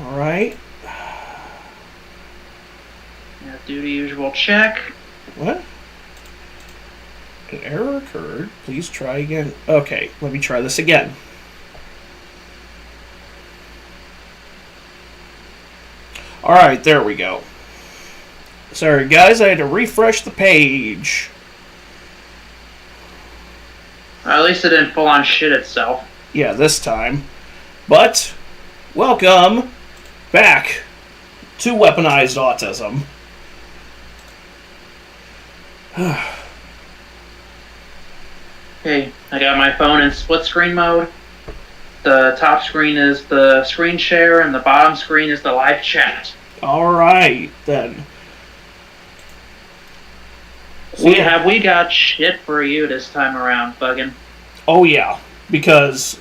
Alright. Yeah, do the usual check. What? An error occurred. Please try again. Okay, let me try this again. Alright, there we go. Sorry, guys, I had to refresh the page. At least it didn't full on shit itself. Yeah, this time. But, welcome back to Weaponized Autism. Okay, I got my phone in split screen mode. The top screen is the screen share, and the bottom screen is the live chat. Alright, then. Have we got shit for you this time around, Buggin'? Oh, yeah. Because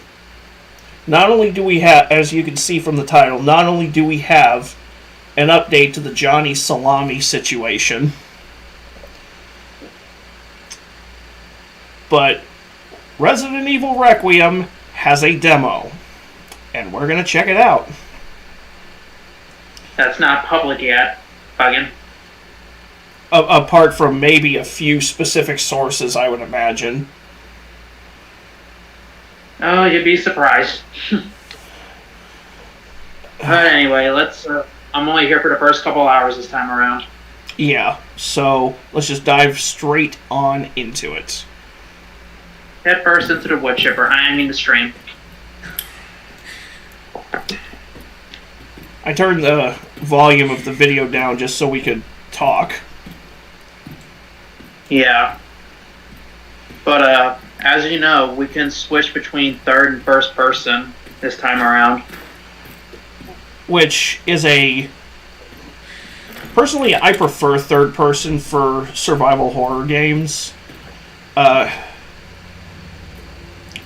not only do we have, as you can see from the title, not only do we have an update to the Johnny Salami situation, but Resident Evil Requiem has a demo, and we're going to check it out. That's not public yet, Buggin'. Apart from maybe a few specific sources, I would imagine. Oh, you'd be surprised. But anyway, let's... I'm only here for the first couple hours this time around. Yeah, so let's just dive straight on into it. Head first into the wood chipper. I mean the stream. I turned the volume of the video down just so we could talk. Yeah. But, as you know, we can switch between third and first person this time around. Which is a... Personally, I prefer third person for survival horror games.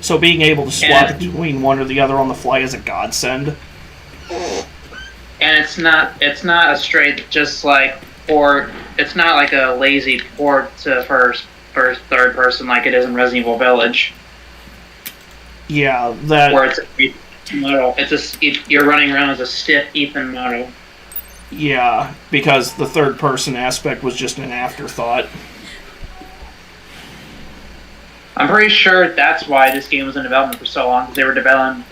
So being able to swap between one or the other on the fly is a godsend. And it's not a straight just like port. It's not like a lazy port to first third person like it is in Resident Evil Village. Yeah, that. Where it's a model. You're running around as a stiff Ethan model. Yeah, because the third person aspect was just an afterthought. I'm pretty sure that's why this game was in development for so long, because they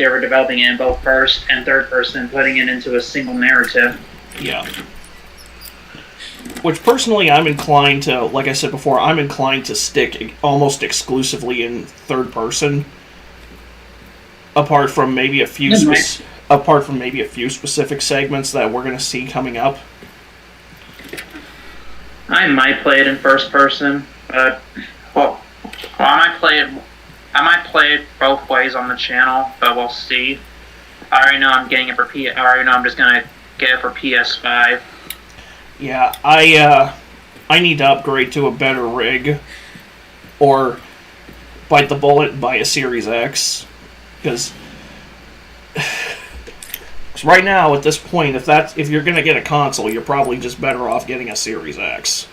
were developing it in both first and third person, putting it into a single narrative. Yeah. Which personally I'm inclined to, like I said before, I'm inclined to stick almost exclusively in third person. Apart from maybe a few specific segments that we're going to see coming up. I might play it in first person, but I might play it both ways on the channel, but we'll see. I already know I'm getting it for I already know I'm just gonna get it for PS5. Yeah, I need to upgrade to a better rig, or bite the bullet and buy a Series X, because right now at this point, if you're gonna get a console, you're probably just better off getting a Series X.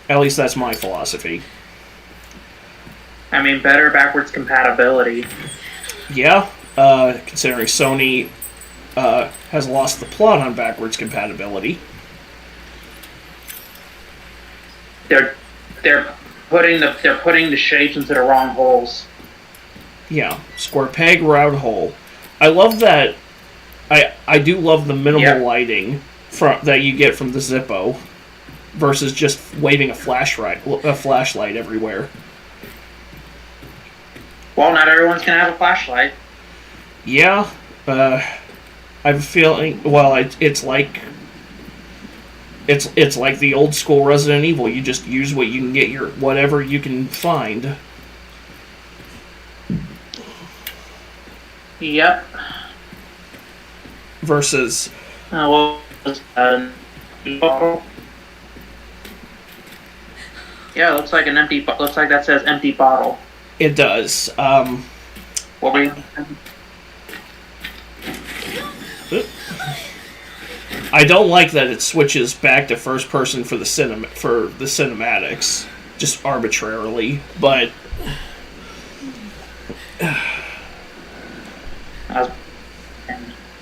At least that's my philosophy. I mean, better backwards compatibility. Yeah, considering Sony has lost the plot on backwards compatibility. They're putting the shapes into the wrong holes. Yeah, square peg, round hole. I love that. I do love the minimal lighting that you get from the Zippo, versus just waving a flashlight everywhere. Well, not everyone's gonna have a flashlight. Yeah, I have a feeling. Well, it's like the old school Resident Evil. You just use what you can get, whatever you can find. Yep. Versus. Yeah, looks like that says empty bottle. It does. What were you? I don't like that it switches back to first person for the cinematics, just arbitrarily. But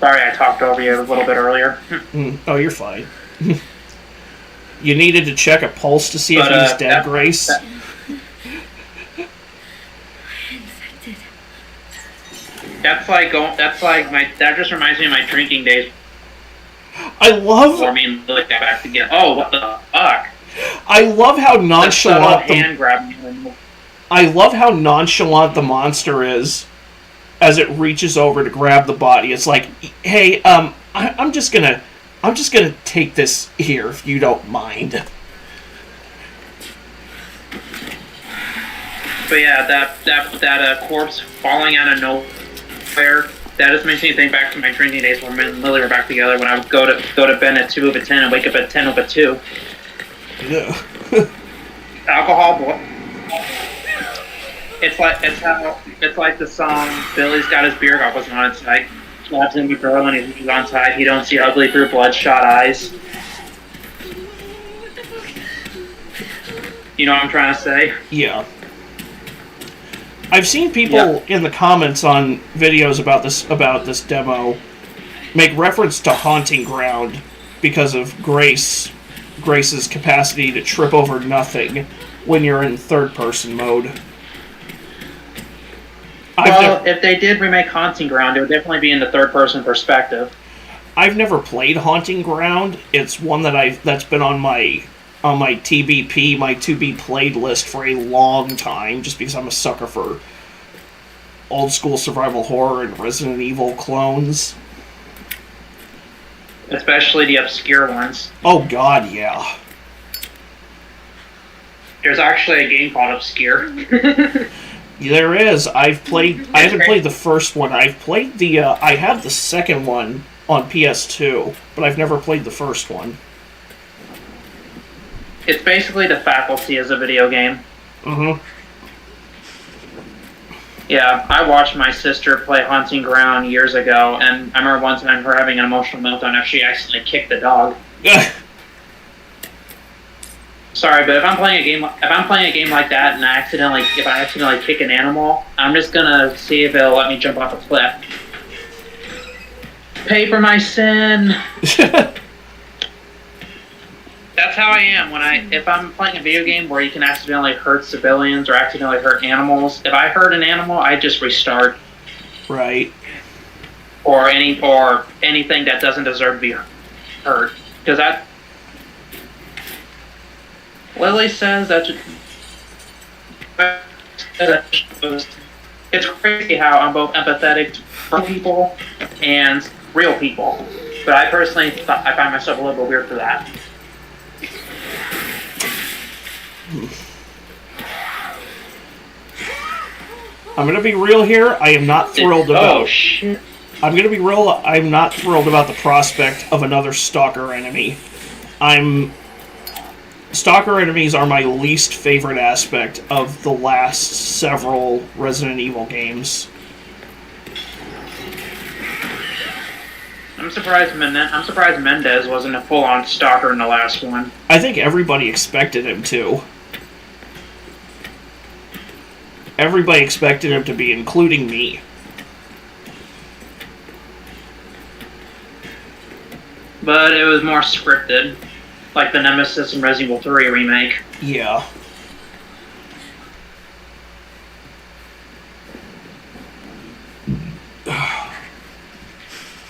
Sorry, I talked over you a little bit earlier. Oh, you're fine. You needed to check a pulse to see if he was dead, Grace? That just reminds me of my drinking days. I love... Before me and Lily got back together. Oh, what the fuck? I love how nonchalant I love how nonchalant the monster is as it reaches over to grab the body. It's like, hey, I'm just gonna take this here if you don't mind. But yeah, that corpse falling out of nowhere, that just makes me think back to my drinking days when me and Lily were back together. When I would go to bed at 2 over 10 and wake up at 10 over 2. Yeah. Alcohol. It's like the song "Billy's Got His Beer Goggles On." It's like slaps him a girl and he's on side. He don't see ugly through bloodshot eyes. You know what I'm trying to say? Yeah. I've seen people in the comments on videos about this demo make reference to Haunting Ground because of Grace's capacity to trip over nothing when you're in third-person mode. Well, if they did remake Haunting Ground, it would definitely be in the third-person perspective. I've never played Haunting Ground. It's one that's been on my TBP, my to-be played list for a long time, just because I'm a sucker for old-school survival horror and Resident Evil clones. Especially the obscure ones. Oh god, yeah. There's actually a game called Obscure. There is. I haven't played the first one. I've played the, I have the second one on PS2, but I've never played the first one. It's basically The Faculty as a video game. Mm-hmm. Yeah, I watched my sister play Haunting Ground years ago, and I remember one time her having an emotional meltdown after she accidentally kicked the dog. Sorry, but if I'm playing a game like that and if I accidentally kick an animal, I'm just gonna see if it'll let me jump off a cliff. Pay for my sin. That's how I am if I'm playing a video game where you can accidentally hurt civilians or accidentally hurt animals. If I hurt an animal, I just restart. Right. Or anything that doesn't deserve to be hurt, because that. Lily says that it's crazy how I'm both empathetic for people and real people, but I personally I find myself a little bit weird for that. I'm gonna be real here. I am not thrilled about. Oh shit! I'm gonna be real. I'm not thrilled about the prospect of another stalker enemy. Stalker enemies are my least favorite aspect of the last several Resident Evil games. I'm surprised Mendez wasn't a full-on stalker in the last one. I think everybody expected him to. Everybody expected him to be, including me. But it was more scripted. Like the Nemesis and Resident Evil 3 remake. Yeah.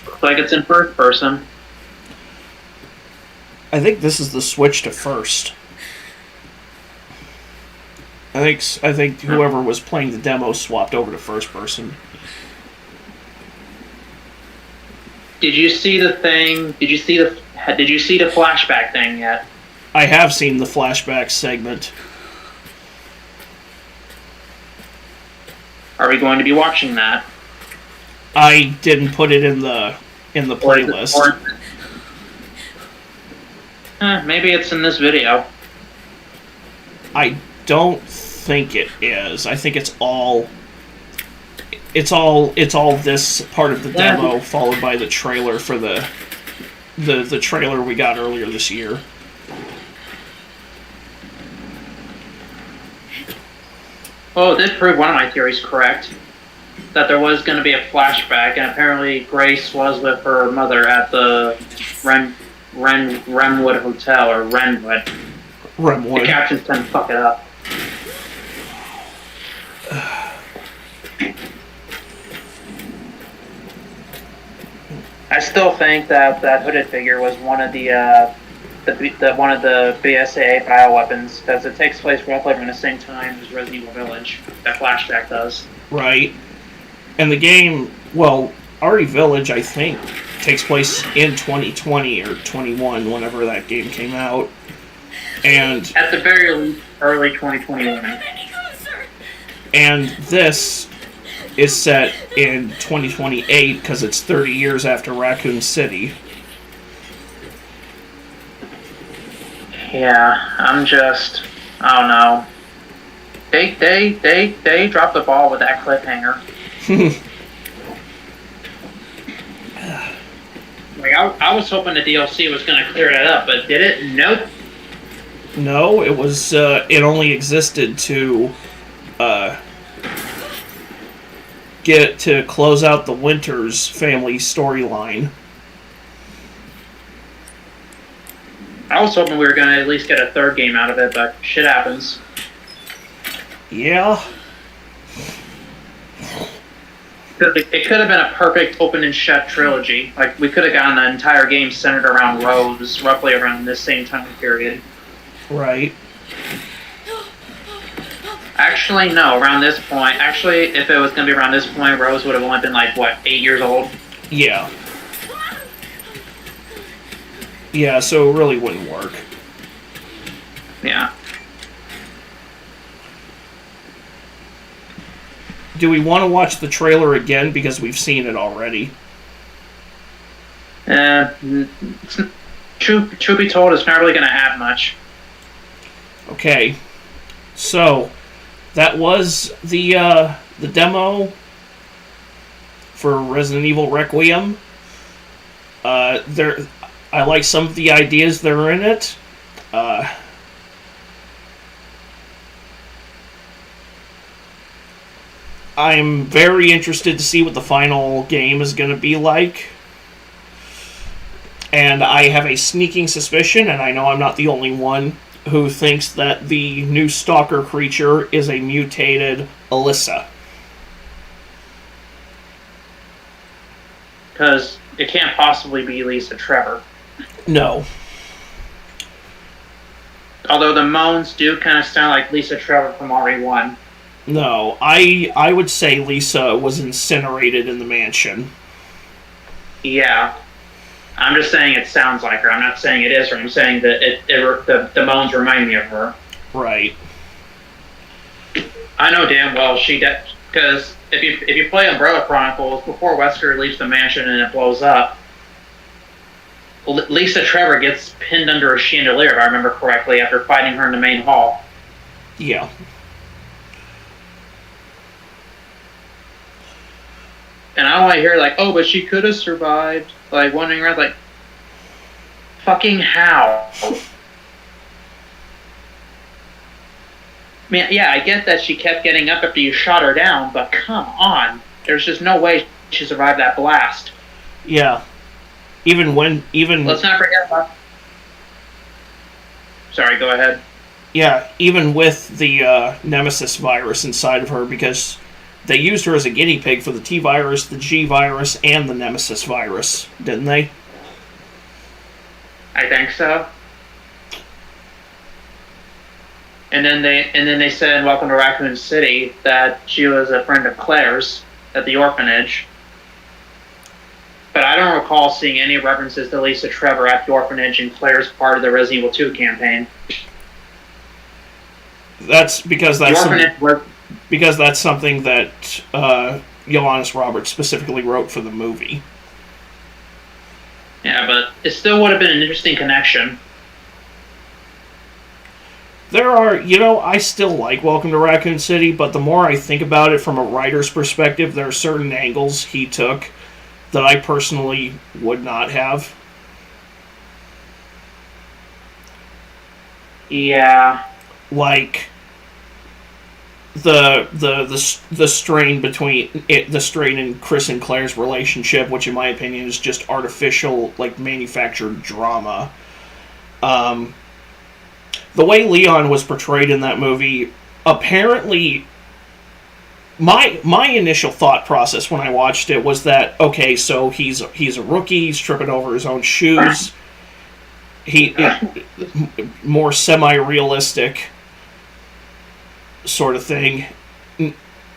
Looks like it's in first person. I think this is the switch to first. I think whoever was playing the demo swapped over to first person. Did you see the thing? Did you see the flashback thing yet? I have seen the flashback segment. Are we going to be watching that? I didn't put it in the playlist. Maybe it's in this video. I don't think it is. I think it's all this part of the demo followed by the trailer for the trailer we got earlier this year. Oh, it did prove one of my theories correct. that there was going to be a flashback, and apparently Grace was with her mother at the Renwood Hotel, or Renwood. Renwood. The captions tend to fuck it up. I still think that that hooded figure was one of the one of the BSAA bioweapons, because it takes place roughly around the same time as Resident Evil Village. That flashback does. Right. And the game, well, RE Village, I think, takes place in 2020 or 21, whenever that game came out. And at the very least, early 2021. And this is set in 2028 because it's 30 years after Raccoon City. Yeah, I don't know. They dropped the ball with that cliffhanger. Like I was hoping the DLC was going to clear that up, but did it? Nope. No, it was. It only existed to get to close out the Winters family storyline. I was hoping we were going to at least get a third game out of it, but shit happens. Yeah. It could have been a perfect open and shut trilogy. Like, we could have gotten an entire game centered around Rose, roughly around this same time period. Right. Actually, no, around this point. Actually, if it was going to be around this point, Rose would have only been, like, what, 8 years old? Yeah. Yeah, so it really wouldn't work. Yeah. Do we want to watch the trailer again because we've seen it already? Truth be told, it's not really going to add much. Okay. So, that was the demo for Resident Evil Requiem. I like some of the ideas that are in it. I'm very interested to see what the final game is going to be like. And I have a sneaking suspicion, and I know I'm not the only one, who thinks that the new stalker creature is a mutated Alyssa. Because it can't possibly be Lisa Trevor. No. Although the moans do kind of sound like Lisa Trevor from RE1. No, I would say Lisa was incinerated in the mansion. Yeah. I'm just saying it sounds like her. I'm not saying it is her. I'm saying that the moans remind me of her. Right. I know damn well she did, because if you play Umbrella Chronicles, before Wesker leaves the mansion and it blows up, Lisa Trevor gets pinned under a chandelier, if I remember correctly, after fighting her in the main hall. Yeah. And I want to hear, like, oh, but she could have survived. Like, wandering around, like, fucking how? I mean, yeah, I get that she kept getting up after you shot her down, but come on. There's just no way she survived that blast. Yeah. Even... Let's not forget about... Sorry, go ahead. Yeah, even with the Nemesis virus inside of her, because they used her as a guinea pig for the T virus, the G virus, and the Nemesis virus, didn't they? I think so. And then they said in Welcome to Raccoon City that she was a friend of Claire's at the orphanage. But I don't recall seeing any references to Lisa Trevor at the orphanage in Claire's part of the Resident Evil 2 campaign. That's because that's something that Johannes Roberts specifically wrote for the movie. Yeah, but it still would have been an interesting connection. There are, I still like Welcome to Raccoon City, but the more I think about it from a writer's perspective, there are certain angles he took that I personally would not have. Yeah. Like the strain between the strain in Chris and Claire's relationship, which in my opinion is just artificial, like manufactured drama. The way Leon was portrayed in that movie, apparently, my initial thought process when I watched it was that, okay, so he's a rookie, he's tripping over his own shoes, more semi-realistic sort of thing.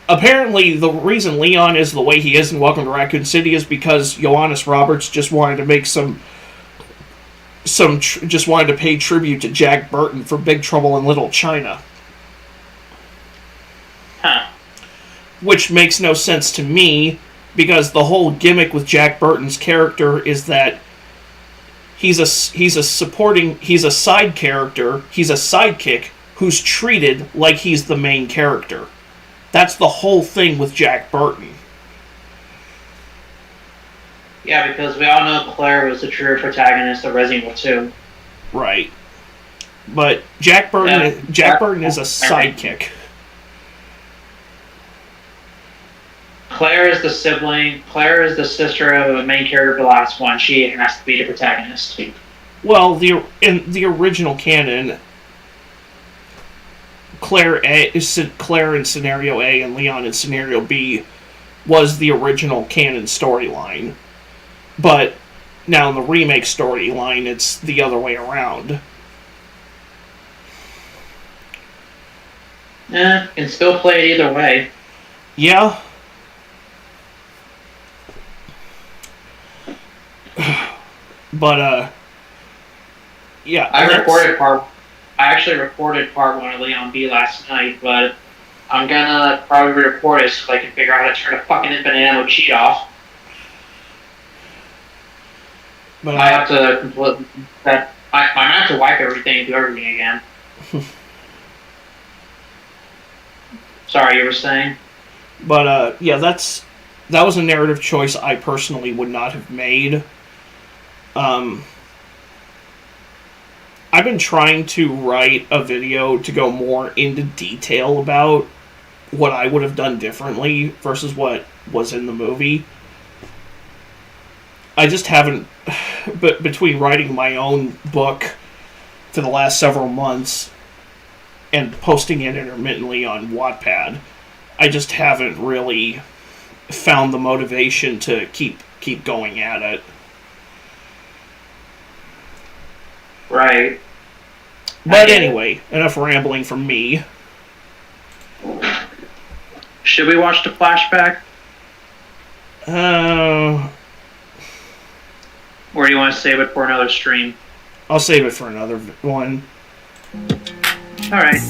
Apparently, the reason Leon is the way he is in Welcome to Raccoon City is because Johannes Roberts just wanted to make just wanted to pay tribute to Jack Burton for Big Trouble in Little China. Huh. Which makes no sense to me, because the whole gimmick with Jack Burton's character is that he's a side character, he's a sidekick who's treated like he's the main character. That's the whole thing with Jack Burton. Yeah, because we all know Claire was the true protagonist of Resident Evil 2. Right. But Jack Burton is a sidekick. Claire is the sibling. Claire is the sister of the main character of the last one. She has to be the protagonist. Well, in the original canon, Claire in Scenario A and Leon in Scenario B was the original canon storyline. But now in the remake storyline, it's the other way around. Can still play it either way. Yeah. But, yeah. I actually recorded part 1 of Leon B last night, but I'm gonna probably re-record it so I can figure out how to turn a fucking infinite ammo cheat off. But I have to completely... I might have to wipe everything and do everything again. Sorry, you were saying? But, yeah, that was a narrative choice I personally would not have made. I've been trying to write a video to go more into detail about what I would have done differently versus what was in the movie. I just haven't... But between writing my own book for the last several months and posting it intermittently on Wattpad, I just haven't really found the motivation to keep going at it. Right. But anyway, enough rambling from me. Should we watch the flashback? Or do you want to save it for another stream? I'll save it for another one. Alright.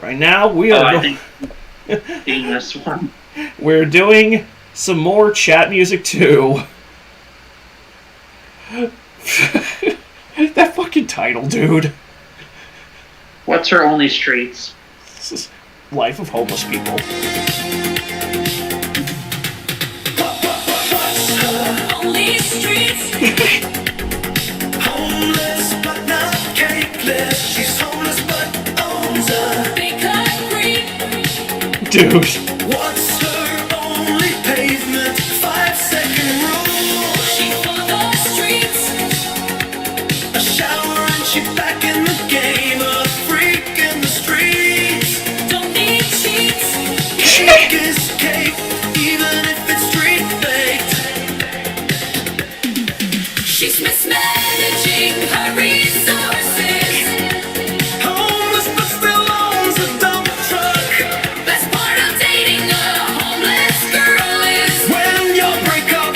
Right now, we are doing this one. We're doing some more chat music too. That fucking title, dude. What's her only streets? This is Life of Homeless People. Only streets. Homeless but not cakeless. She's homeless but owns a big green. Dude. What's her only pavement? 5-second rule. She full of the streets. A shower and she back in the game. A freak in the streets. Don't need cheats. Cake is cake, even if it's street baked. She's mismanaging her resources. Homeless but still owns a dump truck. Best part of dating a homeless girl is when you break up,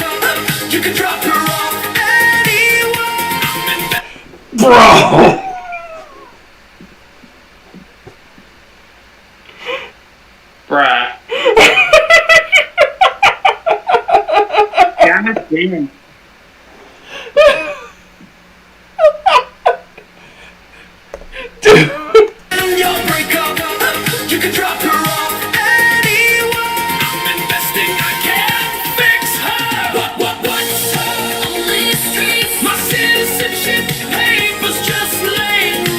you can drop her off anywhere. Bro! Bruh. God damn. Dude. When you break up, you can drop her off anywhere. I'm investing, I can't fix her. What's her only streets? My citizenship papers just laid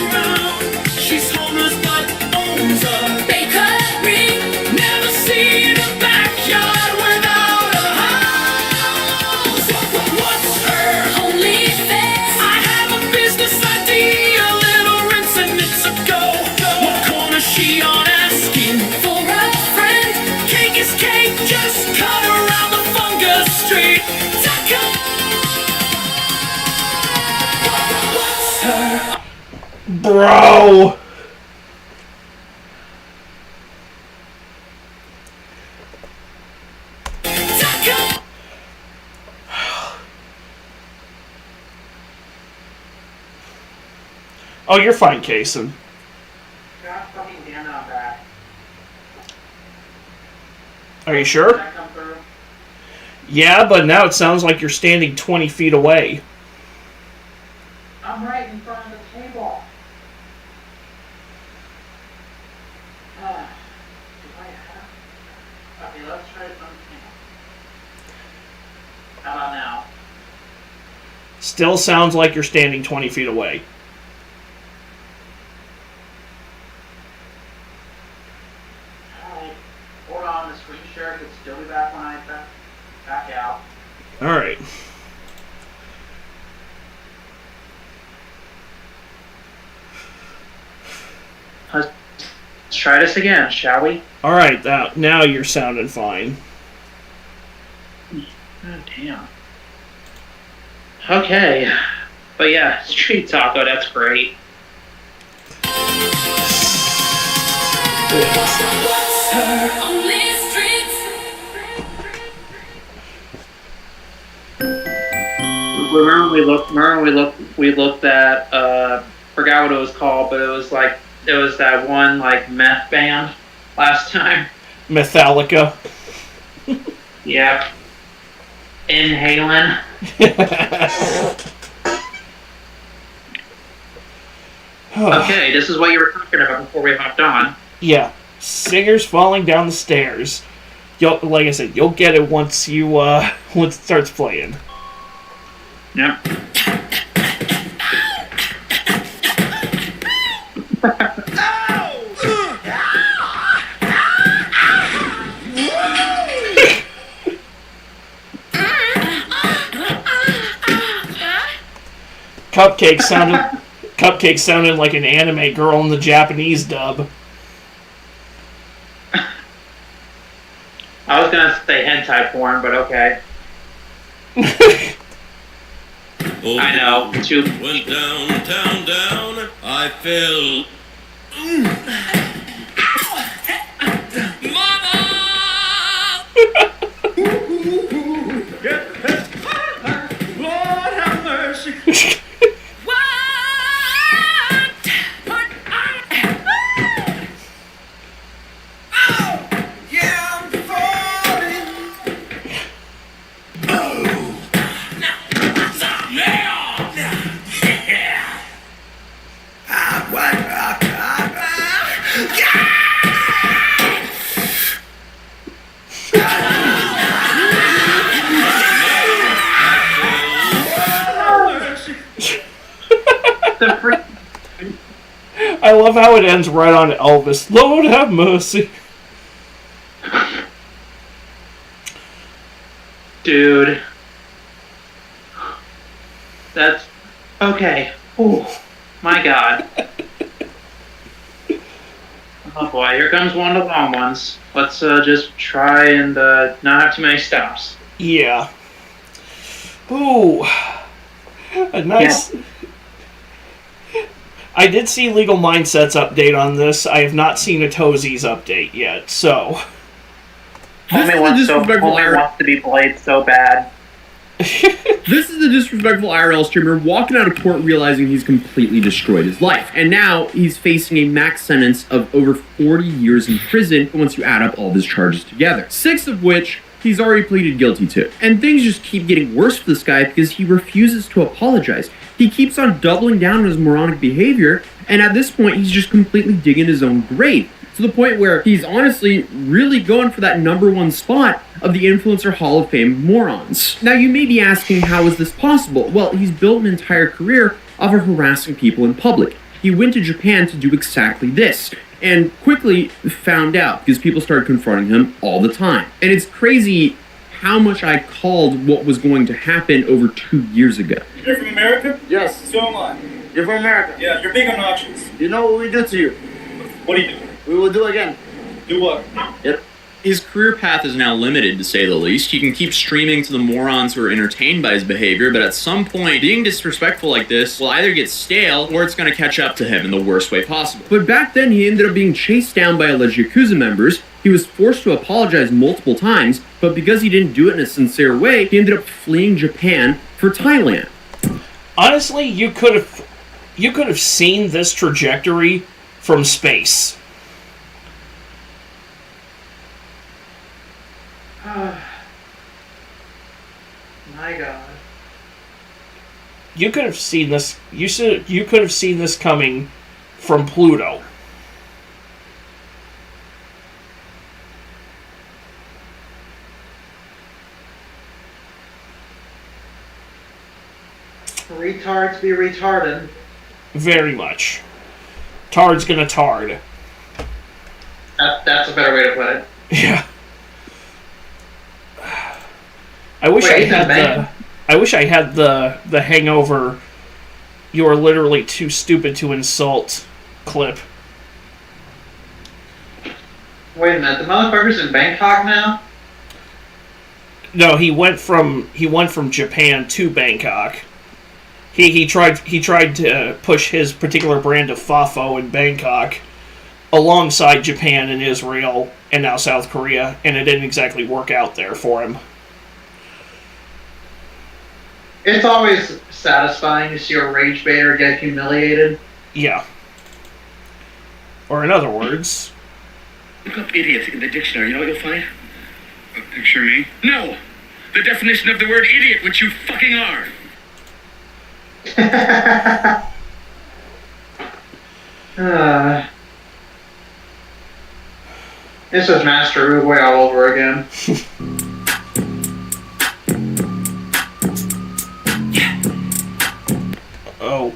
Bro! Oh, you're fine, Kason. God fucking damn it, I'm back. Are you Did sure? that come through? Yeah, but now it sounds like you're standing 20 feet away. I'm right in front of the table. Okay, let's try it on camera. How about now? Still sounds like you're standing 20 feet away. Alright, hold on, the screen share could still be back when I back out. Alright. Let's try this again, shall we? Alright, now you're sounding fine. Oh, damn. Okay. But yeah, street taco, that's great. Remember we looked at forgot what it was called, but it was that one like meth band last time. Metallica. Yep. Inhaling. Okay, this is what you were talking about before we hopped on. Yeah. Singers falling down the stairs. Like I said, you'll get it once once it starts playing. Yep. Cupcake sounded like an anime girl in the Japanese dub. I was gonna say hentai porn, but okay. I know. Went down, I fell. Lord have mercy. I love how it ends right on Elvis. Lord have mercy. Dude. That's... Okay. Ooh. My God. Oh boy, here comes one of the long ones. Let's just try and not have too many stops. Yeah. Ooh. A nice... Yeah. I did see Legal Mindset's update on this. I have not seen a Toesies update yet, so... Homie wants to be played so bad. This is the disrespectful IRL streamer walking out of court realizing he's completely destroyed his life. And now he's facing a max sentence of over 40 years in prison once you add up all of his charges together. 6 of which he's already pleaded guilty to. And things just keep getting worse for this guy because he refuses to apologize. He keeps on doubling down on his moronic behavior, and at this point he's just completely digging his own grave. To the point where he's honestly really going for that #1 spot of the Influencer Hall of Fame morons. Now you may be asking, how is this possible? Well, he's built an entire career off of harassing people in public. He went to Japan to do exactly this, and quickly found out because people started confronting him all the time. And it's crazy how much I called what was going to happen over 2 years ago. You're from America? Yes. So am I. You're from America? Yeah, you're big obnoxious. You know what we did to you? What do you do? We will do again. Do what? Yep. His career path is now limited, to say the least. He can keep streaming to the morons who are entertained by his behavior, but at some point, being disrespectful like this will either get stale, or it's gonna catch up to him in the worst way possible. But back then, he ended up being chased down by alleged Yakuza members. He was forced to apologize multiple times, but because he didn't do it in a sincere way, he ended up fleeing Japan for Thailand. Honestly, you could have seen this trajectory from space. My God. You could have seen this. You could have seen this coming from Pluto. Retards be retarded. Very much. Tard's gonna tard. That's a better way to put it. Yeah. I wish I had the Hangover. You are literally too stupid to insult clip. Wait a minute, the motherfucker's in Bangkok now? No, he went from Japan to Bangkok. He tried to push his particular brand of Fafo in Bangkok alongside Japan and Israel and now South Korea, and it didn't exactly work out there for him. It's always satisfying to see a rage baiter get humiliated. Yeah. Or in other words... Look up idiot in the dictionary, you know what you'll find? Picture me? No! The definition of the word idiot, which you fucking are! This is Master Uruguay all over again. Oh.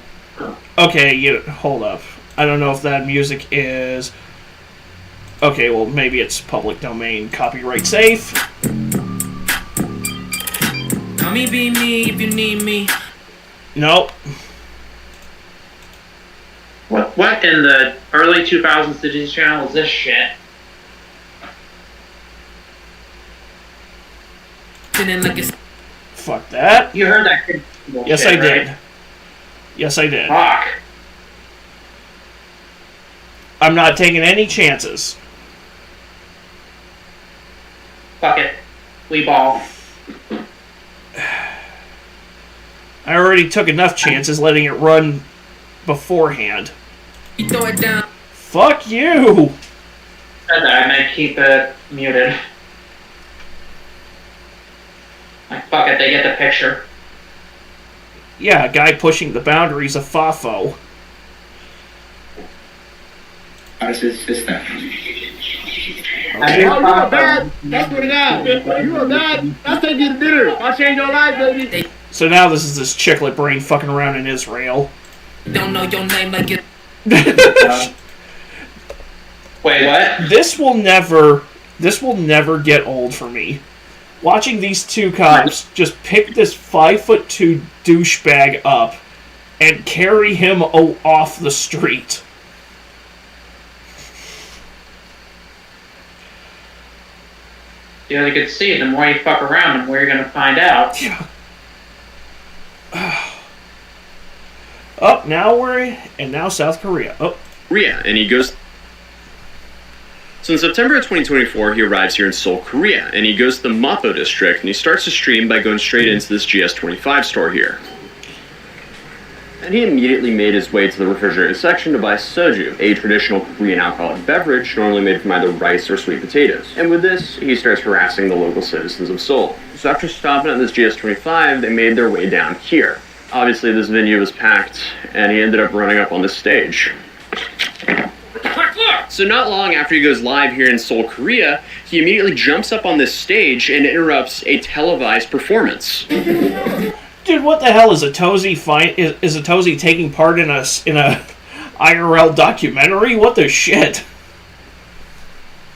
Okay, hold up. I don't know if that music is... Okay, well, maybe it's public domain, copyright safe. Call me, be me if you need me. Nope. What in the early 2000s Disney Channel is this shit? Fuck that. You heard that kid bullshit, Yes, I did. right? Yes, I did. Fuck. I'm not taking any chances. Fuck it. We ball. I already took enough chances letting it run beforehand. You throw it down. Fuck you! Said that, I meant keep it muted. Like, fuck it, they get the picture. Yeah, a guy pushing the boundaries of Fafo. How's his system? Okay. Oh, you are bad. That's what it is. You are bad. That's taking you to dinner. I'll change your life, baby. So now this is this chicklet brain fucking around in Israel. Don't know your name like it. Wait, what? This will never get old for me. Watching these two cops just pick this 5'2" douchebag up and carry him off the street. Yeah, you can see, the more you fuck around, the more you're gonna find out. Yeah. Oh, now South Korea. Oh. Korea, and he goes... So in September of 2024, he arrives here in Seoul, Korea, and he goes to the Mapo district, and he starts to stream by going straight into this GS25 store here. And he immediately made his way to the refrigerated section to buy soju, a traditional Korean alcoholic beverage normally made from either rice or sweet potatoes. And with this, he starts harassing the local citizens of Seoul. So after stopping at this GS25, they made their way down here. Obviously, this venue was packed, and he ended up running up on this stage. So not long after he goes live here in Seoul, Korea, he immediately jumps up on this stage and interrupts a televised performance. Dude, what the hell is Atozy is Atozy taking part in a IRL documentary? What the shit?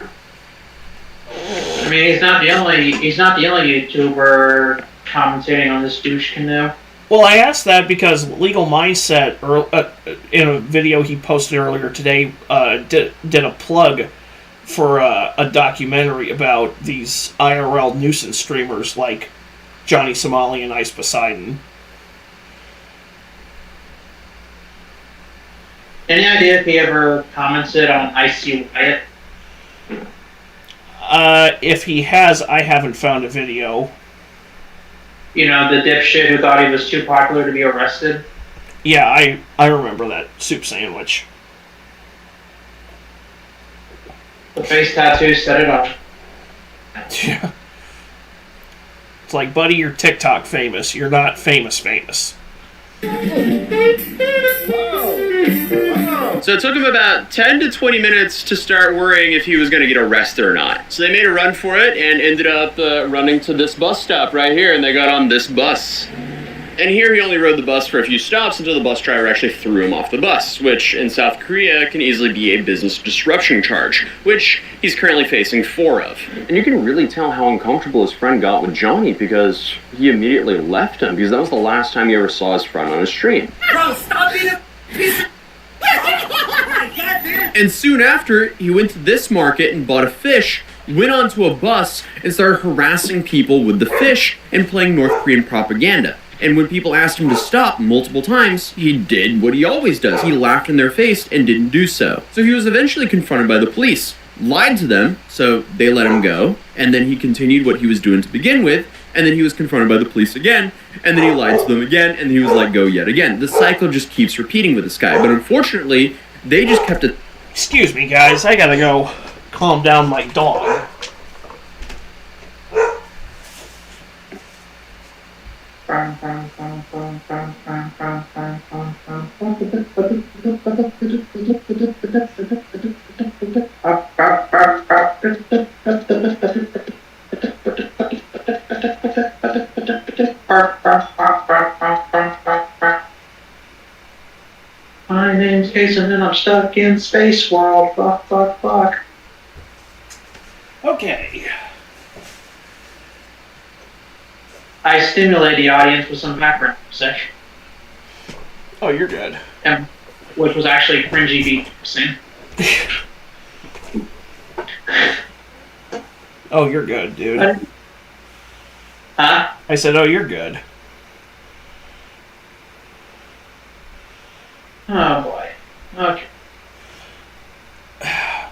I mean, he's not the only YouTuber commentating on this douche canoe. Well, I asked that because Legal Mindset, in a video he posted earlier today, did a plug for a documentary about these IRL nuisance streamers like Johnny Somali and Ice Poseidon. Any idea if he ever commented on Icy Wyatt? If he has, I haven't found a video. You know, the dipshit who thought he was too popular to be arrested? Yeah, I remember that soup sandwich. The face tattoo set it off. Yeah. It's like, buddy, you're TikTok famous. You're not famous. So it took him about 10 to 20 minutes to start worrying if he was going to get arrested or not. So they made a run for it and ended up running to this bus stop right here, and they got on this bus. And here he only rode the bus for a few stops until the bus driver actually threw him off the bus, which in South Korea can easily be a business disruption charge, which he's currently facing 4 of. And you can really tell how uncomfortable his friend got with Johnny because he immediately left him, because that was the last time he ever saw his friend on a stream. Bro, stop being a piece of... And soon after, he went to this market and bought a fish, went onto a bus, and started harassing people with the fish and playing North Korean propaganda. And when people asked him to stop multiple times, he did what he always does. He laughed in their face and didn't do so. So he was eventually confronted by the police, lied to them, so they let him go, and then he continued what he was doing to begin with, and then he was confronted by the police again, and then he lied to them again, and he was let go yet again. The cycle just keeps repeating with this guy, but unfortunately, they just kept it... Excuse me, guys. I gotta go calm down my dog. My name's Jason and I'm stuck in Space World. Fuck. Okay. I stimulate the audience with some background music, Oh, you're good. which was actually cringy beatboxing. Oh, you're good, dude. Huh? I said, oh, you're good. Oh boy. Okay.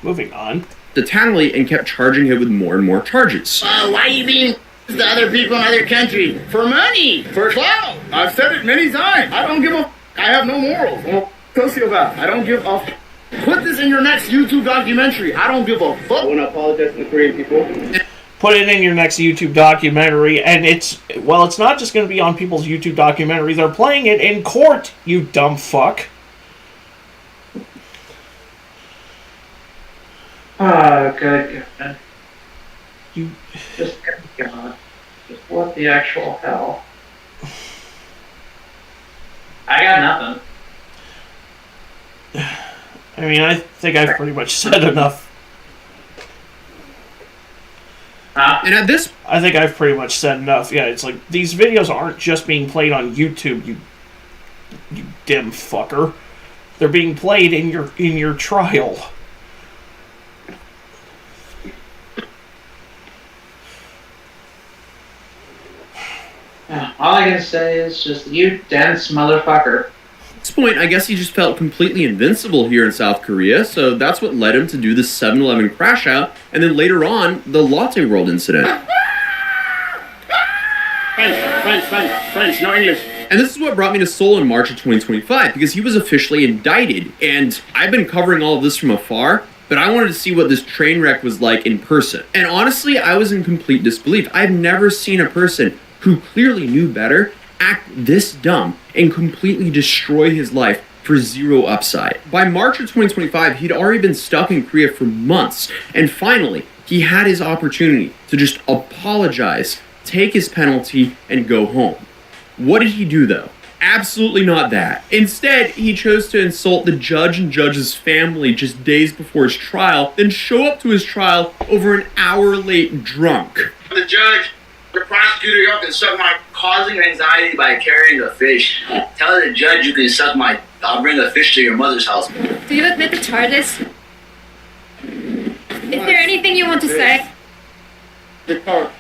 Moving on. the tally and kept charging him with more and more charges. Why are you being to other people in other countries? For money, for clout. I've said it many times. I don't give a I have no morals. I'm a sociopath. I don't give a Put this in your next YouTube documentary. I don't give a fuck. I want to apologize to the Korean people. Put it in your next YouTube documentary, and it's not just going to be on people's YouTube documentary. They're playing it in court, you dumb fuck. Oh, good God. You... Just, God. Just what the actual hell? I got nothing. I mean, I think I've pretty much said enough. Huh? And at this, I think I've pretty much said enough. Yeah, it's like, these videos aren't just being played on YouTube, you dim fucker. They're being played in your trial. All I can say is just, you dense motherfucker. at this point, I guess he just felt completely invincible here in South Korea, so that's what led him to do the 7-Eleven crash out, and then later on, the Latte World incident. French, no English. And this is what brought me to Seoul in March of 2025, because he was officially indicted, and I've been covering all of this from afar, but I wanted to see what this train wreck was like in person. And honestly, I was in complete disbelief. I've never seen a person who clearly knew better act this dumb and completely destroy his life for zero upside. By March of 2025, he'd already been stuck in Korea for months, and finally, he had his opportunity to just apologize, take his penalty, and go home. What did he do though? Absolutely not that. Instead, he chose to insult the judge and judge's family just days before his trial, then show up to his trial over an hour late drunk. The judge, the prosecutor, you can suck my causing anxiety by carrying a fish. Tell the judge you can suck my. I'll bring a fish to your mother's house. Do you admit the charges? Is there anything you want to say?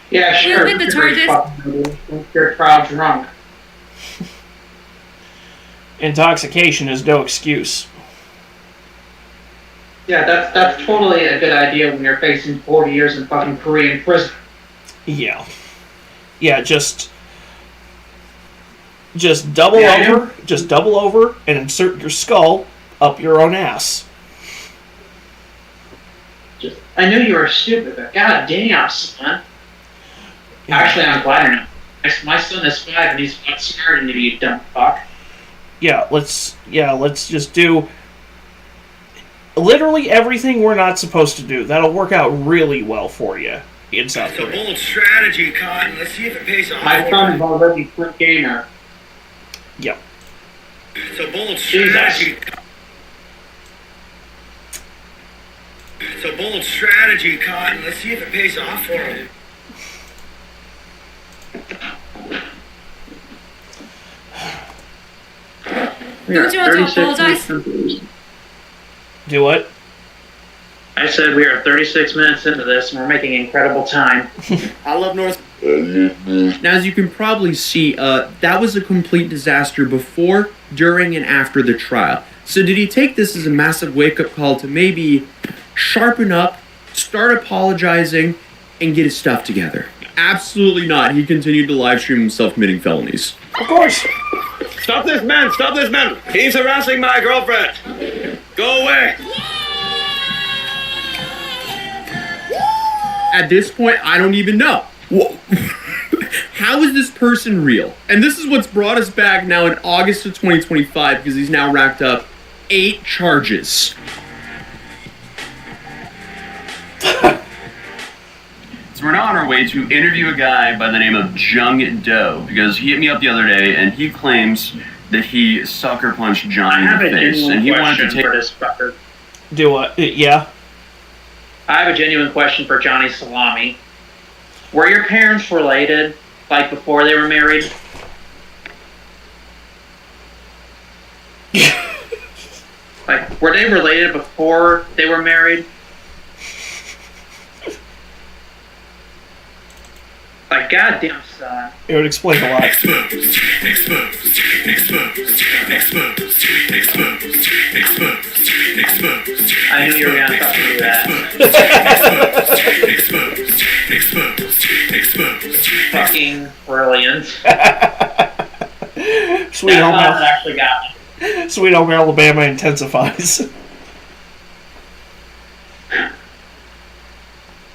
Yeah, sure. We'll meet the charges. You're proud drunk. Intoxication is no excuse. Yeah, that's totally a good idea when you're facing 40 years in fucking Korean prison. Yeah. Yeah, just double over. Just double over and insert your skull up your own ass. I knew you were stupid, but goddamn, son. Actually, I'm glad you're not. My son is 5 and he's not smarter than you dumb fuck. Yeah, let's just do literally everything we're not supposed to do. That'll work out really well for you in South It's a Korea. bold strategy, Cotton. Let's see if it pays off. My son is already a quick gamer. Yep. It's a bold strategy. It's a bold strategy, Cotton. Let's see if it pays off for him. Don't you want to apologize? Do what? I said we are 36 minutes into this and we're making incredible time. I love North. Now, as you can probably see, that was a complete disaster before, during, and after the trial. So did he take this as a massive wake-up call to maybe sharpen up, start apologizing, and get his stuff together? Absolutely not. He continued to live stream himself committing felonies. Of course. Stop this man! Stop this man! He's harassing my girlfriend! Go away! At this point, I don't even know. How is this person real? And this is what's brought us back now in August of 2025, because he's now racked up 8 charges. So we're now on our way to interview a guy by the name of Jung Do, because he hit me up the other day and he claims that he sucker punched Johnny in the face, and he wanted to take for this fucker. Do what? Yeah. I have a genuine question for Johnny Salami. Were your parents related, like before they were married? Like, were they related before they were married? Like, goddamn, son. It would explain a lot. Exposed, exposed, exposed, exposed, exposed, exposed, exposed. I knew you were gonna fucking do that. Exposed, exposed, exposed. Fucking brilliant. Sweet That Home one actually got me. Sweet Home Alabama intensifies.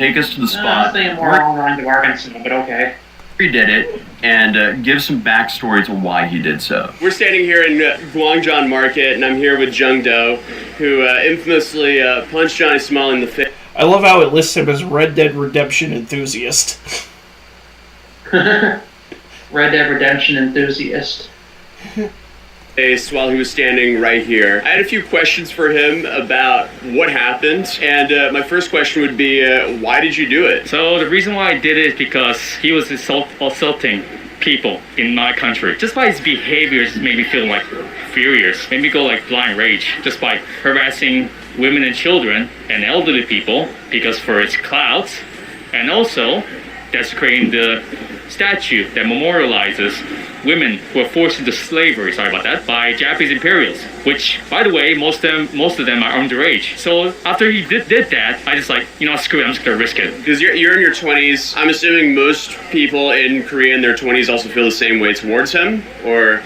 take us to the I was spot thinking more along the lines of Arkansas, but okay. he did it, and give some backstory to why he did so. We're standing here in Guangzhou Market, and I'm here with Jung Do, who infamously punched Johnny Somali in the face. I love how it lists him as Red Dead Redemption enthusiast. Red Dead Redemption enthusiast. While he was standing right here. I had a few questions for him about what happened, and my first question would be, why did you do it? So the reason why I did it is because he was assaulting people in my country. Just by his behavior, it just made me feel like furious. Made me go like blind rage. Just by harassing women and children and elderly people because for its clout, and also desecrating the statue that memorializes women who were forced into slavery, by Japanese imperials, which, by the way, most of them are underage. So after he did that, I just screw it, I'm just gonna risk it. Because you're in your 20s, I'm assuming most people in Korea in their 20s also feel the same way towards him, or?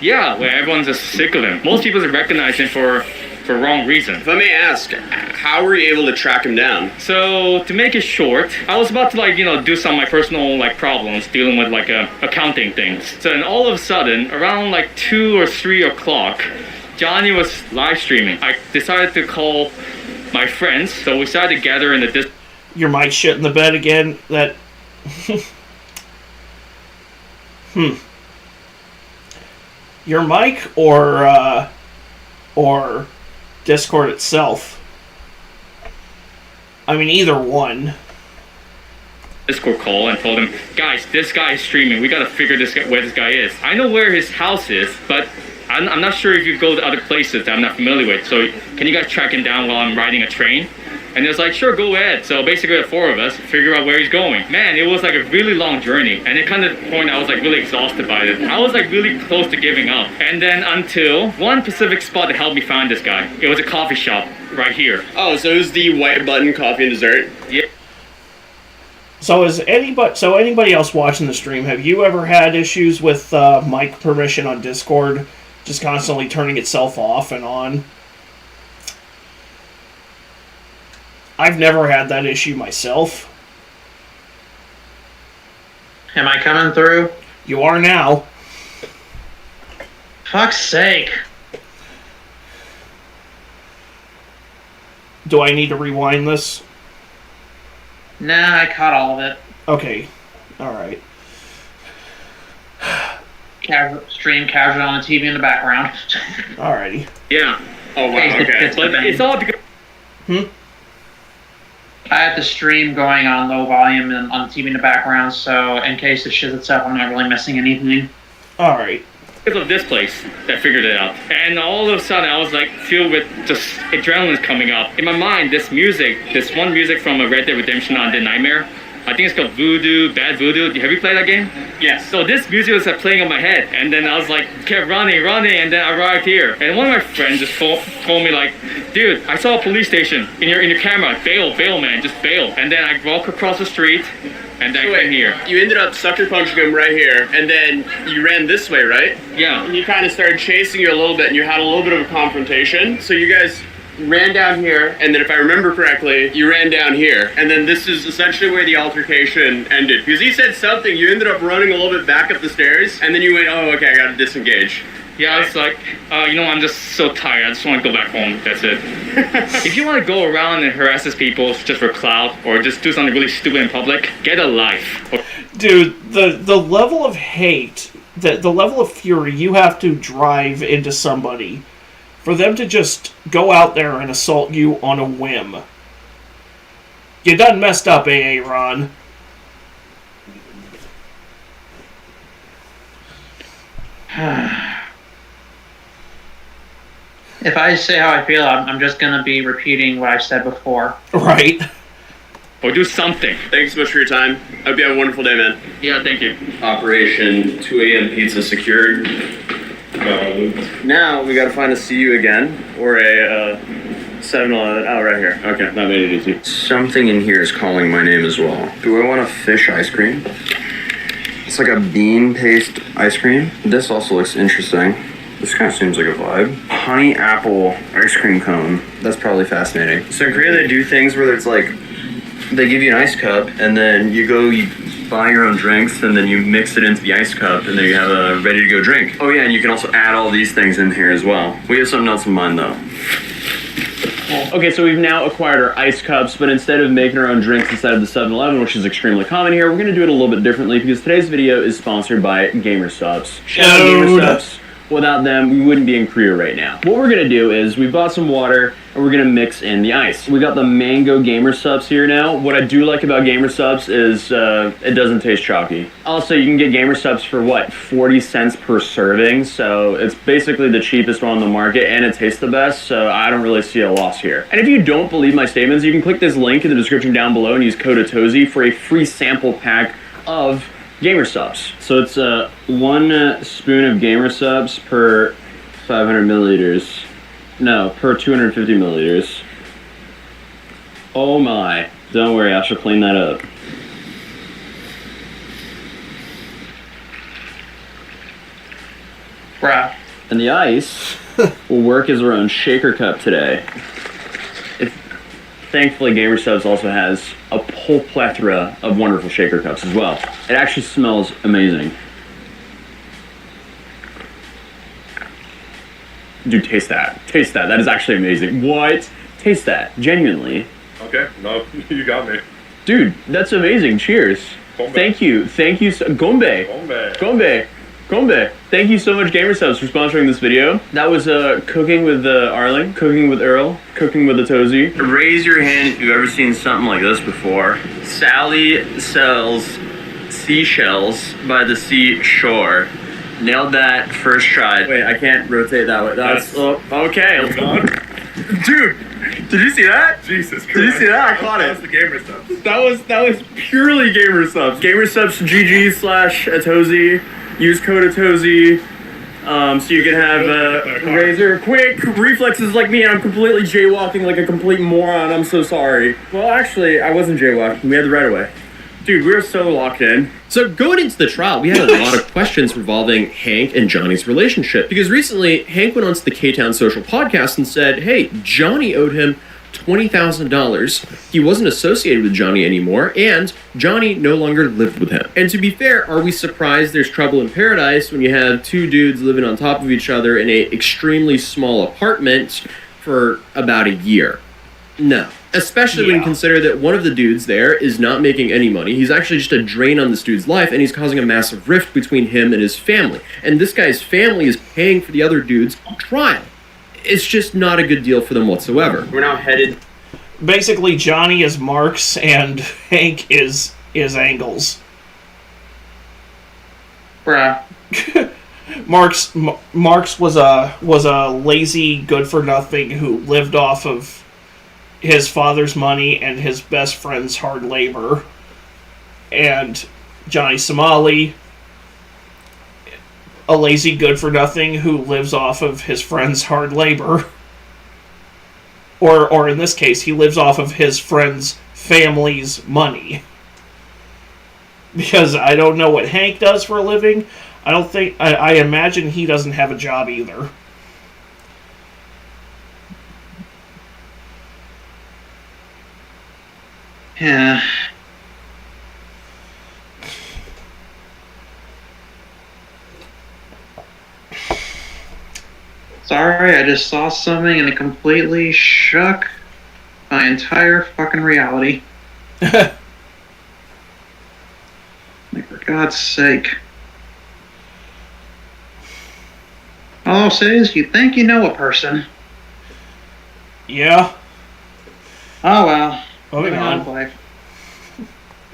Yeah, where everyone's just sick of him. Most people recognize him for wrong reason. If I may ask, how were you able to track him down? So to make it short, I was about to do some of my personal problems dealing with accounting things. So then all of a sudden, around 2 or 3 o'clock, Johnny was live streaming. I decided to call my friends, so we decided to gather in the Your mic shit in the bed again. That. Your mic or Discord itself. I mean, either one. Discord call and told him, guys, this guy is streaming. We gotta figure where this guy is. I know where his house is, but I'm not sure if you go to other places that I'm not familiar with. So can you guys track him down while I'm riding a train? And it was like, sure, go ahead. So basically the four of us figure out where he's going. Man, it was like a really long journey. And it kind of point I was like really exhausted by it. I was like really close to giving up. And then until one specific spot that helped me find this guy. It was a coffee shop right here. Oh, so it was the White Button Coffee and Dessert? Yeah. So anybody else watching the stream, have you ever had issues with mic permission on Discord just constantly turning itself off and on? I've never had that issue myself. Am I coming through? You are now. Fuck's sake. Do I need to rewind this? Nah, I caught all of it. Okay. Alright. Stream casual on the TV in the background. Alrighty. Yeah. Oh, wow, okay. But it's all because... I have the stream going on low volume and on the TV in the background, so in case it shits itself, I'm not really missing anything. Alright. Because of this place that figured it out. And all of a sudden I was like filled with just adrenaline coming up. In my mind, this one music from Red Dead Redemption on the Nightmare, I think it's called Voodoo, Bad Voodoo. Have you played that game? Yes. So this music was playing on my head, and then I was like, kept running, and then I arrived here. And one of my friends just told me like, dude, I saw a police station in your camera. Bail, man, just bail. And then I walk across the street, and then I came here. You ended up sucker punching him right here, and then you ran this way, right? Yeah. And he kind of started chasing you a little bit, and you had a little bit of a confrontation. So you guys ran down here, and then if I remember correctly, you ran down here. And then this is essentially where the altercation ended. Because he said something, you ended up running a little bit back up the stairs, and then you went, oh, okay, I gotta disengage. Yeah, I was like, I'm just so tired. I just want to go back home. That's it. If you want to go around and harass these people just for clout or just do something really stupid in public, get a life. Dude, the level of hate, the level of fury you have to drive into somebody for them to just go out there and assault you on a whim. You done messed up, AA Ron. If I say how I feel, I'm just gonna be repeating what I said before. Right. Or do something. Thank you so much for your time. I hope you have a wonderful day, man. Yeah, thank you. Operation 2 a.m. pizza secured. Now we gotta find a CU again, or a 7-Eleven. Oh, right here. Okay, that made it easy. Something in here is calling my name as well. Do I want a fish ice cream? It's like a bean paste ice cream. This also looks interesting. This kind of seems like a vibe. Honey apple ice cream cone. That's probably fascinating. So in Korea they do things where it's like, they give you an ice cup, and then you buy your own drinks, and then you mix it into the ice cup, and then you have a ready-to-go drink. Oh yeah, and you can also add all these things in here as well. We have something else in mind, though. Okay, so we've now acquired our ice cups, but instead of making our own drinks inside of the 7-Eleven, which is extremely common here, we're going to do it a little bit differently, because today's video is sponsored by Gamer Subs. Shout out Gamer Subs. Without them, we wouldn't be in Korea right now. What we're gonna do is we bought some water and we're gonna mix in the ice. We got the mango Gamer Subs here now. What I do like about Gamer Subs is it doesn't taste chalky. Also, you can get Gamer Subs for what, 40 cents per serving. So it's basically the cheapest one on the market and it tastes the best. So I don't really see a loss here. And if you don't believe my statements, you can click this link in the description down below and use code ATOZI for a free sample pack of Gamer Subs. So it's 1 spoon of Gamer Subs per 500 milliliters. No, per 250 milliliters. Oh my. Don't worry, I shall clean that up. Bruh. And the ice will work as our own shaker cup today. Thankfully, Gamer Subs also has a whole plethora of wonderful shaker cups as well. It actually smells amazing. Dude, taste that. Taste that. That is actually amazing. What? Taste that. Genuinely. Okay, no, you got me. Dude, that's amazing. Cheers. Gombe. Thank you. Thank you. Gombe. Gombe. Thank you so much, Gamer Subs, for sponsoring this video. That was cooking with Arling, cooking with Earl, cooking with Atozi. Raise your hand if you've ever seen something like this before. Sally sells seashells by the seashore. Nailed that first try. Wait, I can't rotate that way. That's okay. Let's go. Dude, Did you see that? Jesus Christ. Did you see that? I caught That's it. the gamer stuff. That was purely gamer subs. Gamer subs GG/Atozy. Use code Atozy. So you can have razor quick reflexes like me, and I'm completely jaywalking like a complete moron. I'm so sorry. Well, actually, I wasn't jaywalking. We had the right of way. Dude, we were so locked in. So going into the trial, we had a lot of questions revolving Hank and Johnny's relationship. Because recently, Hank went onto the K-Town Social podcast and said, hey, Johnny owed him $20,000. He wasn't associated with Johnny anymore, and Johnny no longer lived with him. And to be fair, are we surprised there's trouble in paradise when you have two dudes living on top of each other in a extremely small apartment for about a year? No. Especially when you consider that one of the dudes there is not making any money. He's actually just a drain on this dude's life, and he's causing a massive rift between him and his family. And this guy's family is paying for the other dude's trial. It's just not a good deal for them whatsoever. We're now headed... Basically, Johnny is Marks, and Hank is Angles. Bruh. Marks was a lazy, good-for-nothing who lived off of his father's money and his best friend's hard labor. And Johnny Somali, a lazy good-for-nothing who lives off of his friend's hard labor. Or in this case, he lives off of his friend's family's money. Because I don't know what Hank does for a living. I imagine he doesn't have a job either. Yeah. Sorry, I just saw something and it completely shook my entire fucking reality. Like, for God's sake. All I'll say is you think you know a person. Yeah. Oh well. Moving on. Life.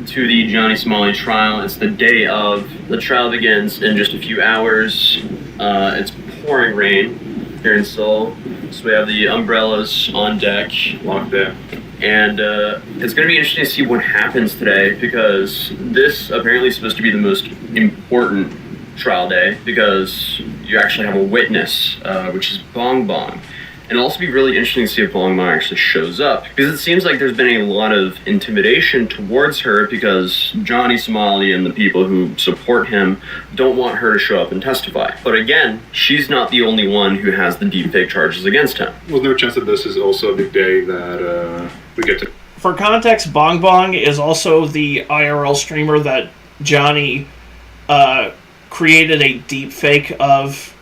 To the Johnny Somali trial. It's the day of. The trial begins in just a few hours. It's pouring rain here in Seoul, so we have the umbrellas on deck, locked there. And it's going to be interesting to see what happens today, because this apparently is supposed to be the most important trial day, because you actually have a witness, which is Bong Bong. And it'll also be really interesting to see if Bong Bong actually shows up, because it seems like there's been a lot of intimidation towards her, because Johnny Somali and the people who support him don't want her to show up and testify. But again, she's not the only one who has the deepfake charges against him. Was there a chance that this is also a big day that we get to... For context, Bong Bong is also the IRL streamer that Johnny created a deepfake of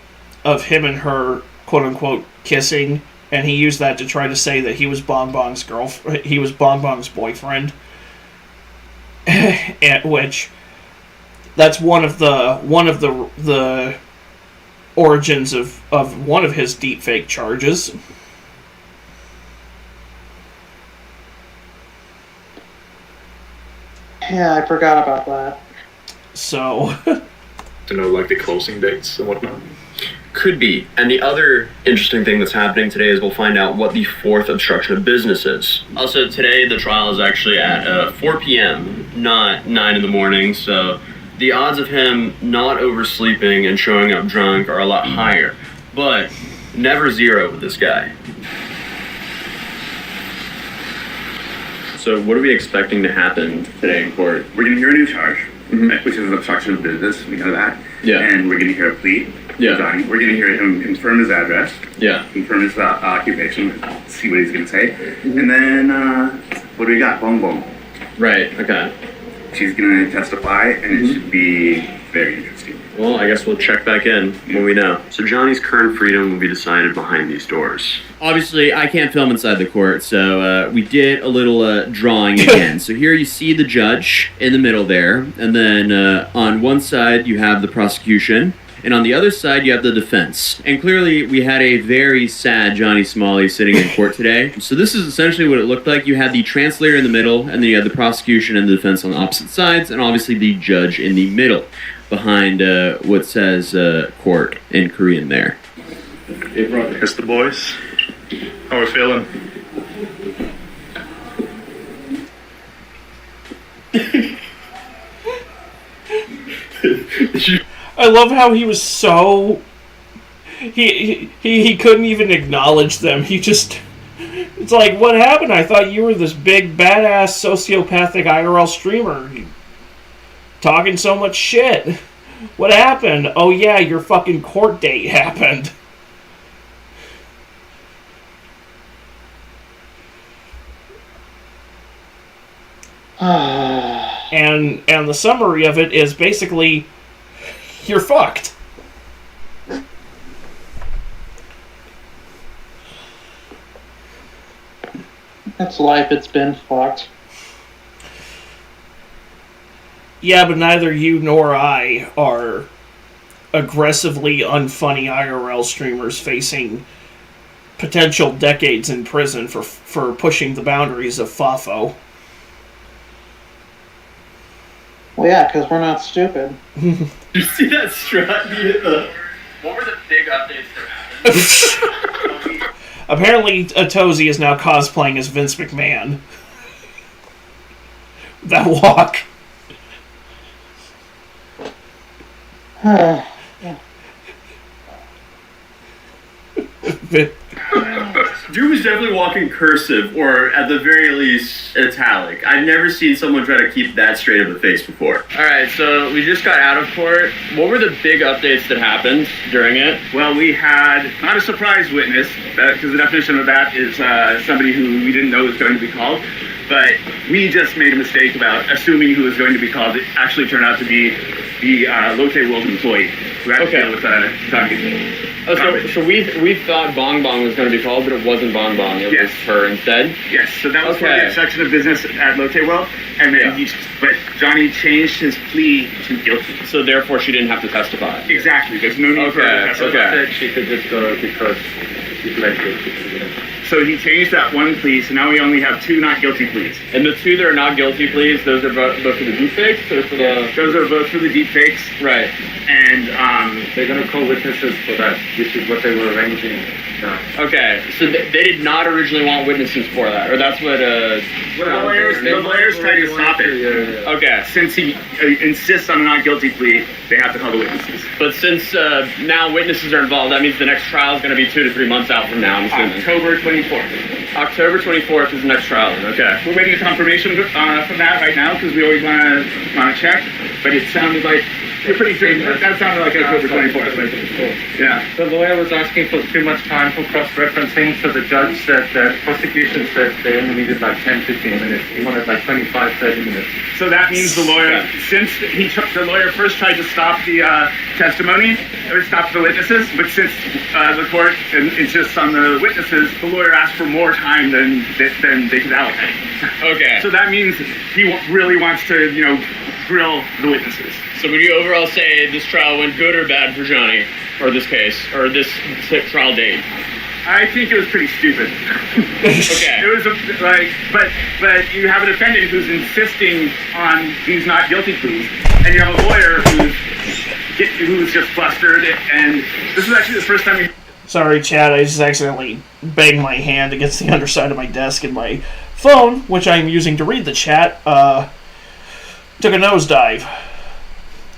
him and her, quote-unquote, kissing, and he used that to try to say that he was Bong Bong's girlfriend. He was Bong Bong's boyfriend, at which that's one of the origins of one of his deepfake charges. Yeah, I forgot about that. So to know like the closing dates and whatnot. Could be. And the other interesting thing that's happening today is we'll find out what the fourth obstruction of business is. Also, today the trial is actually at 4 p.m., not 9 in the morning, so the odds of him not oversleeping and showing up drunk are a lot higher. But never zero with this guy. So what are we expecting to happen today in court? We're going to hear a new charge, which is an obstruction of business. We know that. Yeah. And we're going to hear a plea. Yeah. Johnny. We're going to hear him confirm his address. Yeah. Confirm his occupation. See what he's going to say. And then, what do we got? Bong Bong. Right, okay. She's going to testify, and it should be very interesting. Well, I guess we'll check back in when we know. So Johnny's current freedom will be decided behind these doors. Obviously, I can't film inside the court, so we did a little drawing again. So here you see the judge in the middle there, and then on one side you have the prosecution, and on the other side you have the defense. And clearly we had a very sad Johnny Somali sitting in court today. So this is essentially what it looked like. You had the translator in the middle, and then you had the prosecution and the defense on the opposite sides, and obviously the judge in the middle, behind what says court in Korean there. It's the boys. How we feeling? I love how he was so... He couldn't even acknowledge them. He just... It's like, what happened? I thought you were this big, badass, sociopathic IRL streamer. Talking so much shit. What happened? Oh yeah, your fucking court date happened. And the summary of it is basically, you're fucked. That's life, it's been fucked. Yeah, but neither you nor I are aggressively unfunny IRL streamers facing potential decades in prison for pushing the boundaries of FAFO. Well, yeah, because we're not stupid. You see that strut? What were the big updates that happened? Apparently, Atozy is now cosplaying as Vince McMahon. That walk. Drew was definitely walking cursive, or at the very least, italic. I've never seen someone try to keep that straight of a face before. Alright, so we just got out of court. What were the big updates that happened during it? Well, we had not a surprise witness, because the definition of that is somebody who we didn't know was going to be called. But we just made a mistake about assuming who was going to be called. It actually turned out to be the Lotte World employee who had to deal with Tommy. So we thought Bong Bong was going to be called, but it wasn't Bong Bong. It was her instead. Yes, so that was for the section of business at Lotte World, and then but Johnny changed his plea to guilty. So therefore, she didn't have to testify. Exactly. There's no need for her to testify. Okay. She could just go because she pled guilty. So he changed that one plea, so now we only have 2 not guilty pleas. And the 2 that are not guilty pleas, those are both for the deepfakes, or for the... Those are both for the deepfakes. Right. And they're going to call witnesses for that, which is what they were arranging. Okay, so they did not originally want witnesses for that, or that's what... the lawyers tried to stop it. Yeah. Okay. Since he insists on a not guilty plea, they have to call the witnesses. But since now witnesses are involved, that means the next trial is going to be 2 to 3 months out from now, I'm assuming. October 24th. October 24th is the next trial, okay. We're waiting for confirmation from that right now, because we always want to check, but it sounded like... You're pretty sure that sounded like October 24th. Yeah. The lawyer was asking for too much time for cross-referencing, so the judge said that prosecution said they only needed like 10-15 minutes. He wanted like 25-30 minutes. So that means the lawyer, since the lawyer first tried to stop the testimony, or stop the witnesses, but since the court insists on the witnesses, the lawyer asked for more time than they could allocate. Okay. So that means he really wants to, grill the witnesses. So would you overall say this trial went good or bad for Johnny, or this case, or this trial date? I think it was pretty stupid. Okay. It was but you have a defendant who's insisting on these not guilty pleas, and you have a lawyer who's just flustered, and this is actually the first time Sorry, Chad, I just accidentally banged my hand against the underside of my desk, and my phone, which I'm using to read the chat, took a nosedive.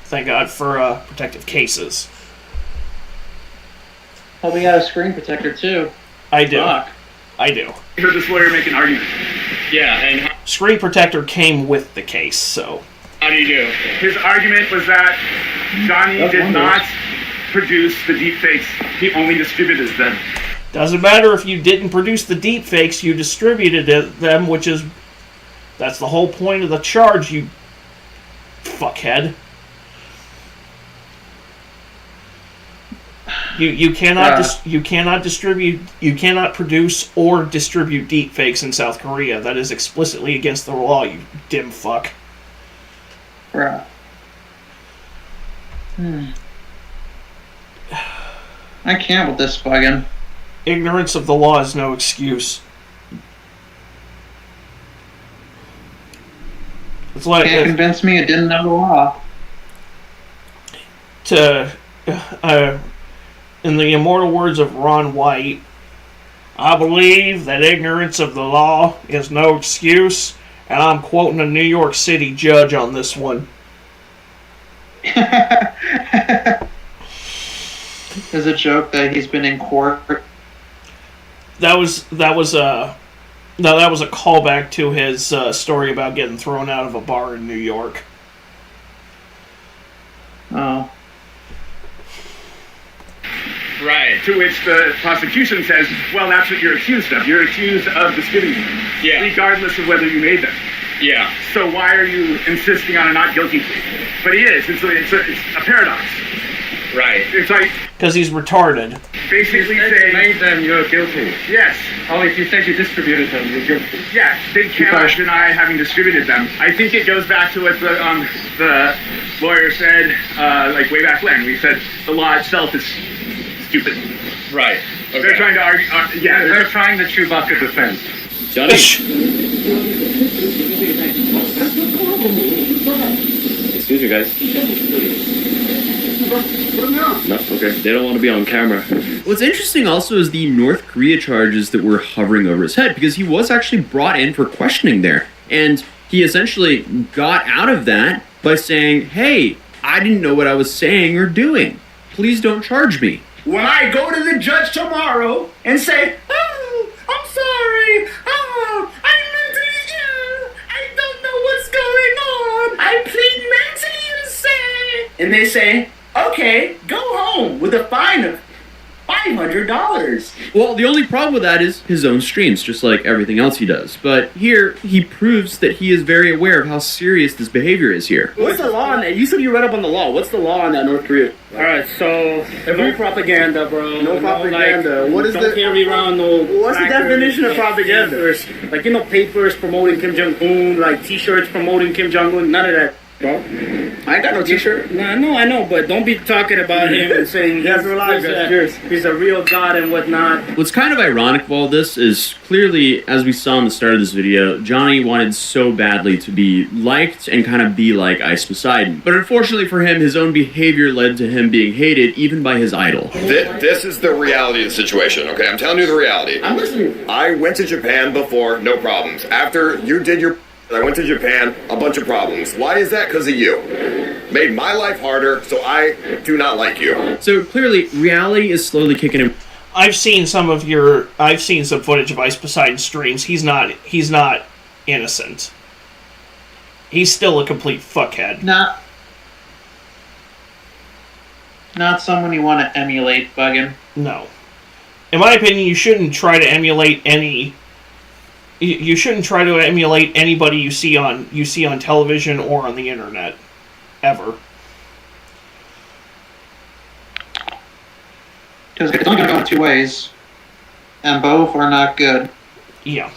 Thank God for protective cases. Well, we got a screen protector, too. I do. Fuck. I do. I heard this lawyer make an argument. Yeah, and screen protector came with the case, so... How do you do? His argument was that Johnny did not produce the deepfakes. He only distributed them. Doesn't matter if you didn't produce the deepfakes, you distributed them, which is... That's the whole point of the charge, you... fuckhead. You cannot produce or distribute deepfakes in South Korea. That is explicitly against the law, you dim fuck. Bruh. I can't with this fucking. Ignorance of the law is no excuse. It's like Can't convince me it didn't know the law. In the immortal words of Ron White, I believe that ignorance of the law is no excuse, and I'm quoting a New York City judge on this one. And There's a joke that he's been in court. That was a callback to his story about getting thrown out of a bar in New York. Oh. Right. To which the prosecution says, well, that's what you're accused of. You're accused of distributing them. Yeah. Regardless of whether you made them. Yeah. So why are you insisting on a not guilty plea? But he is. It's a paradox. Right. It's like... Because he's retarded. Basically If you saying... made them, you're guilty. Yes. Oh, if you said you distributed them, you're guilty. Yeah, they cannot deny having distributed them. I think it goes back to what the lawyer said, like way back when. We said the law itself is stupid. Right. Okay. They're trying to argue... They're trying the Chewbacca defense. Johnny? Excuse me, guys. No, okay. They don't want to be on camera. What's interesting also is the North Korea charges that were hovering over his head, because he was actually brought in for questioning there. And he essentially got out of that by saying, hey, I didn't know what I was saying or doing. Please don't charge me. When I go to the judge tomorrow and say, oh, I'm sorry, oh, I'm mentally ill, I don't know what's going on, I plead mentally insane. And they say, okay, go home with a fine of $500. Well, the only problem with that is his own streams, just like everything else he does. But here, he proves that he is very aware of how serious this behavior is here. What's the law on that? You said you read up on the law. What's the law on that, North Korea? Alright, so no propaganda, bro. No propaganda. What is don't carry around no. What's the definition of propaganda? Papers, like papers promoting Kim Jong Un, like T-shirts promoting Kim Jong Un. None of that, bro. I ain't got no T-shirt. No, I know, but don't be talking about him and saying he's a real god and whatnot. What's kind of ironic of all this is clearly, as we saw in the start of this video, Johnny wanted so badly to be liked and kind of be like Ice Poseidon. But unfortunately for him, his own behavior led to him being hated even by his idol. This is the reality of the situation, okay? I'm telling you the reality. I'm listening. I went to Japan before, no problems. After you did your... I went to Japan, a bunch of problems. Why is that? Because of you. Made my life harder, so I do not like you. So clearly, reality is slowly kicking in. I've seen some footage of Ice Poseidon streams. He's not innocent. He's still a complete fuckhead. Not someone you want to emulate, Buggin. No. In my opinion, you shouldn't try to emulate You shouldn't try to emulate anybody you see on television or on the internet, ever. Because it's only going to go two ways, and both are not good. Yeah.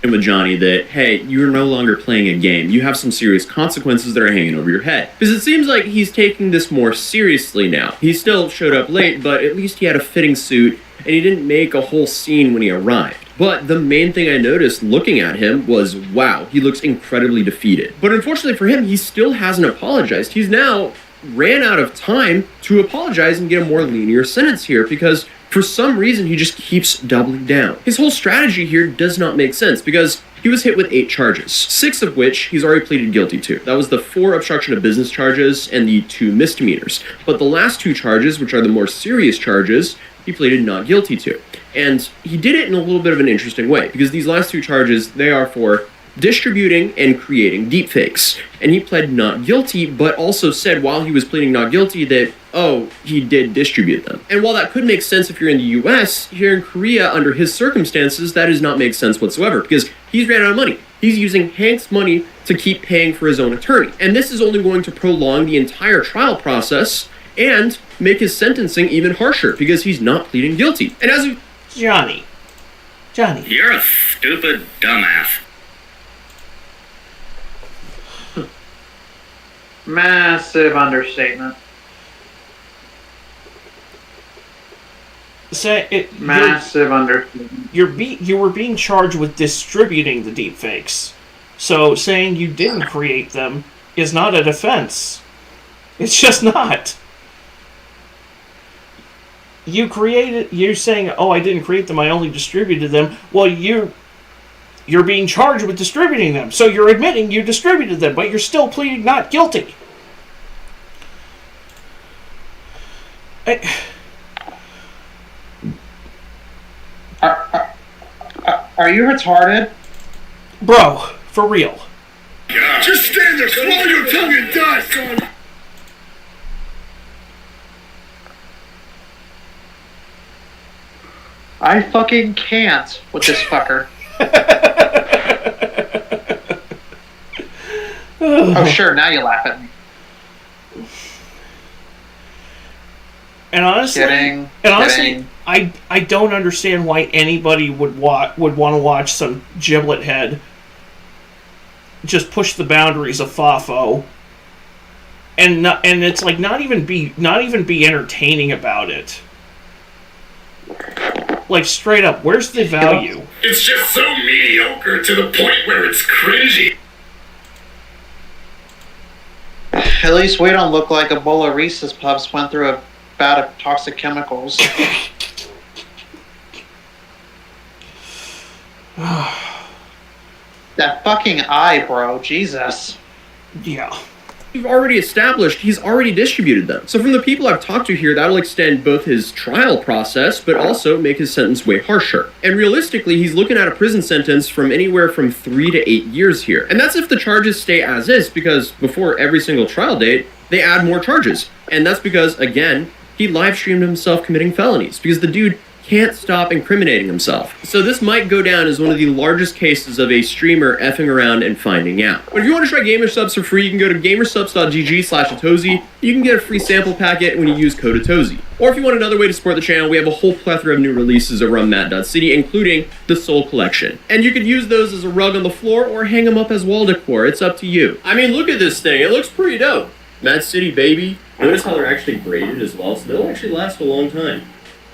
And with Johnny that, hey, you're no longer playing a game. You have some serious consequences that are hanging over your head. Because it seems like he's taking this more seriously now. He still showed up late, but at least he had a fitting suit, and he didn't make a whole scene when he arrived. But the main thing I noticed looking at him was, wow, he looks incredibly defeated. But unfortunately for him, he still hasn't apologized. He's now ran out of time to apologize and get a more linear sentence here because for some reason he just keeps doubling down. His whole strategy here does not make sense because he was hit with 8 charges, 6 of which he's already pleaded guilty to. That was the 4 obstruction of business charges and the 2 misdemeanors. But the last 2 charges, which are the more serious charges, he pleaded not guilty to. And he did it in a little bit of an interesting way because these last 2 charges, they are for distributing and creating deepfakes. And he pled not guilty, but also said while he was pleading not guilty that, oh, he did distribute them. And while that could make sense if you're in the US, here in Korea, under his circumstances, that does not make sense whatsoever because he's ran out of money. He's using Hank's money to keep paying for his own attorney. And this is only going to prolong the entire trial process and make his sentencing even harsher because he's not pleading guilty. And as of Johnny. You're a stupid dumbass. Massive understatement. Massive understatement. You were being charged with distributing the deepfakes. So saying you didn't create them is not a defense. It's just not. You're saying, oh, I didn't create them, I only distributed them. Well, you're being charged with distributing them. So you're admitting you distributed them, but you're still pleading not guilty. Are you retarded? Bro, for real. Just stand there, swallow your tongue and die, son! I fucking can't with this fucker. Oh, sure, now you laugh at me. And honestly, Kidding. I don't understand why anybody would want to watch some giblet head just push the boundaries of FAFO, and it's like not even be entertaining about it. Like straight up, where's the value? It's just so mediocre to the point where it's cringy. At least we don't look like a bowl of Reese's Puffs went through a bout of toxic chemicals. That fucking eye, bro. Jesus. Yeah. We've already established he's already distributed them. So from the people I've talked to here, that'll extend both his trial process, but also make his sentence way harsher. And realistically, he's looking at a prison sentence from anywhere from 3 to 8 years here. And that's if the charges stay as is, because before every single trial date, they add more charges. And that's because, again, he live streamed himself committing felonies, because the dude can't stop incriminating himself. So this might go down as one of the largest cases of a streamer effing around and finding out. But if you want to try Gamersubs for free, you can go to gamersubs.gg/Atozy. You can get a free sample packet when you use code Atozy. Or if you want another way to support the channel, we have a whole plethora of new releases over on Matt.city, including the Soul Collection. And you could use those as a rug on the floor or hang them up as wall decor. It's up to you. I mean, look at this thing. It looks pretty dope. Mad City, baby. Notice how they're actually graded as well, so they'll actually last a long time.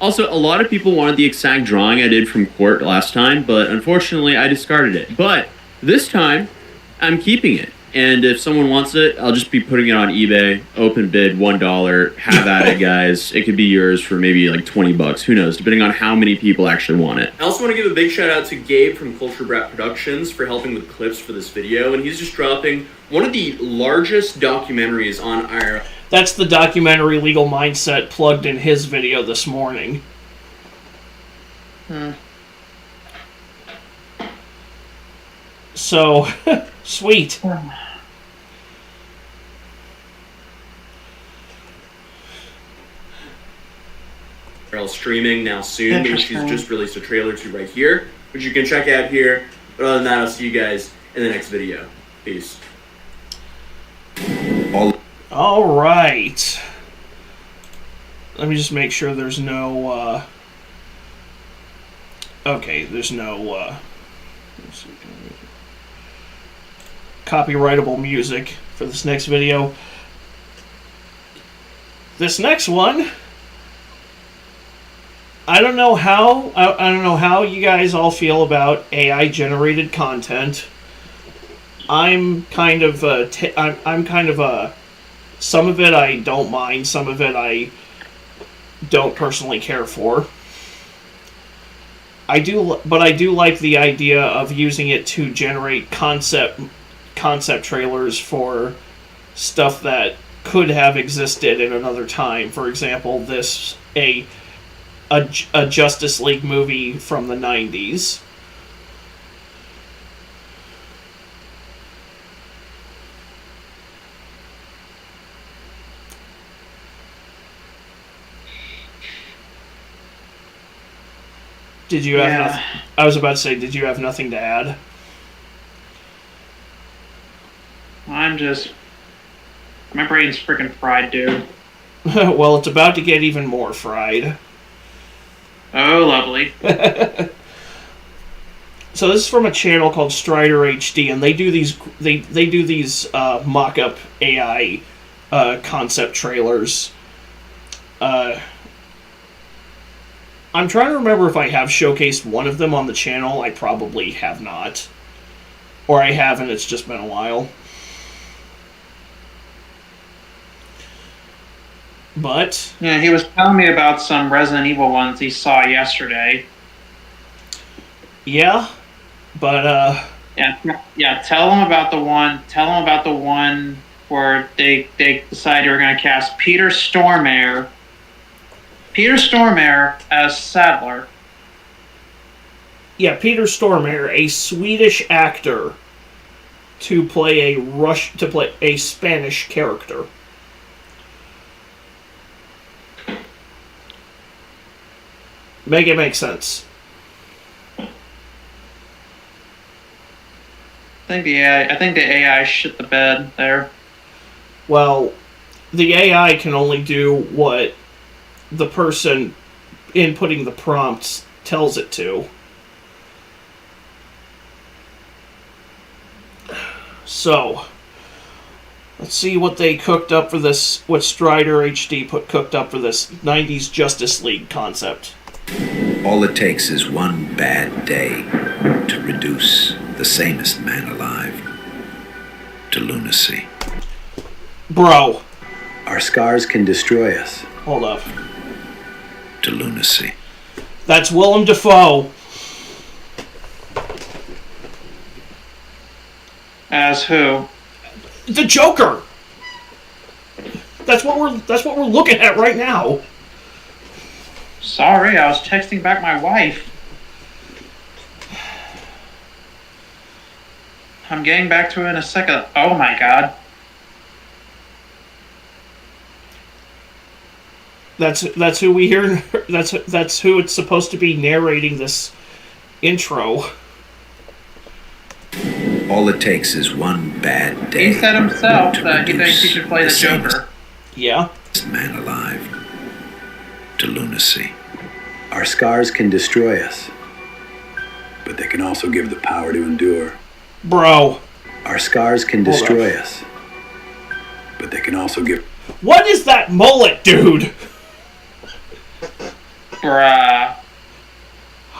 Also, a lot of people wanted the exact drawing I did from court last time, but unfortunately I discarded it. But this time, I'm keeping it. And if someone wants it, I'll just be putting it on eBay. Open bid, $1. Have at it, guys. It could be yours for maybe like $20. Who knows, depending on how many people actually want it. I also want to give a big shout out to Gabe from Culture Brat Productions for helping with clips for this video. And he's just dropping one of the largest documentaries on IRL. That's the documentary Legal Mindset plugged in his video this morning. So, sweet. Streaming now soon, because she's just released a trailer to right here, which you can check out here. But other than that, I'll see you guys in the next video. Peace. All right. Let me just make sure there's no, okay, there's no, copyrightable music for this next video. This next one, I don't know how you guys all feel about AI generated content. I'm kind of some of it I don't mind, some of it I don't personally care for. But I do like the idea of using it to generate concept trailers for stuff that could have existed in another time. For example, a Justice League movie from the 90s. Did you have nothing? I was about to say, did you have nothing to add? My brain's freaking fried, dude. Well, it's about to get even more fried. Oh, lovely. So this is from a channel called Strider HD, and they do these mock-up AI concept trailers. I'm trying to remember if I have showcased one of them on the channel. I probably have not. Or I haven't, it's just been a while. But yeah, he was telling me about some Resident Evil ones he saw yesterday. Yeah, but yeah. Tell him about the one where they decided they were going to cast Peter Stormare Peter Stormare as Sadler. Yeah, Peter Stormare, a Swedish actor, to play a Spanish character. Make it make sense. I think the AI shit the bed there. Well, the AI can only do what the person inputting the prompts tells it to. So, let's see what they cooked up for this, what Strider HD cooked up for this 90s Justice League concept. All it takes is one bad day to reduce the sanest man alive to lunacy. Bro. Our scars can destroy us. Hold up. To lunacy. That's Willem Dafoe. As who? The Joker. That's what we're looking at right now. Sorry, I was texting back my wife. I'm getting back to it in a second. Oh my god. That's who we hear. That's who it's supposed to be narrating this intro. All it takes is one bad day. He said himself that he thinks he should play the Joker. Yeah. Man alive to lunacy. Our scars can destroy us, but they can also give the power to endure. Bro. Our scars can destroy us, but they can also give... What is that mullet, dude? Bruh.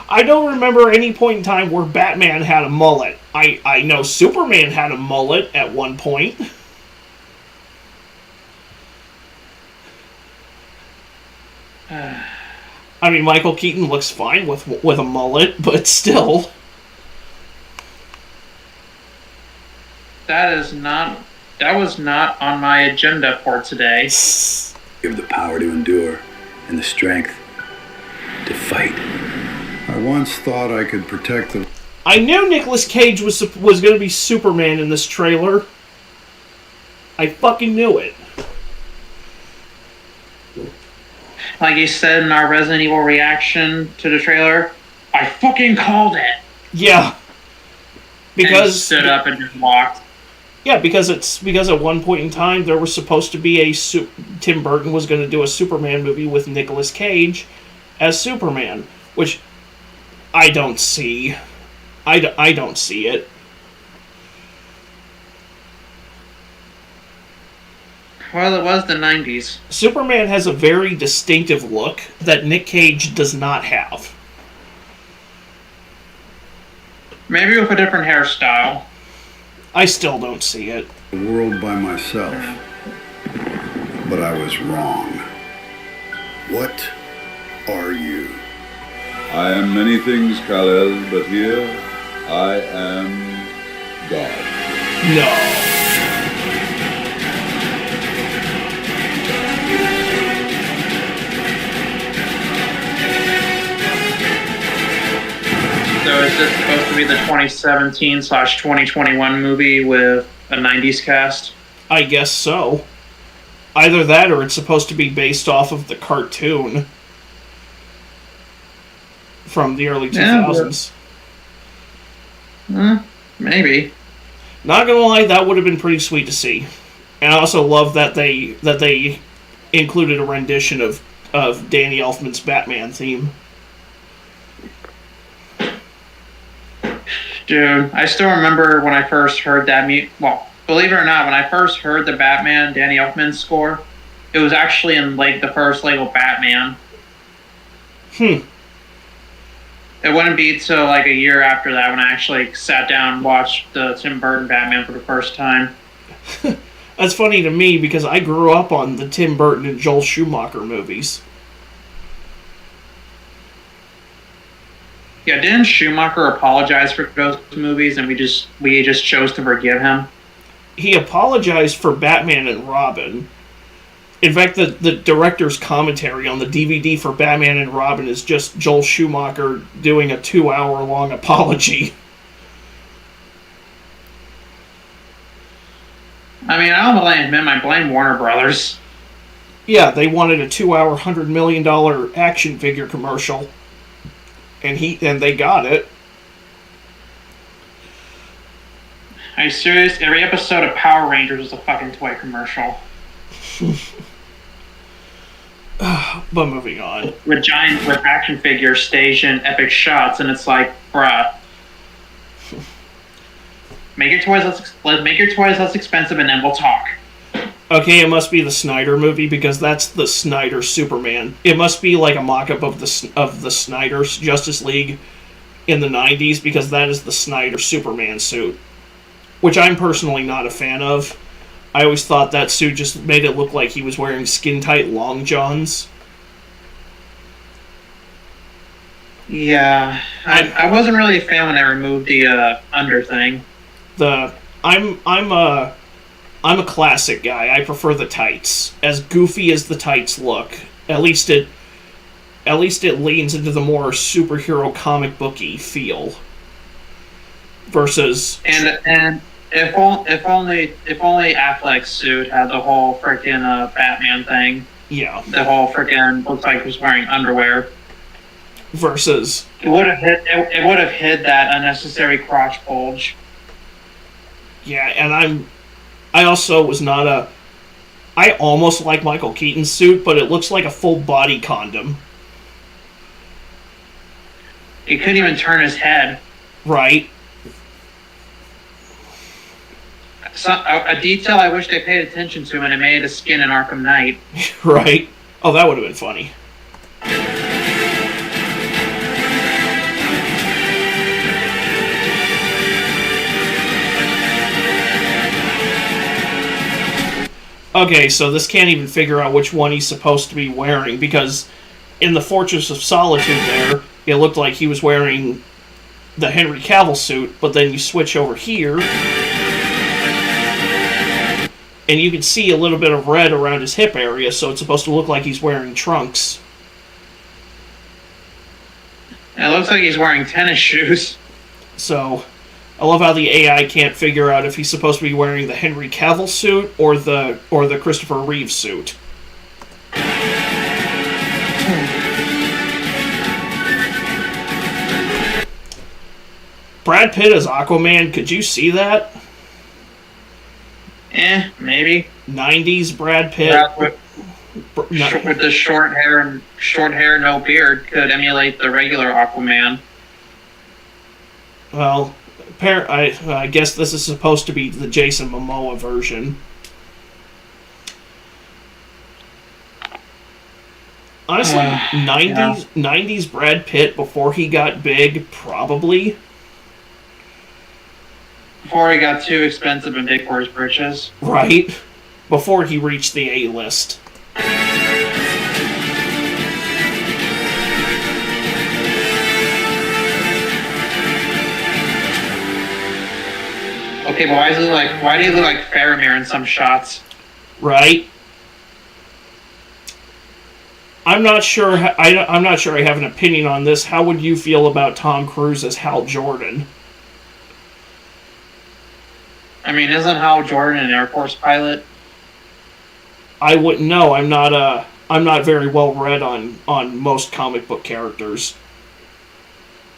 I don't remember any point in time where Batman had a mullet. I know Superman had a mullet at one point. I mean, Michael Keaton looks fine with a mullet, but still. That was not on my agenda for today. Give the power to endure and the strength to fight. I once thought I could protect the... I knew Nicolas Cage was going to be Superman in this trailer. I fucking knew it. Like you said in our Resident Evil reaction to the trailer, I fucking called it. Yeah. Because and stood up and just walked. Yeah, because at one point in time there was supposed to be Tim Burton was going to do a Superman movie with Nicolas Cage as Superman, which I don't see. I don't see it. Well, it was the 90s. Superman has a very distinctive look that Nick Cage does not have. Maybe with a different hairstyle. I still don't see it. The world by myself. But I was wrong. What are you? I am many things, Kal-El, but here I am God. No. So is this supposed to be the 2017/2021 movie with a 90s cast? I guess so. Either that or it's supposed to be based off of the cartoon from the early 2000s. Maybe. Not gonna lie, that would have been pretty sweet to see. And I also love that they included a rendition of Danny Elfman's Batman theme. Dude, I still remember when I first heard that well, believe it or not, when I first heard the Batman Danny Elfman score, it was actually in like the first Lego Batman. It wouldn't be till like a year after that when I actually sat down and watched the Tim Burton Batman for the first time. That's funny to me because I grew up on the Tim Burton and Joel Schumacher movies. Yeah, didn't Schumacher apologize for those movies and we just chose to forgive him? He apologized for Batman and Robin. In fact, the director's commentary on the DVD for Batman and Robin is just Joel Schumacher doing a 2-hour-long apology. I mean, I don't blame him. I blame Warner Brothers. Yeah, they wanted a 2-hour, $100 million action figure commercial, and they got it. Are you serious? Every episode of Power Rangers was a fucking toy commercial. But moving on. With action figures, station, epic shots, and it's like, bruh. Make your toys less expensive, and then we'll talk. Okay, it must be the Snyder movie because that's the Snyder Superman. It must be like a mock-up of the Snyder's Justice League in the 90s because that is the Snyder Superman suit, which I'm personally not a fan of. I always thought that suit just made it look like he was wearing skin-tight long johns. Yeah, I wasn't really a fan when they removed the under thing. I'm a classic guy. I prefer the tights. As goofy as the tights look, at least it leans into the more superhero comic booky feel. Versus and if only Affleck's suit had the whole freaking Batman thing. Yeah. The whole freaking looks like he was wearing underwear. Versus it would have hid that unnecessary crotch bulge. Yeah, and I also was not I almost like Michael Keaton's suit, but it looks like a full body condom. He couldn't even turn his head. Right. A detail I wish they paid attention to when they made his skin in Arkham Knight. Right. Oh, that would have been funny. Okay, so this can't even figure out which one he's supposed to be wearing, because in the Fortress of Solitude there, it looked like he was wearing the Henry Cavill suit, but then you switch over here, and you can see a little bit of red around his hip area, so it's supposed to look like he's wearing trunks. It looks like he's wearing tennis shoes. So, I love how the AI can't figure out if he's supposed to be wearing the Henry Cavill suit or the Christopher Reeve suit. Brad Pitt as Aquaman, could you see that? Maybe. 90s Brad Pitt. With the short hair, no beard, could emulate the regular Aquaman. Well, I guess this is supposed to be the Jason Momoa version. Honestly, 90s Brad Pitt before he got big, probably. Before he got too expensive and big for his britches. Right. Before he reached the A-list. Okay, but why do you look like Faramir in some shots? Right. I'm not sure. I'm not sure I have an opinion on this. How would you feel about Tom Cruise as Hal Jordan? I mean, isn't Hal Jordan an Air Force pilot? I wouldn't know. I'm not very well read on most comic book characters.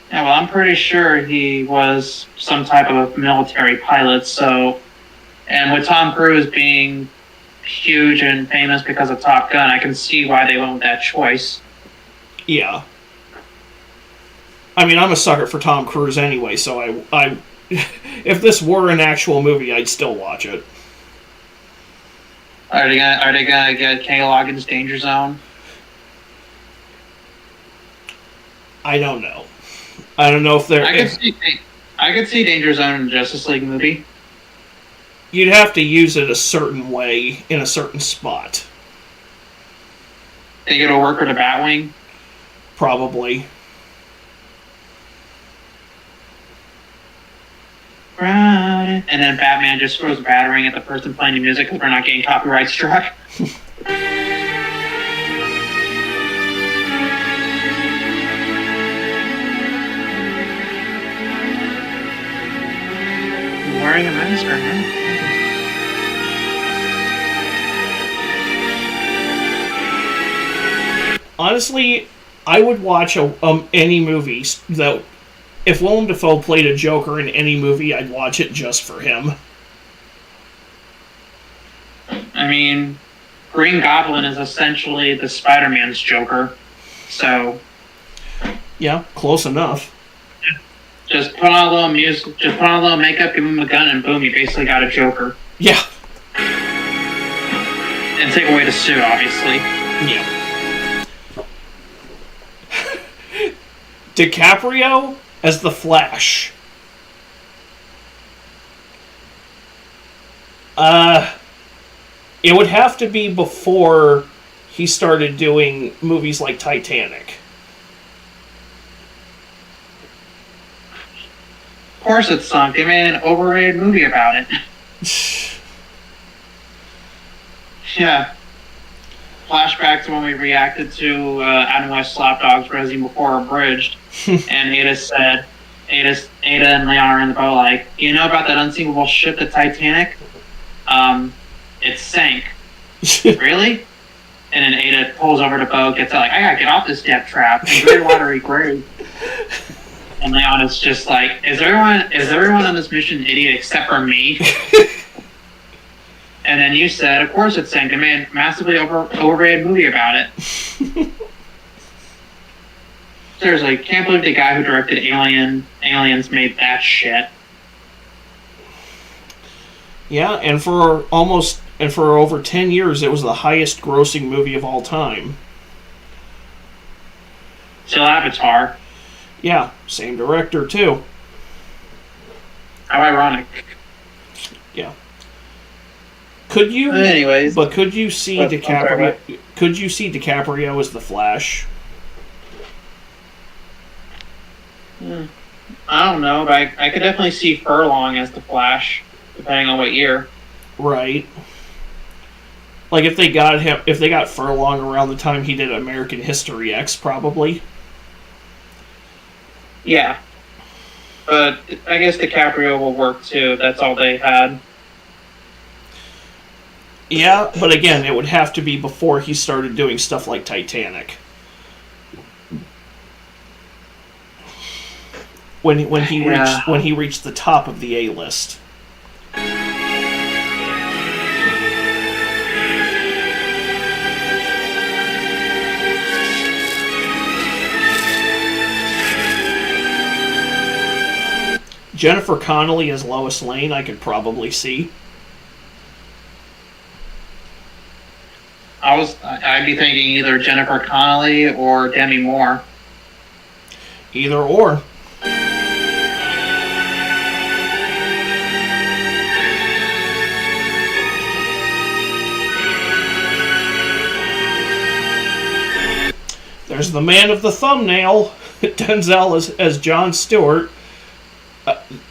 Yeah, well, I'm pretty sure he was some type of military pilot, so... And with Tom Cruise being huge and famous because of Top Gun, I can see why they went with that choice. Yeah. I mean, I'm a sucker for Tom Cruise anyway, so I if this were an actual movie, I'd still watch it. Are they gonna get Kenny Loggins' Danger Zone? I don't know. I don't know if they're... I could see Danger Zone in the Justice League movie. You'd have to use it a certain way in a certain spot. Think it'll work with a Batwing? Probably. Right. And then Batman just throws a battering at the person playing the music because we're not getting copyright struck. wearing a mask right now. Honestly, I would watch any movie that if Willem Dafoe played a Joker in any movie, I'd watch it just for him. I mean, Green Goblin is essentially the Spider-Man's Joker, so yeah, close enough. Just put on a little music, just put on a little makeup, give him a gun, and boom, you basically got a Joker. Yeah. And take away the suit, obviously. Yeah. DiCaprio as the Flash. It would have to be before he started doing movies like Titanic. Of course it sunk. They made an overrated movie about it. Yeah. Flashback to when we reacted to Adam West Slapdog's Resi Before Abridged, and Ada and Leon are in the boat like, you know about that unsinkable ship, the Titanic? It sank. Really? And then Ada pulls over the boat, gets out like, I gotta get off this death trap, and gray watery grave. And Leon is just like, is everyone on this mission an idiot except for me? And then you said, of course it sank. They made a massively overrated movie about it. Seriously, can't believe the guy who directed Aliens made that shit. Yeah, and for over 10 years, it was the highest grossing movie of all time. Still Avatar. Yeah, same director too. How ironic. Yeah. Could you? Anyways, but could you see DiCaprio? Could you see DiCaprio as the Flash? I don't know, but I could definitely see Furlong as the Flash, depending on what year. Right. Like if they got Furlong around the time he did American History X, probably. Yeah. But I guess DiCaprio will work too. That's all they had. Yeah, but again, it would have to be before he started doing stuff like Titanic. When he reached the top of the A-list. Jennifer Connelly as Lois Lane, I could probably see. I'd be thinking either Jennifer Connelly or Demi Moore. Either or. There's the man of the thumbnail, Denzel as Jon Stewart.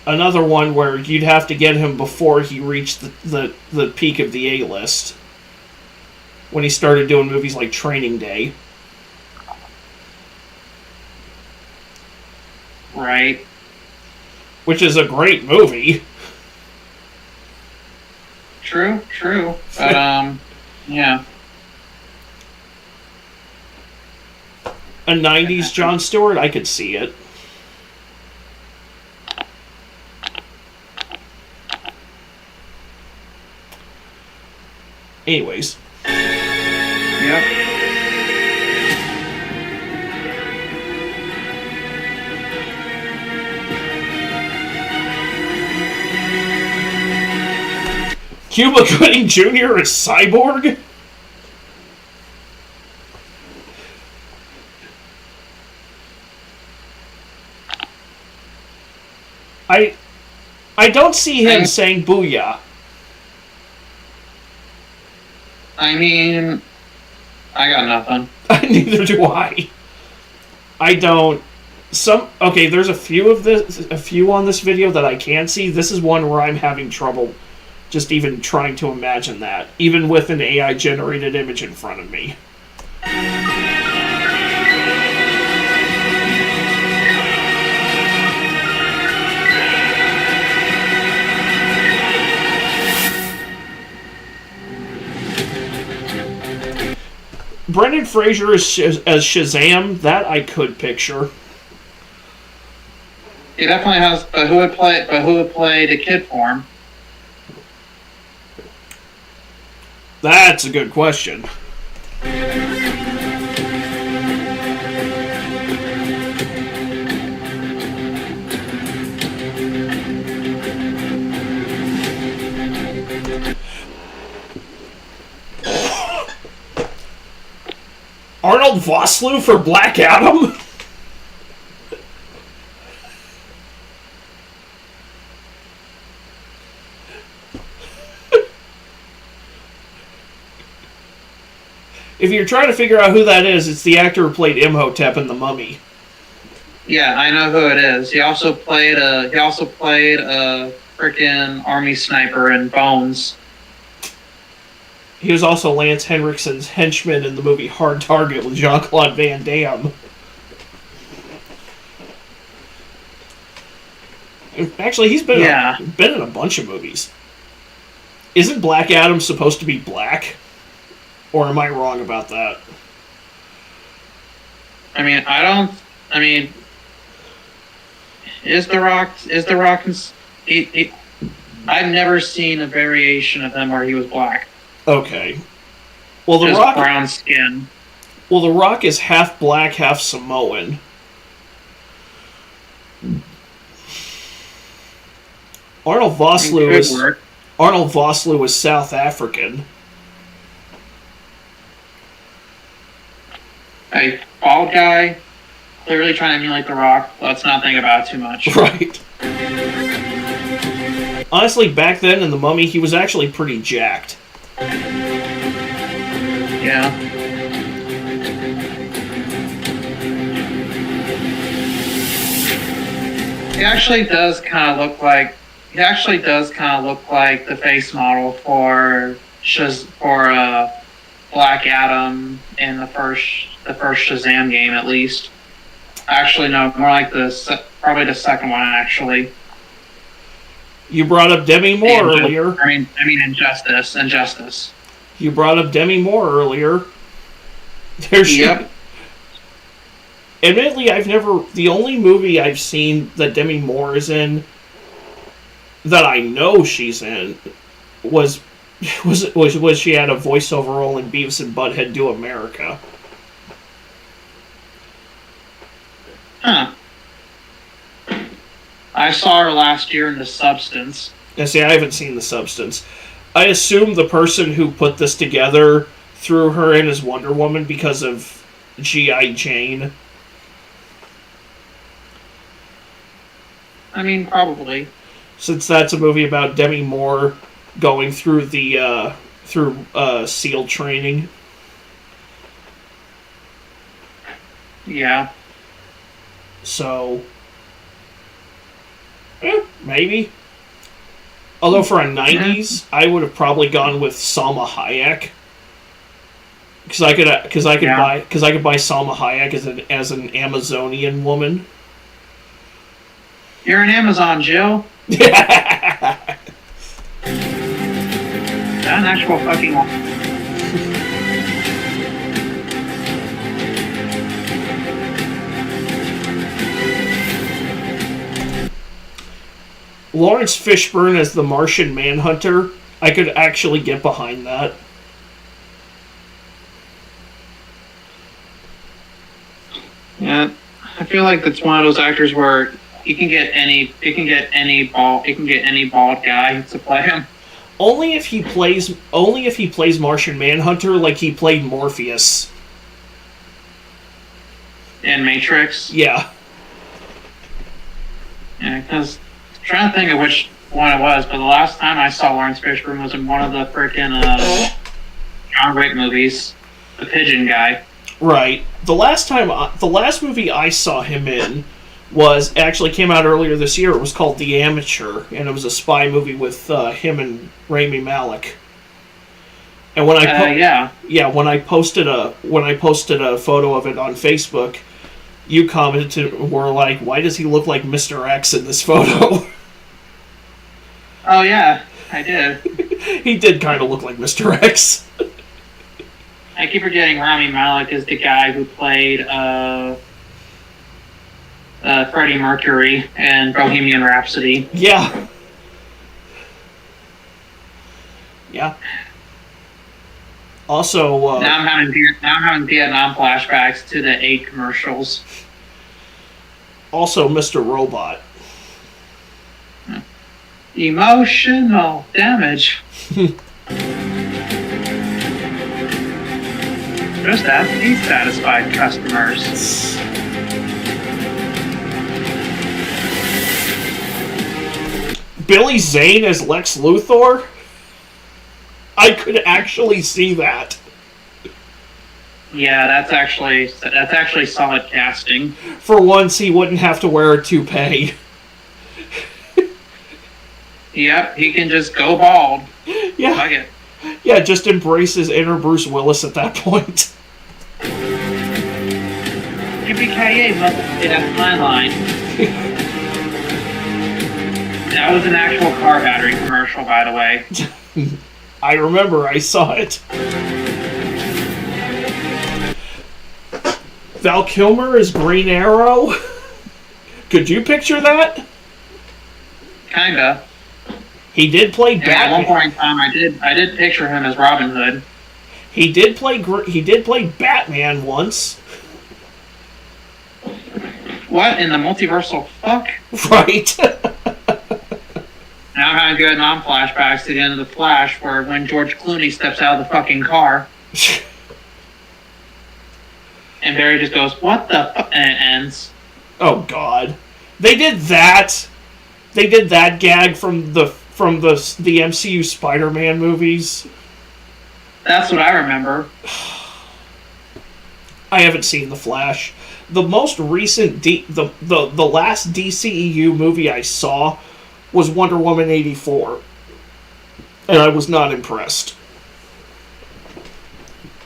Another one where you'd have to get him before he reached the peak of the A-list. When he started doing movies like Training Day. Right. Which is a great movie. True. But, yeah. A 90s Jon Stewart, I could see it. Anyways. Yep. Cuba Gooding Jr. is Cyborg? I don't see him saying booyah. I mean, I got nothing. Neither do I. I don't. Okay, there's a few on this video that I can see. This is one where I'm having trouble just even trying to imagine that, even with an AI generated image in front of me. Brendan Fraser as Shazam, that I could picture. He definitely has, but who would play the kid form? That's a good question. Arnold Vosloo for Black Adam? If you're trying to figure out who that is, it's the actor who played Imhotep in The Mummy. Yeah, I know who it is. He also played a freaking army sniper in Bones. He was also Lance Henriksen's henchman in the movie Hard Target with Jean-Claude Van Damme. Actually, he's been in a bunch of movies. Isn't Black Adam supposed to be black? Or am I wrong about that? Is The Rock I've never seen a variation of him where he was black. Okay. Well, The Rock, brown skin. Well, The Rock is half black, half Samoan. Arnold Vosloo is South African. A bald guy, clearly trying to emulate The Rock. Let's not think about it too much. Right. Honestly, back then in The Mummy, he was actually pretty jacked. Yeah. He actually does kind of look like the face model for Black Adam in the first Shazam game, at least. Actually, no, more like probably the second one, actually. You brought up Demi Moore earlier. I mean, Injustice. You brought up Demi Moore earlier. Yep. Admittedly, the only movie I've seen that Demi Moore is in, that I know she's in, was she had a voiceover role in Beavis and Butthead Do America. Huh. I saw her last year in The Substance. Yeah, see, I haven't seen The Substance. I assume the person who put this together threw her in as Wonder Woman because of G.I. Jane. I mean, probably. Since that's a movie about Demi Moore going through the SEAL training. Yeah. So, maybe. Although for a 90s, I would have probably gone with Salma Hayek. Because I could buy Salma Hayek as an Amazonian woman. You're an Amazon, Jill. That an actual fucking one. Lawrence Fishburne as the Martian Manhunter, I could actually get behind that. Yeah, I feel like that's one of those actors where you can get any bald guy to play him. Only if he plays Martian Manhunter like he played Morpheus. In Matrix? Yeah. Yeah, because I'm trying to think of which one it was, but the last time I saw Lawrence Fishburne was in one of the freaking John Wick movies. The Pigeon Guy. Right. The last movie I saw him in actually came out earlier this year. It was called The Amateur, and it was a spy movie with him and Rami Malek. And when I when I posted a photo of it on Facebook, you commented, were like, "Why does he look like Mr. X in this photo?" Oh yeah, I did. He did kind of look like Mr. X. I keep forgetting Rami Malek is the guy who played Freddie Mercury in Bohemian Rhapsody. Yeah. Yeah. Also, now I'm having Vietnam flashbacks to the 8 commercials. Also, Mr. Robot. Emotional damage. Just that these satisfied customers. Billy Zane as Lex Luthor? I could actually see that. Yeah, that's actually solid casting. For once, he wouldn't have to wear a toupee. Yep, he can just go bald. Yeah. Like it. Yeah, just embrace his inner Bruce Willis at that point. Yippee-ki-yay, that's my line. That was an actual car battery commercial, by the way. I remember, I saw it. Val Kilmer is Green Arrow? Could you picture that? Kinda. He did play Batman. At one point in time, I did picture him as Robin Hood. He did play Batman once. What in the multiversal fuck? Right. Now I'm having Vietnam flashbacks to the end of The Flash, where when George Clooney steps out of the fucking car, and Barry just goes, "What the fuck?" and it ends. Oh God, they did that. They did that gag from the MCU Spider-Man movies. That's what I remember. I haven't seen The Flash. The most recent the last DCEU movie I saw was Wonder Woman 84. And I was not impressed.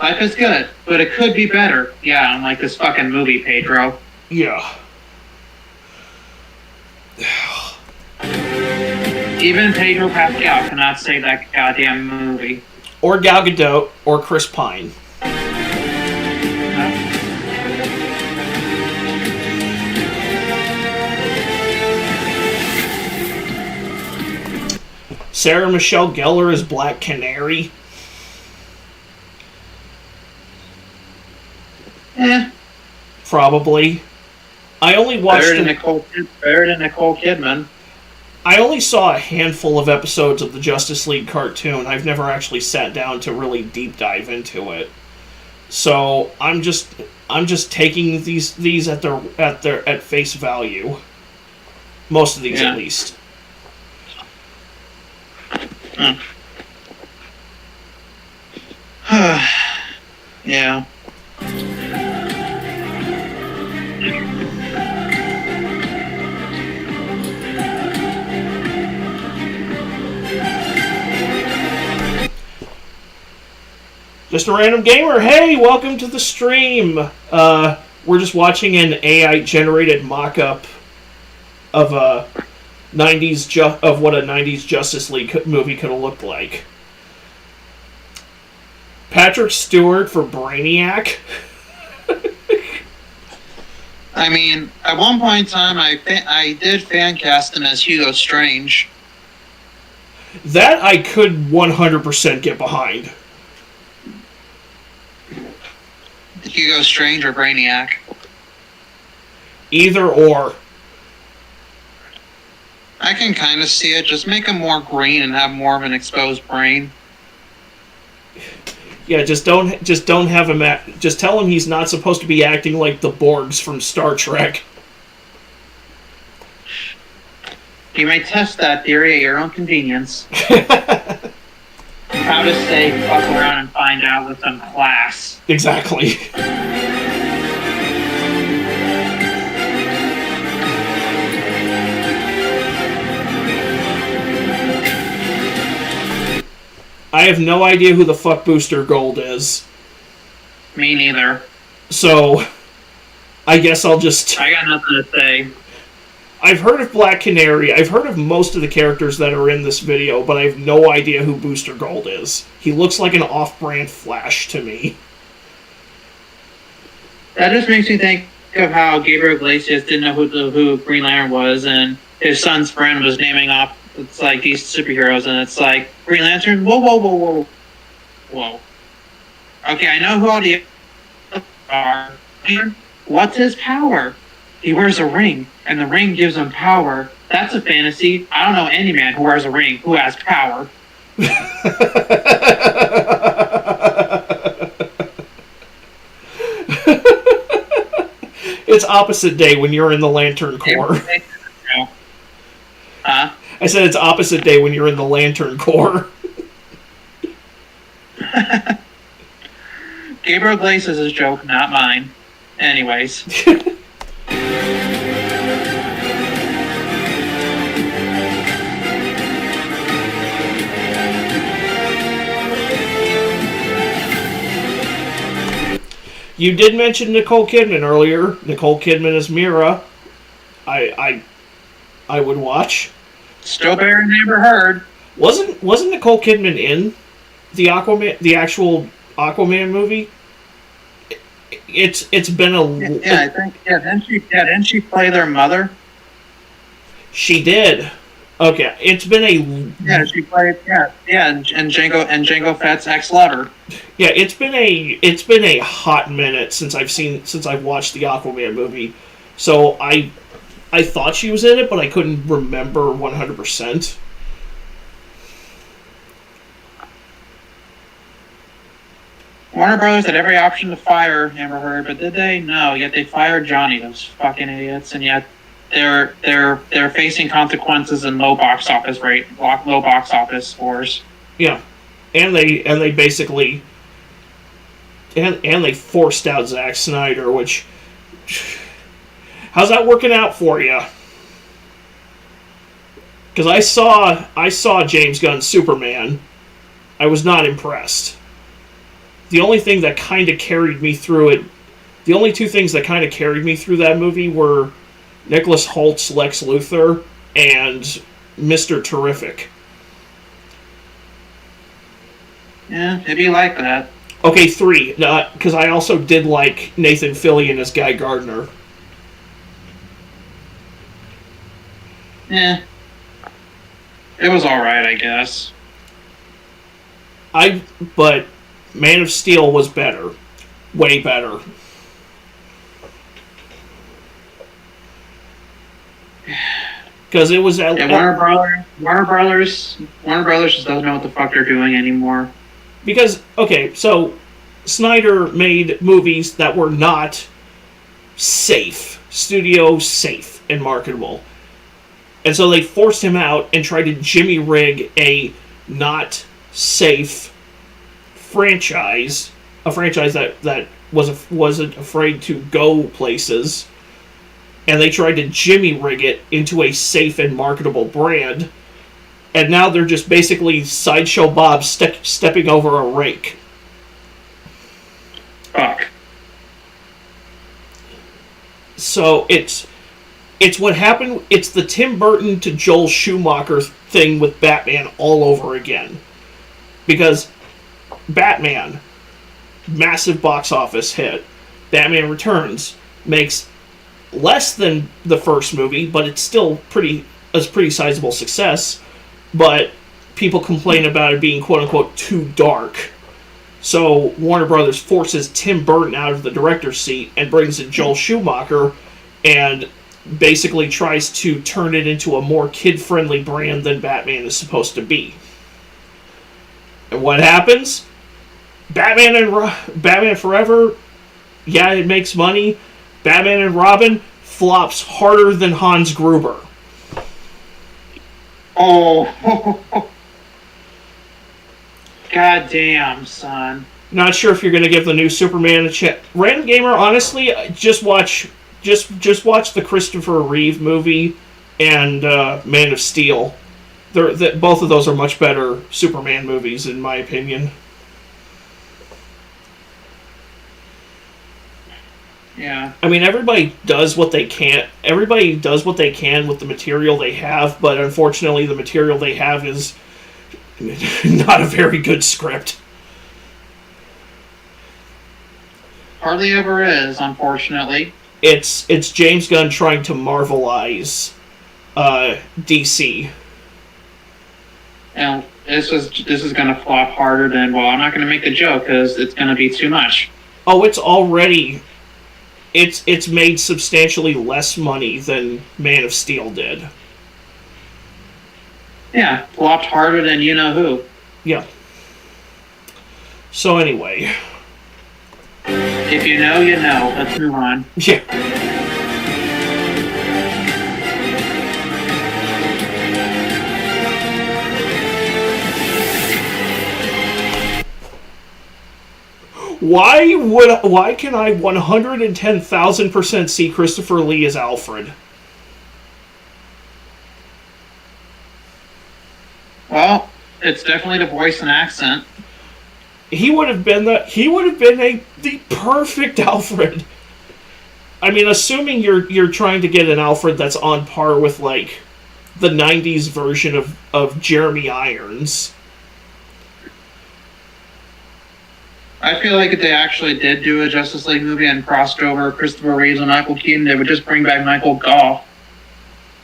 Life is good, but it could be better. Yeah, unlike this fucking movie, Pedro. Yeah. Even Pedro Pascal cannot save that goddamn movie. Or Gal Gadot, or Chris Pine. Sarah Michelle Gellar is Black Canary. Probably. I only watched better than Nicole Kidman. I only saw a handful of episodes of the Justice League cartoon. I've never actually sat down to really deep dive into it. So I'm just taking these at face value. Most of these, at least. Yeah. Just a random gamer. Hey, welcome to the stream. We're just watching an AI-generated mock-up of what a 90s Justice League movie could have looked like. Patrick Stewart for Brainiac. I mean, at one point in time, I did fan cast him as Hugo Strange. That I could 100% get behind. Hugo Strange or Brainiac? Either or. I can kind of see it. Just make him more green and have more of an exposed brain. Yeah, just don't have him just tell him he's not supposed to be acting like the Borgs from Star Trek. You may test that theory at your own convenience. How to say fuck around and find out with some class. Exactly. I have no idea who the fuck Booster Gold is. Me neither. So, I guess I'll just... I got nothing to say. I've heard of Black Canary. I've heard of most of the characters that are in this video, but I have no idea who Booster Gold is. He looks like an off-brand Flash to me. That just makes me think of how Gabriel Iglesias didn't know who Green Lantern was, and his son's friend was naming off it's like these superheroes, and it's like Green Lantern. Whoa. Okay, I know who all the are. What's his power? He wears a ring, and the ring gives him power. That's a fantasy. I don't know any man who wears a ring who has power. It's opposite day when you're in the Lantern Corps. Huh? I said it's opposite day when you're in the Lantern Corps. Gabriel Iglesias is a joke, not mine. Anyways. You did mention Nicole Kidman earlier. Nicole Kidman as Mira. I would watch. Still better than ever heard. Wasn't Nicole Kidman in the actual Aquaman movie? It's been a I think didn't she play their mother? She did. Okay, it's been a she played and Jango Fett's ex-lover. Yeah, it's been a hot minute since I've watched the Aquaman movie. So I thought she was in it, but I couldn't remember 100%. Warner Brothers had every option to fire Amber Heard, but did they? No. Yet they fired Johnny. Those fucking idiots, and yet they're facing consequences in low box office scores. Yeah, and they basically and they forced out Zack Snyder, which how's that working out for you? Because I saw James Gunn's Superman, I was not impressed. The only thing that kind of carried me through it, the only two things that kind of carried me through that movie were Nicholas Holt's Lex Luthor and Mr. Terrific. Yeah, it'd be like that. Okay, 3. Because I also did like Nathan Fillion as Guy Gardner. Yeah. It was alright, I guess. But Man of Steel was better. Way better. Because it was at Warner Brothers just doesn't know what the fuck they're doing anymore. Because, okay, so Snyder made movies that were not safe, studio safe and marketable. And so they forced him out and tried to jimmy rig a not safe franchise, a franchise that wasn't afraid to go places, and they tried to jimmy rig it into a safe and marketable brand, and now they're just basically Sideshow Bob stepping over a rake. Fuck. So it's what happened. It's the Tim Burton to Joel Schumacher thing with Batman all over again, because Batman, massive box office hit. Batman Returns makes less than the first movie, but it's still pretty sizable success. But people complain about it being quote unquote too dark. So Warner Brothers forces Tim Burton out of the director's seat and brings in Joel Schumacher and basically tries to turn it into a more kid-friendly brand than Batman is supposed to be. And what happens? Batman Forever, yeah, it makes money. Batman and Robin flops harder than Hans Gruber. Oh. God damn, son. Not sure if you're going to give the new Superman a chance. Random Gamer, honestly, just watch the Christopher Reeve movie and Man of Steel. Both of those are much better Superman movies, in my opinion. Yeah. I mean, everybody does what they can. Everybody does what they can with the material they have, but unfortunately, the material they have is not a very good script. hardly ever is, unfortunately. It's James Gunn trying to Marvelize DC. And this is going to flop harder than, well, I'm not going to make the joke because it's going to be too much. Oh, it's already... It's made substantially less money than Man of Steel did. Yeah, flopped harder than you-know-who. Yeah. So anyway... If you know, you know. Let's move on. Yeah. Why can I 110,000% see Christopher Lee as Alfred? Well, it's definitely the voice and accent. He would have been the perfect Alfred. I mean, assuming you're trying to get an Alfred that's on par with like the 90s version of Jeremy Irons. I feel like if they actually did do a Justice League movie and crossed over Christopher Reeves and Michael Keaton, they would just bring back Michael Gough.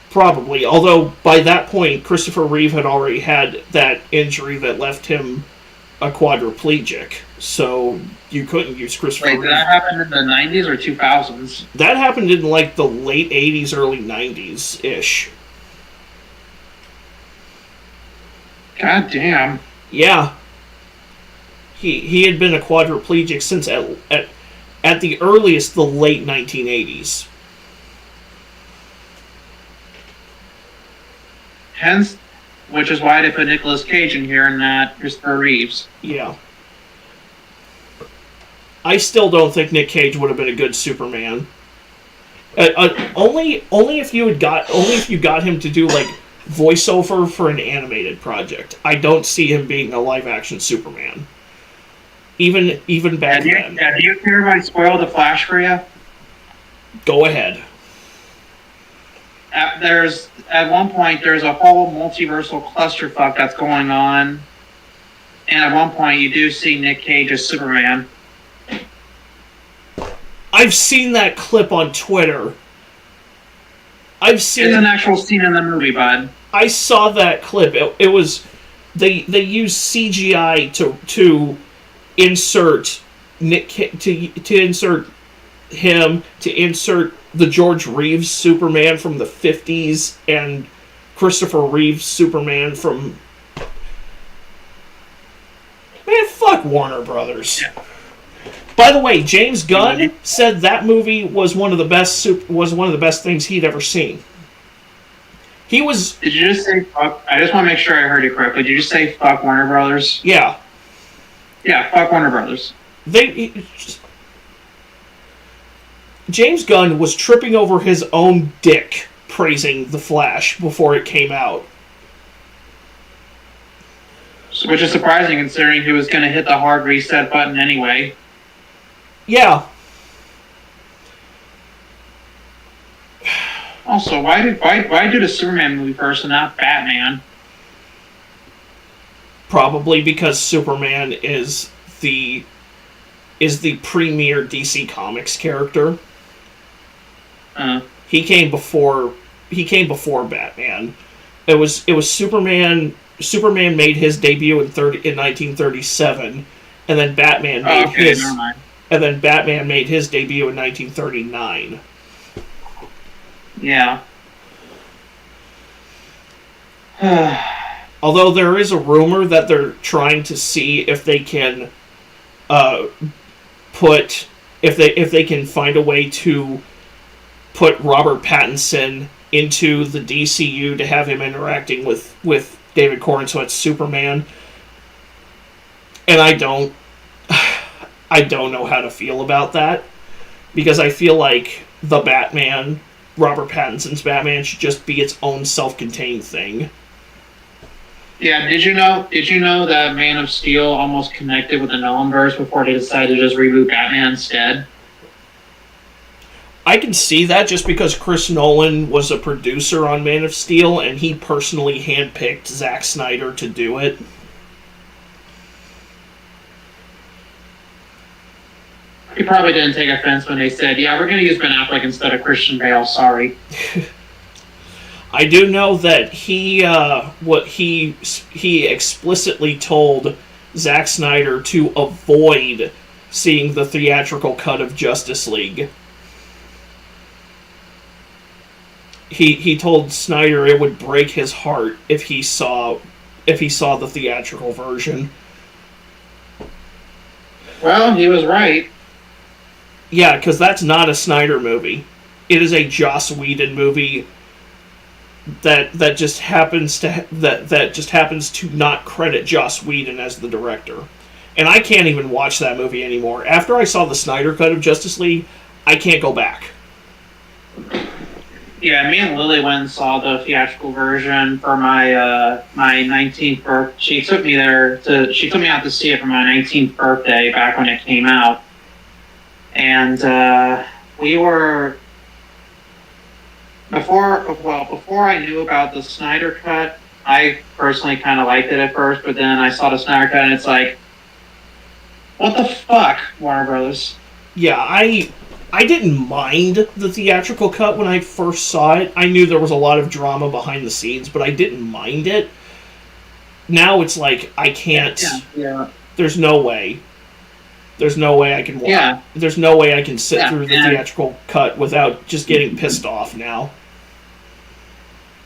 Probably, although by that point, Christopher Reeve had already had that injury that left him a quadriplegic, so you couldn't use Christopher Reeve. Did that happen in the 90s or 2000s? That happened in like the late 80s, early 90s-ish. God damn. Yeah. He had been a quadriplegic since at the earliest the late 1980s. Hence, which is why they put Nicolas Cage in here and not Christopher Reeves. Yeah. I still don't think Nick Cage would have been a good Superman. Only if you got him to do like voiceover for an animated project. I don't see him being a live action Superman. Even back then. Do you care if I spoil the Flash for you? Go ahead. At one point there's a whole multiversal clusterfuck that's going on, and at one point you do see Nick Cage as Superman. I've seen that clip on Twitter. It's an actual scene in the movie, bud. I saw that clip. It was they used CGI to insert Nick to insert him, to insert the George Reeves Superman from the 50s and Christopher Reeves Superman from... Man, fuck Warner Brothers. Yeah. By the way, James Gunn said that movie was one of the best things he'd ever seen. He was... Did you just say fuck? I just want to make sure I heard you correctly. Did you just say fuck Warner Brothers? Yeah. Yeah, fuck Warner Brothers. James Gunn was tripping over his own dick praising The Flash before it came out. Which is surprising considering he was going to hit the hard reset button anyway. Yeah. Also, why do the Superman movie first and not Batman? Probably because Superman is the premier DC Comics character. He came before Batman. It was Superman. Superman made his debut in 1937, and then Batman made his debut in 1939. Yeah. Although there is a rumor that they're trying to see if they can if they can find a way to put Robert Pattinson into the DCU to have him interacting with David Cornsweet's Superman. And I don't know how to feel about that, because I feel like the Batman, Robert Pattinson's Batman, should just be its own self-contained thing. Yeah, did you know that Man of Steel almost connected with the Nolanverse before they decided to just reboot Batman instead? I can see that just because Chris Nolan was a producer on Man of Steel and he personally handpicked Zack Snyder to do it. He probably didn't take offense when they said, "Yeah, we're going to use Ben Affleck instead of Christian Bale." Sorry. I do know that he explicitly told Zack Snyder to avoid seeing the theatrical cut of Justice League. He told Snyder it would break his heart if he saw the theatrical version. Well, he was right. Yeah, because that's not a Snyder movie. It is a Joss Whedon movie that just happens to not credit Joss Whedon as the director. And I can't even watch that movie anymore. After I saw the Snyder cut of Justice League, I can't go back. Yeah, me and Lily went and saw the theatrical version for my my 19th birthday. She took me out to see it for my 19th birthday back when it came out. And we were before I knew about the Snyder cut, I personally kind of liked it at first, but then I saw the Snyder cut and it's like, what the fuck, Warner Brothers? Yeah, I didn't mind the theatrical cut when I first saw it. I knew there was a lot of drama behind the scenes, but I didn't mind it. Now it's like, I can't... Yeah. There's no way. There's no way I can watch. Yeah. There's no way I can sit through the theatrical cut without just getting pissed off now.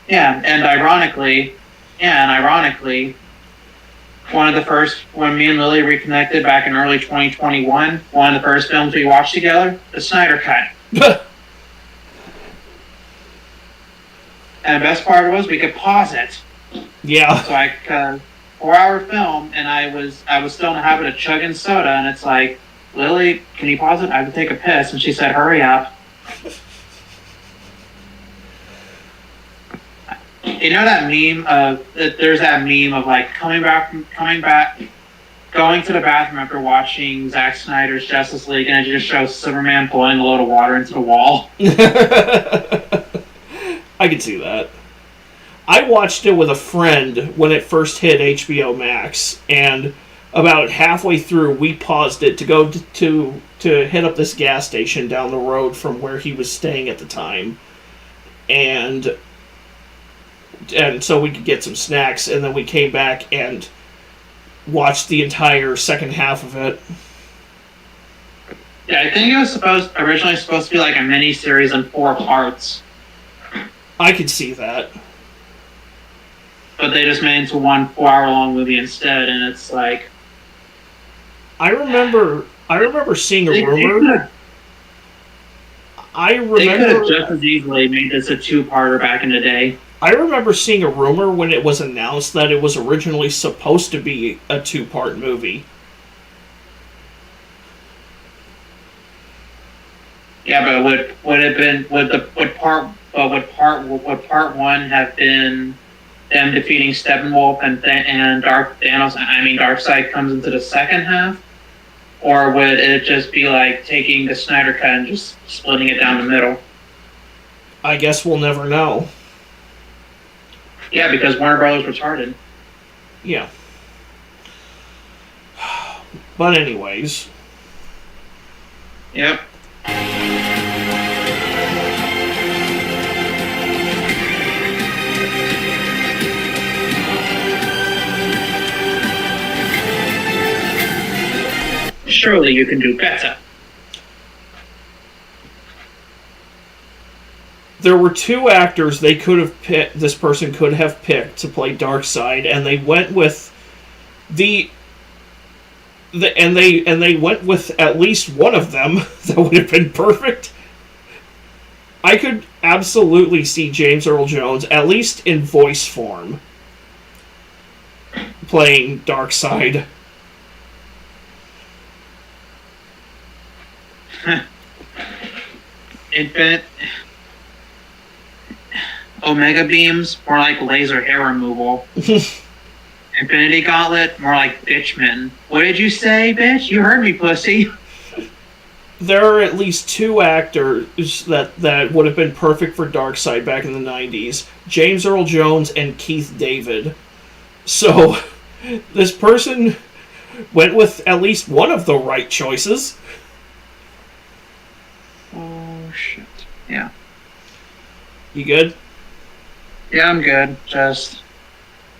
Yeah, and ironically, when me and Lily reconnected back in early 2021, one of the first films we watched together, the Snyder Cut. And the best part was we could pause it. Yeah. So 4-hour film, and I was still in the habit of chugging soda, and it's like, Lily, can you pause it? I have to take a piss, and she said, hurry up. You know that meme of there's that meme of like going to the bathroom after watching Zack Snyder's Justice League, and it just shows Superman blowing a load of water into the wall. I can see that. I watched it with a friend when it first hit HBO Max, and about halfway through, we paused it to go to hit up this gas station down the road from where he was staying at the time, and so we could get some snacks, and then we came back and watched the entire second half of it. Yeah, I think it was originally supposed to be like a mini-series in 4 parts. I could see that. But they just made it into one 4-hour-long movie instead, and it's like... I remember seeing a rumor. They could have just as easily made this a 2-parter back in the day. I remember seeing a rumor when it was announced that it was originally supposed to be a 2-part movie. Yeah, but would part 1 have been them defeating Steppenwolf and Darkseid comes into the second half? Or would it just be like taking the Snyder Cut and just splitting it down the middle? I guess we'll never know. Yeah, because Warner Brothers retarded. Yeah. But anyways. Yep. Surely you can do better. There were 2 actors this person could have picked to play Darkseid, and they went with they went with at least one of them that would have been perfect. I could absolutely see James Earl Jones, at least in voice form, playing Darkseid. Infinite Omega beams, more like laser hair removal. Infinity Gauntlet, more like bitchman. What did you say, bitch? You heard me, pussy. There are at least 2 actors that would have been perfect for Darkseid back in the 90s. James Earl Jones and Keith David. So, this person went with at least one of the right choices. Yeah. You good? Yeah, I'm good. Just,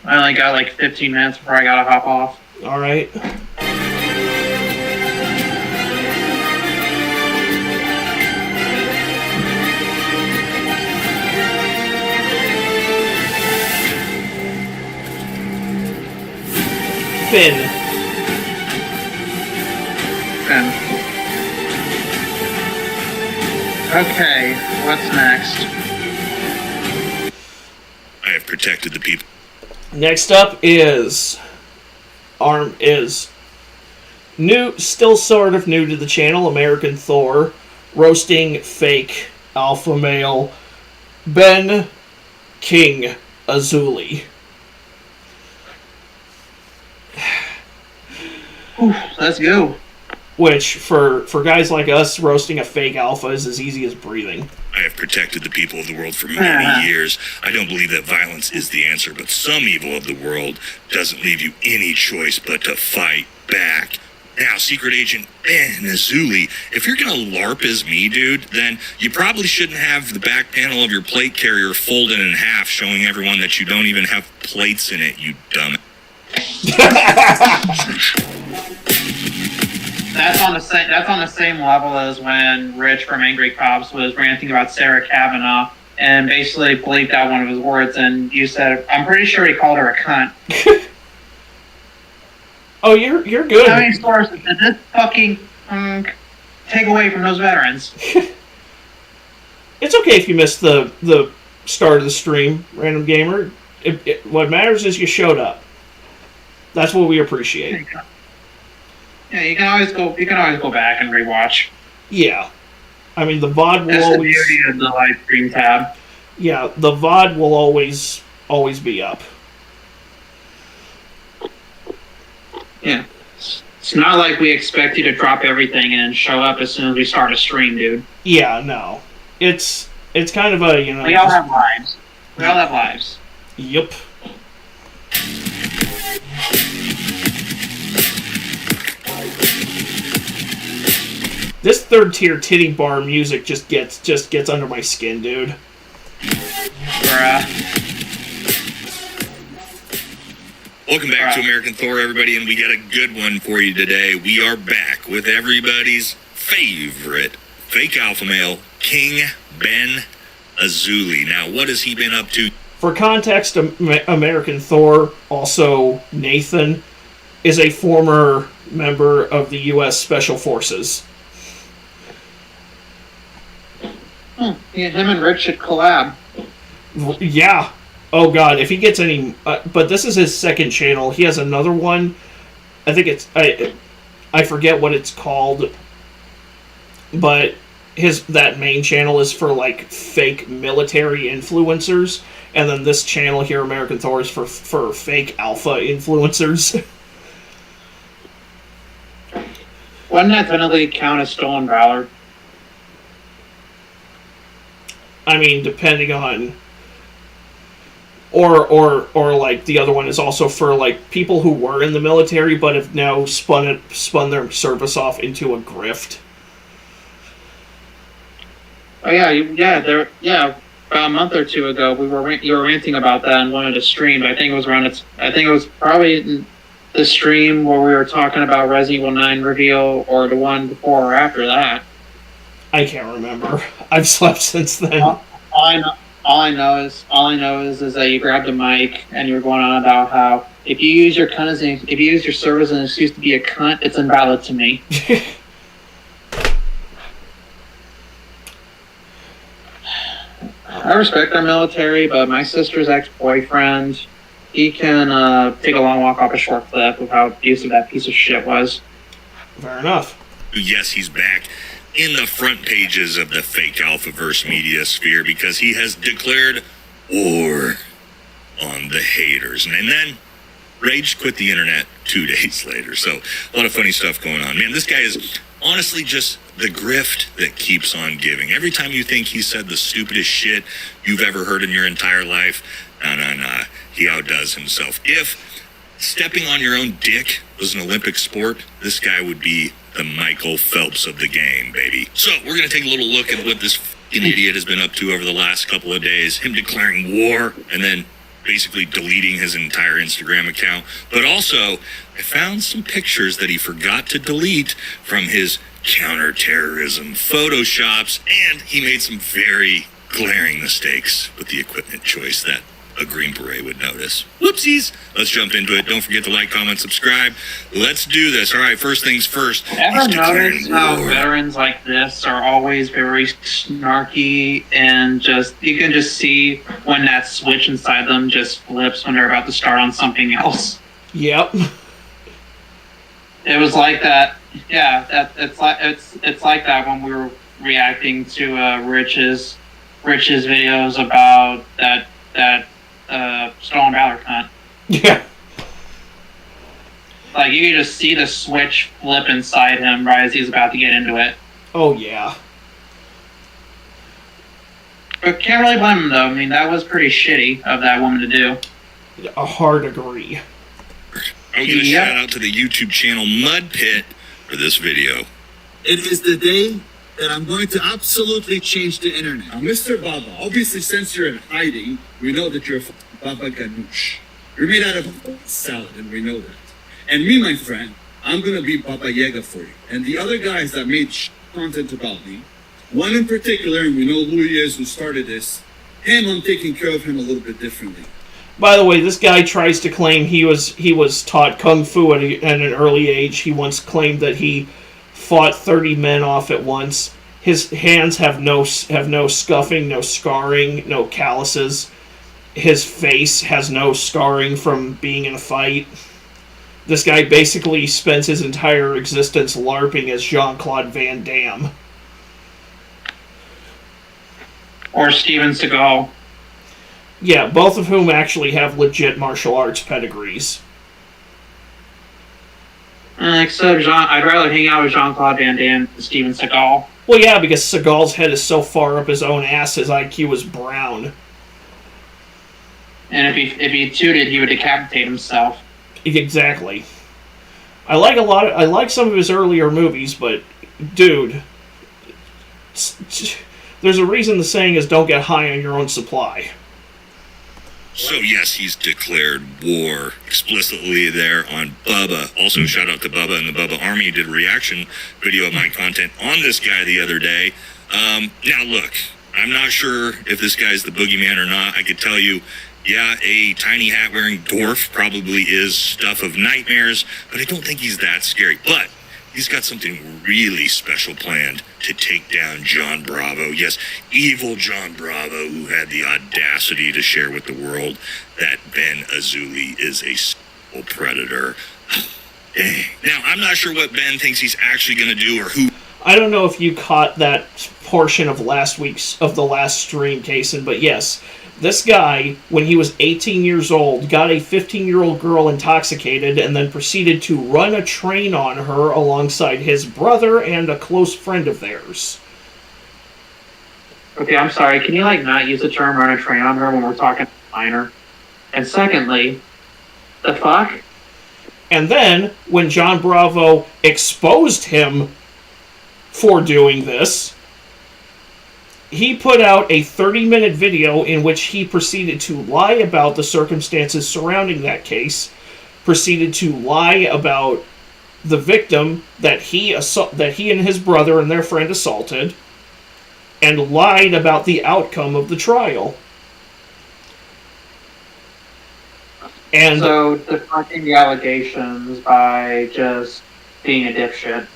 I only got like 15 minutes before I gotta hop off. All right. Finn. Okay, what's next? I have protected the people. Next up is new, still sort of new to the channel, American Thor, roasting fake alpha male Ben King Azuli. Oof, let's go. Which, for guys like us, roasting a fake alpha is as easy as breathing. I have protected the people of the world for many years. I don't believe that violence is the answer, but some evil of the world doesn't leave you any choice but to fight back. Now, Secret Agent Ben Azuli, if you're gonna LARP as me, dude, then you probably shouldn't have the back panel of your plate carrier folded in half, showing everyone that you don't even have plates in it, you dumb. That's on the same level as when Rich from Angry Cops was ranting about Sarah Kavanaugh and basically bleeped out one of his words, and you said, I'm pretty sure he called her a cunt. Oh, you're good. How many sources did this fucking take away from those veterans? It's okay if you missed the start of the stream, Random Gamer. What matters is you showed up. That's what we appreciate. Yeah, you can always go back and rewatch. Yeah. I mean, the VOD will That's always... the beauty of the live stream tab. Yeah, the VOD will always be up. Yeah. It's not like we expect you to drop everything and show up as soon as we start a stream, dude. Yeah, no. It's kind of a, you know... We all have lives. We all have lives. Yup. This third tier titty bar music just gets under my skin, dude. Bruh. Welcome back to American Thor, everybody, and we got a good one for you today. We are back with everybody's favorite fake alpha male, King Ben Azuli. Now, what has he been up to? For context, American Thor, also Nathan, is a former member of the U.S. Special Forces. Yeah, him and Rich should collab. Yeah. Oh god, if he gets any... but this is his second channel. He has another one. I think it's... I forget what it's called. But that main channel is for, like, fake military influencers. And then this channel here, American Thor, is for fake alpha influencers. Wouldn't that definitely count as stolen valor? I mean, depending on... Or like, the other one is also for, like, people who were in the military but have now spun their service off into a grift. Oh, yeah, about a month or two ago, you were ranting about that and wanted to stream. I think it was probably the stream where we were talking about Resident Evil 9 reveal, or the one before or after that. I can't remember. I've slept since then. All I know is that you grabbed a mic and you were going on about how if you use your service and it's used to be a cunt, it's invalid to me. I respect our military, but my sister's ex-boyfriend, he can take a long walk off a short cliff with how abusive that piece of shit was. Fair enough. Yes, he's back in the front pages of the fake Alphaverse media sphere because he has declared war on the haters. And then Rage quit the internet 2 days later. So a lot of funny stuff going on. Man, this guy is honestly just the grift that keeps on giving. Every time you think he said the stupidest shit you've ever heard in your entire life, nah, he outdoes himself. If stepping on your own dick was an Olympic sport, this guy would be the Michael Phelps of the game, baby. So we're going to take a little look at what this fucking idiot has been up to over the last couple of days. Him declaring war and then basically deleting his entire Instagram account. But also, I found some pictures that he forgot to delete from his counterterrorism photoshops, and he made some very glaring mistakes with the equipment choice that a Green Beret would notice. Whoopsies! Let's jump into it. Don't forget to like, comment, subscribe. Let's do this. All right, first things first. Ever notice how veterans like this are always very snarky and just, you can just see when that switch inside them just flips when they're about to start on something else? Yep. It was like that. Yeah, it's like that when we were reacting to Rich's videos about that Stolen Valor cunt. Yeah. Like, you can just see the switch flip inside him right as he's about to get into it. Oh, yeah. But can't really blame him, though. I mean, that was pretty shitty of that woman to do. A hard agree. I'll give a shout out to the YouTube channel Mud Pit for this video. It is the day that I'm going to absolutely change the internet. Now, Mr. Baba, obviously since you're in hiding, we know that you're a Baba Ganoush. You're made out of salad, and we know that. And me, my friend, I'm going to be Baba Yaga for you. And the other guys that made content about me, one in particular, and we know who he is, who started this, him, I'm taking care of him a little bit differently. By the way, this guy tries to claim he was taught kung fu at an early age. He once claimed that he fought 30 men off at once. His hands have no scuffing, no scarring, no calluses. His face has no scarring from being in a fight. This guy basically spends his entire existence LARPing as Jean-Claude Van Damme. Or Steven Seagal. Yeah, both of whom actually have legit martial arts pedigrees. Except I'd rather hang out with Jean-Claude Van Damme than Steven Seagal. Well, yeah, because Seagal's head is so far up his own ass, his IQ is brown. And if he tooted, he would decapitate himself. Exactly. I like some of his earlier movies, but dude, there's a reason the saying is "Don't get high on your own supply." So yes, he's declared war explicitly there on Bubba. Also, shout out to Bubba and the Bubba Army. Did a reaction video of my content on this guy the other day. Now look, I'm not sure if this guy's the boogeyman or not. I could tell you, yeah, a tiny hat-wearing dwarf probably is stuff of nightmares, but I don't think he's that scary. But he's got something really special planned to take down John Bravo. Yes, evil John Bravo, who had the audacity to share with the world that Ben Azuli is a sexual predator. Dang. Now, I'm not sure what Ben thinks he's actually going to do or who. I don't know if you caught that portion of the last stream, Kason, but yes, this guy, when he was 18 years old, got a 15-year-old girl intoxicated and then proceeded to run a train on her alongside his brother and a close friend of theirs. Okay, I'm sorry. Can you, not use the term run a train on her when we're talking minor? And secondly, the fuck? And then, when John Bravo exposed him for doing this, he put out a 30-minute video in which he proceeded to lie about the circumstances surrounding that case, proceeded to lie about the victim that he and his brother and their friend assaulted, and lied about the outcome of the trial. And so deflecting the allegations by just being a dipshit.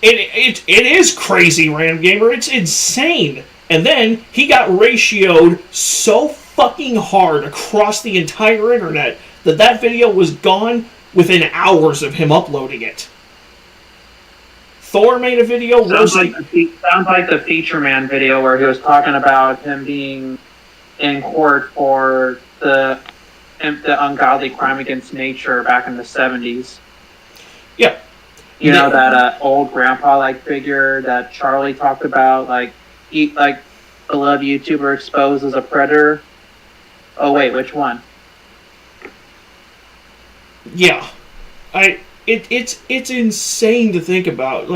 It is crazy, Random Gamer. It's insane. And then he got ratioed so fucking hard across the entire internet that video was gone within hours of him uploading it. Thor made a video. Sounds like the Feature Man video where he was talking about him being in court for the ungodly crime against nature back in the 70s. Yeah. You know, that old grandpa-like figure that Charlie talked about, beloved YouTuber exposed as a predator? Oh, wait, which one? Yeah. It's insane to think about.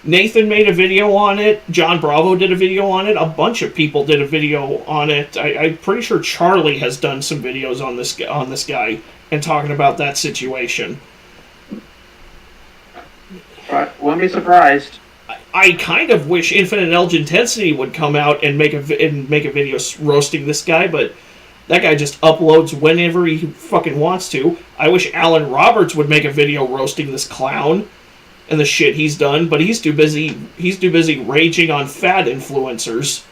Nathan made a video on it. John Bravo did a video on it. A bunch of people did a video on it. I'm pretty sure Charlie has done some videos on this guy and talking about that situation. Wouldn't be surprised. I kind of wish Infinite Edge Intensity would come out and make a video roasting this guy, but that guy just uploads whenever he fucking wants to. I wish Alan Roberts would make a video roasting this clown and the shit he's done, but he's too busy raging on fat influencers.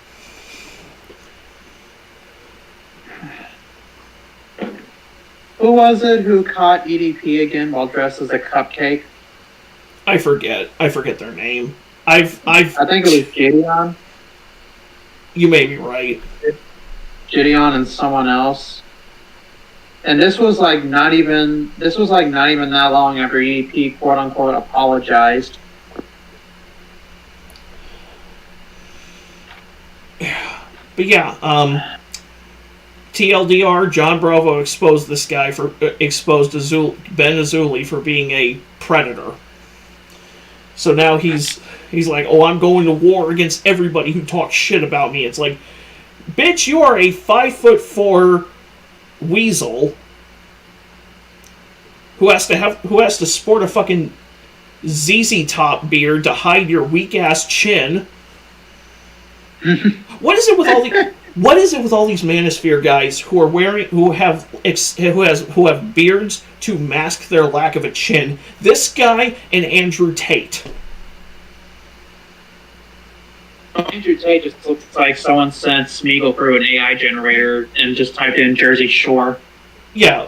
Who was it who caught EDP again while dressed as a cupcake? I forget their name. I think it was Gideon. You may be right. Gideon and someone else. And this was like not even that long after EDP quote unquote apologized. But yeah, TLDR, John Bravo exposed Ben Azuli for being a predator. So now he's like, oh, I'm going to war against everybody who talks shit about me. It's like, bitch, you are a 5'4" weasel who has to sport a fucking ZZ Top beard to hide your weak ass chin. What is it with all these Manosphere guys who have beards to mask their lack of a chin? This guy and Andrew Tate. Andrew Tate just looks like someone sent Smeagol through an AI generator and just typed in Jersey Shore. Yeah,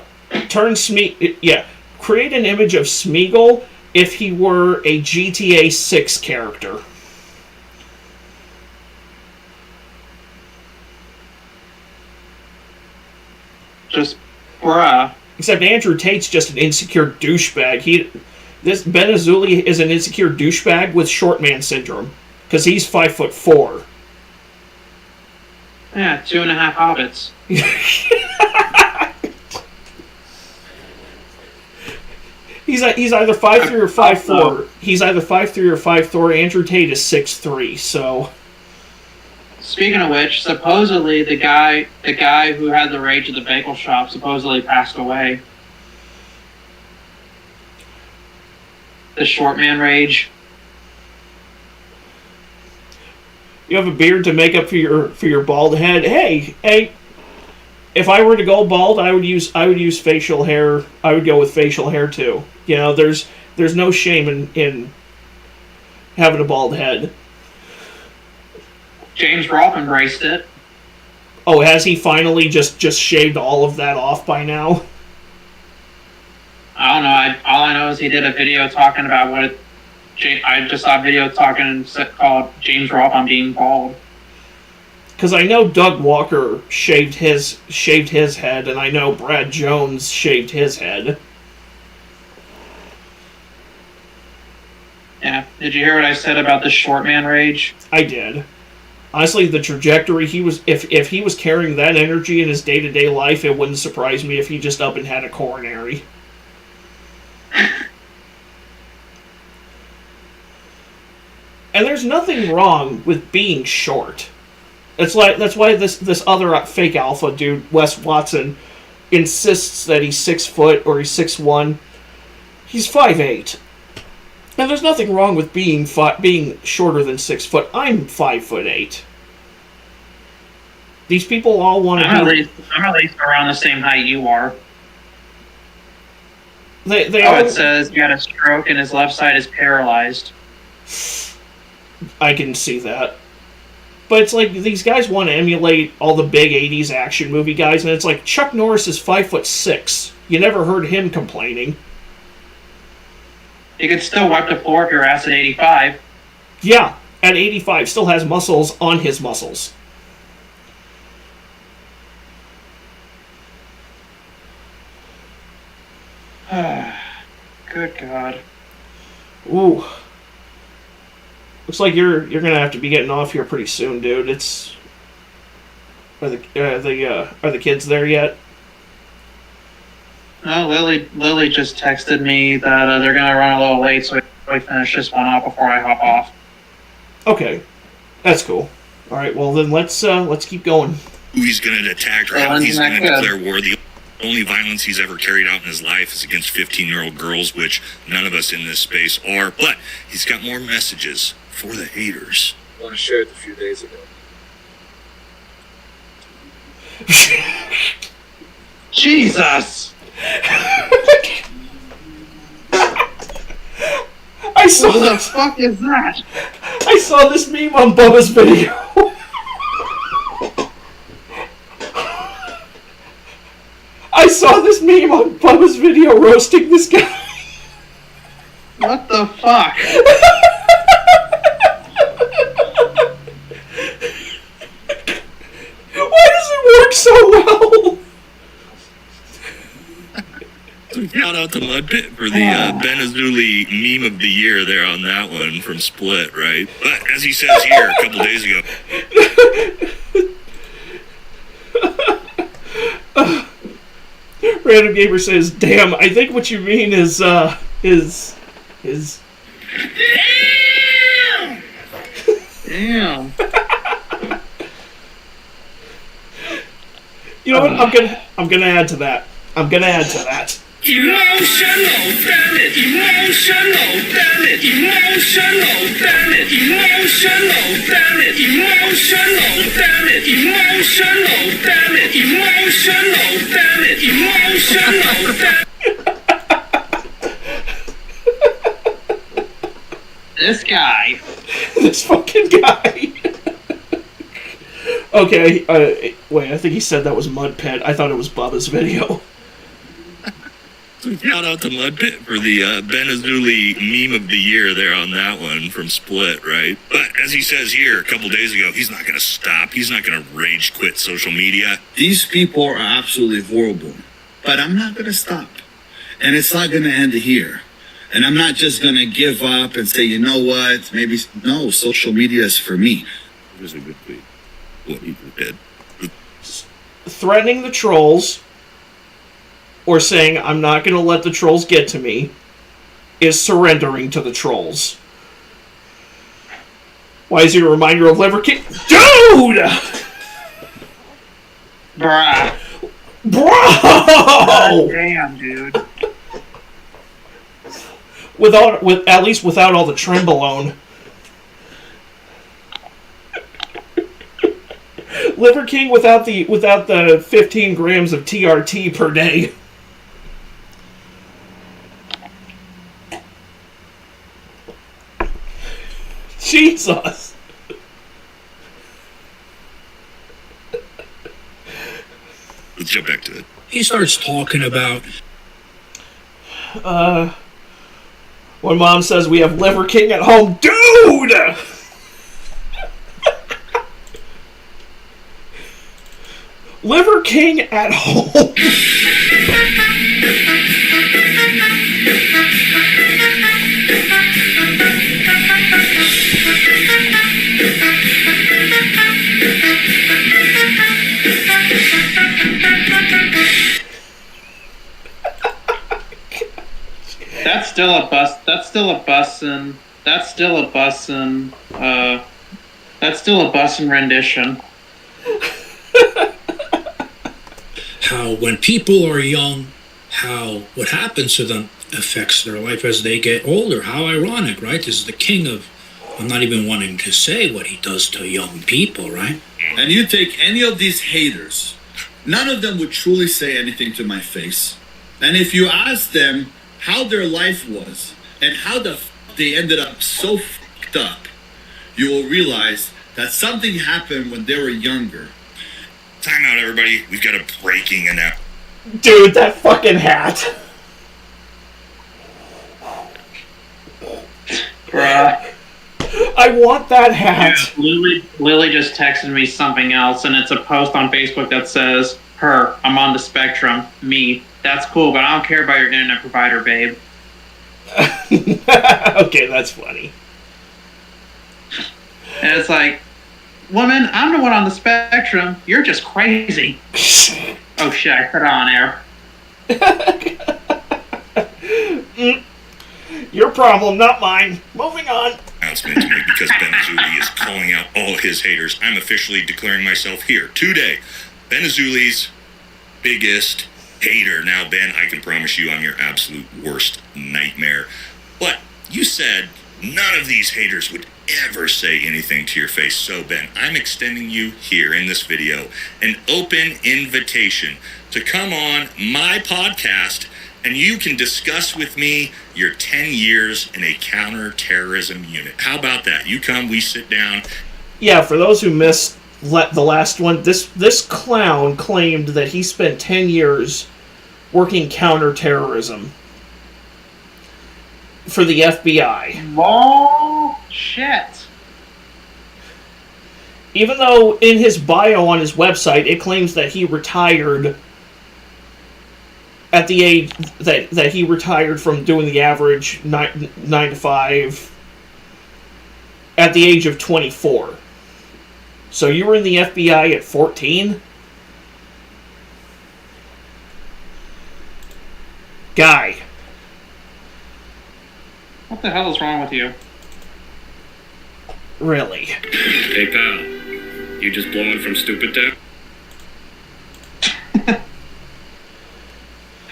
create an image of Smeagol if he were a GTA 6 character. Just bruh. Except Andrew Tate's just an insecure douchebag. This Ben Azuli is an insecure douchebag with short man syndrome. Because he's 5'4". Yeah, 2.5 hobbits. He's either 5'3" or 5'4". He's either 5'3" or 5'4". Andrew Tate is 6'3", so... Speaking of which, supposedly the guy who had the rage at the bagel shop supposedly passed away. The short man rage. You have a beard to make up for your bald head. Hey, if I were to go bald, I would use facial hair. I would go with facial hair too. You know, there's no shame in having a bald head. James Rolfe embraced it. Oh, has he finally just shaved all of that off by now? I don't know. All I know is he did a video talking about what I just saw a video called James Rolfe on being bald. Because I know Doug Walker shaved his head, and I know Brad Jones shaved his head. Yeah. Did you hear what I said about the short man rage? I did. Honestly, the trajectory if he was carrying that energy in his day-to-day life, it wouldn't surprise me if he just up and had a coronary. And there's nothing wrong with being short. That's why this other fake alpha dude, Wes Watson, insists that he's 6 foot or he's 6'1". He's 5'8". And there's nothing wrong with being shorter than 6 foot. I'm 5'8". These people all want to. I'm at least around the same height you are. It says he had a stroke and his left side is paralyzed. I can see that. But it's like these guys want to emulate all the big 80s action movie guys, and it's like Chuck Norris is 5'6". You never heard him complaining. You could still wipe the floor if your ass at 85. Yeah, at 85, still has muscles on his muscles. Good God. Ooh. Looks like you're gonna have to be getting off here pretty soon, dude. Are the kids there yet? No, Lily just texted me that they're gonna run a little late, so we finish this one off before I hop off. Okay, that's cool. All right, well then let's keep going. Who he's going to attack or how he's going to declare war. The only violence he's ever carried out in his life is against 15-year-old girls, which none of us in this space are. But he's got more messages for the haters. I want to share it a few days ago. Jesus! I saw what the fuck is that? I saw this meme on Bubba's video. I saw this meme on Bubba's video roasting this guy. What the fuck? Why does it work so well? Shout out to Mudpit for the Ben Azuli meme of the year there on that one from Split, right? But as he says here a couple days ago. Random Gamer says, "Damn, I think what you mean is Damn! Damn. You know what? I'm gonna add to that. Emotional, damn it! Emotional, damn it! Emotional, damn it! Emotional, damn it! Emotional, damn it! Emotional, damn it! Emotional, damn it! Emotional, damn it! This guy. This fucking guy. Okay, wait, I think he said that was Mudpit. I thought it was Bubba's video. Shout out to Mudpit for the Ben Azuli meme of the year there on that one from Split, right? But as he says here a couple days ago, he's not going to stop. He's not going to rage quit social media. These people are absolutely horrible, but I'm not going to stop. And it's not going to end here. And I'm not just going to give up and say, you know what, maybe, no, social media is for me. It was a good tweet. What he did. Threatening the trolls, or saying, I'm not going to let the trolls get to me, is surrendering to the trolls. Why is he a reminder of Liver King? Dude! Bruh. Bro! God damn, dude. At least without all the Trembolone. Liver King without the 15 grams of TRT per day. Jesus. Let's jump back to it. He starts talking about when Mom says we have Liver King at home, dude! Liver King at home. That's still a bus. That's still a bussin'. That's still a bussin'. That's still a bussin' rendition. how when people are young, how what happens to them affects their life as they get older. How ironic, right? This is the king of, I'm not even wanting to say what he does to young people, right? And you take any of these haters, none of them would truly say anything to my face. And if you ask them how their life was and how they ended up so fucked up, you will realize that something happened when they were younger. Time out, everybody. We've got a breaking announcement. Dude, that fucking hat. Bruh. I want that hat. Yeah, Lily just texted me something else, and it's a post on Facebook that says, "Her, I'm on the spectrum. Me, that's cool, but I don't care about your internet provider, babe." Okay, that's funny. And it's like, woman, I'm the one on the spectrum. You're just crazy. Oh shit, I put it on air. Your problem, not mine. Moving on. Announcement to make because Ben Azuli is calling out all his haters. I'm officially declaring myself here today Ben Azuli's biggest hater. Now, Ben, I can promise you I'm your absolute worst nightmare. But you said none of these haters would ever say anything to your face. So, Ben, I'm extending you here in this video an open invitation to come on my podcast and you can discuss with me your 10 years in a counterterrorism unit. How about that? You come, we sit down. Yeah, for those who missed the last one, this clown claimed that he spent 10 years working counterterrorism for the FBI. Oh, shit. Even though in his bio on his website it claims that he retired at the age that he retired from doing the average 9 to 5 at the age of 24. So you were in the FBI at 14? Guy. What the hell is wrong with you? Really? Hey, pal. You just blowing from stupid town?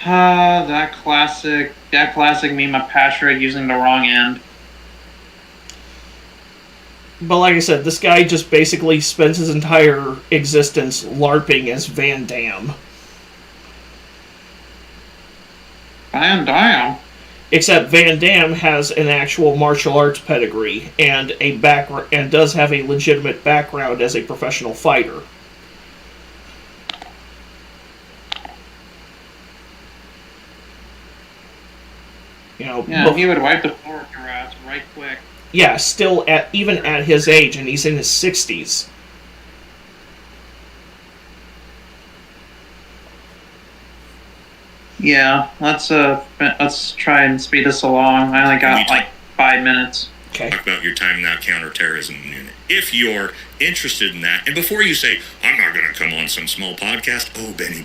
That classic meme of Patrick using the wrong end. But like I said, this guy just basically spends his entire existence LARPing as Van Damme. Van Damme? Except Van Damme has an actual martial arts pedigree and and does have a legitimate background as a professional fighter. You know, yeah, he would wipe the floor with your ass right quick. Yeah, still even at his age, and he's in his 60s. Yeah, let's try and speed this along. I only got like 5 minutes. Okay. Talk about your time in that counterterrorism unit. If you're interested in that, and before you say, I'm not going to come on some small podcast, oh, Benny,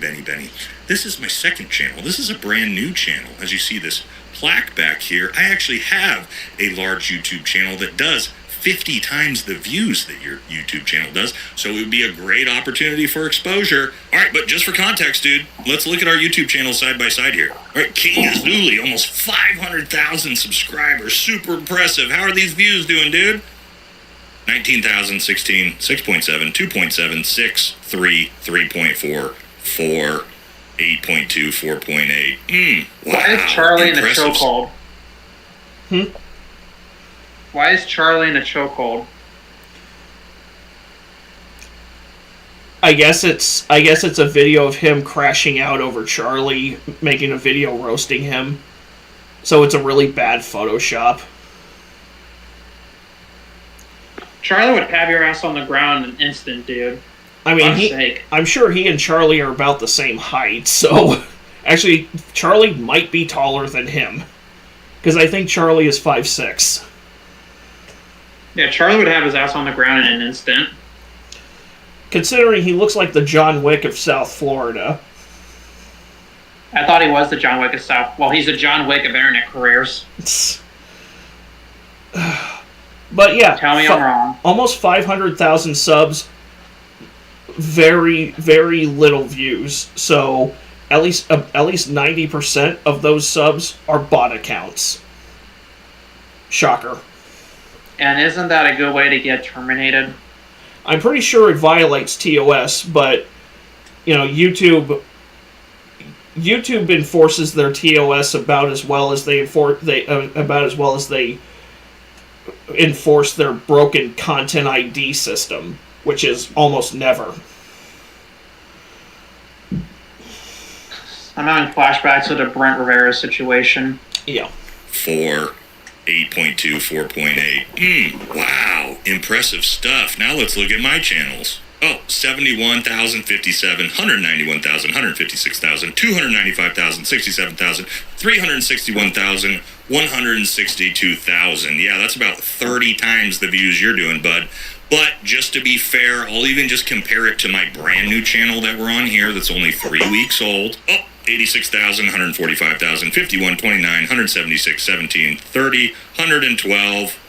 this is my second channel. This is a brand new channel. As you see this plaque back here, I actually have a large YouTube channel that does 50 times the views that your YouTube channel does, so it would be a great opportunity for exposure. All right, but just for context, dude, let's look at our YouTube channel side by side here. All right, King Azuli, almost 500,000 subscribers, super impressive. How are these views doing, dude? 19,000, 16, 6.7, 2.7, 6, 3, 3.4, 4, 8.2, 4.8. Wow. Why is Charlie in a impressive. chokehold? Why is Charlie in a chokehold? I guess it's a video of him crashing out over Charlie, making a video roasting him. So it's a really bad Photoshop. Charlie would have your ass on the ground in an instant, dude. I mean, I'm sure he and Charlie are about the same height, so... Actually, Charlie might be taller than him. Because I think Charlie is 5'6". Yeah, Charlie would have his ass on the ground in an instant. Considering he looks like the John Wick of South Florida. I thought he was the John Wick of South... Well, he's the John Wick of internet careers. But yeah, tell me I'm wrong. Almost 500,000 subs, very, very little views. So at least 90% of those subs are bot accounts. Shocker. And isn't that a good way to get terminated? I'm pretty sure it violates TOS, but you know, YouTube enforces their TOS about as well as they enforce their broken content ID system, which is almost never. I'm having flashbacks to the Brent Rivera situation. Yeah. 4, 8.2, 4.8. Wow, impressive stuff. Now let's look at my channels. Oh, 71,057, 191,000, 156,000, 295,000, 67,000, 361,000, 162,000. Yeah, that's about 30 times the views you're doing, bud. But just to be fair, I'll even just compare it to my brand new channel that we're on here that's only 3 weeks old. Oh, 86,000, 145,000, 51, 29, 176, 17, 30, 112,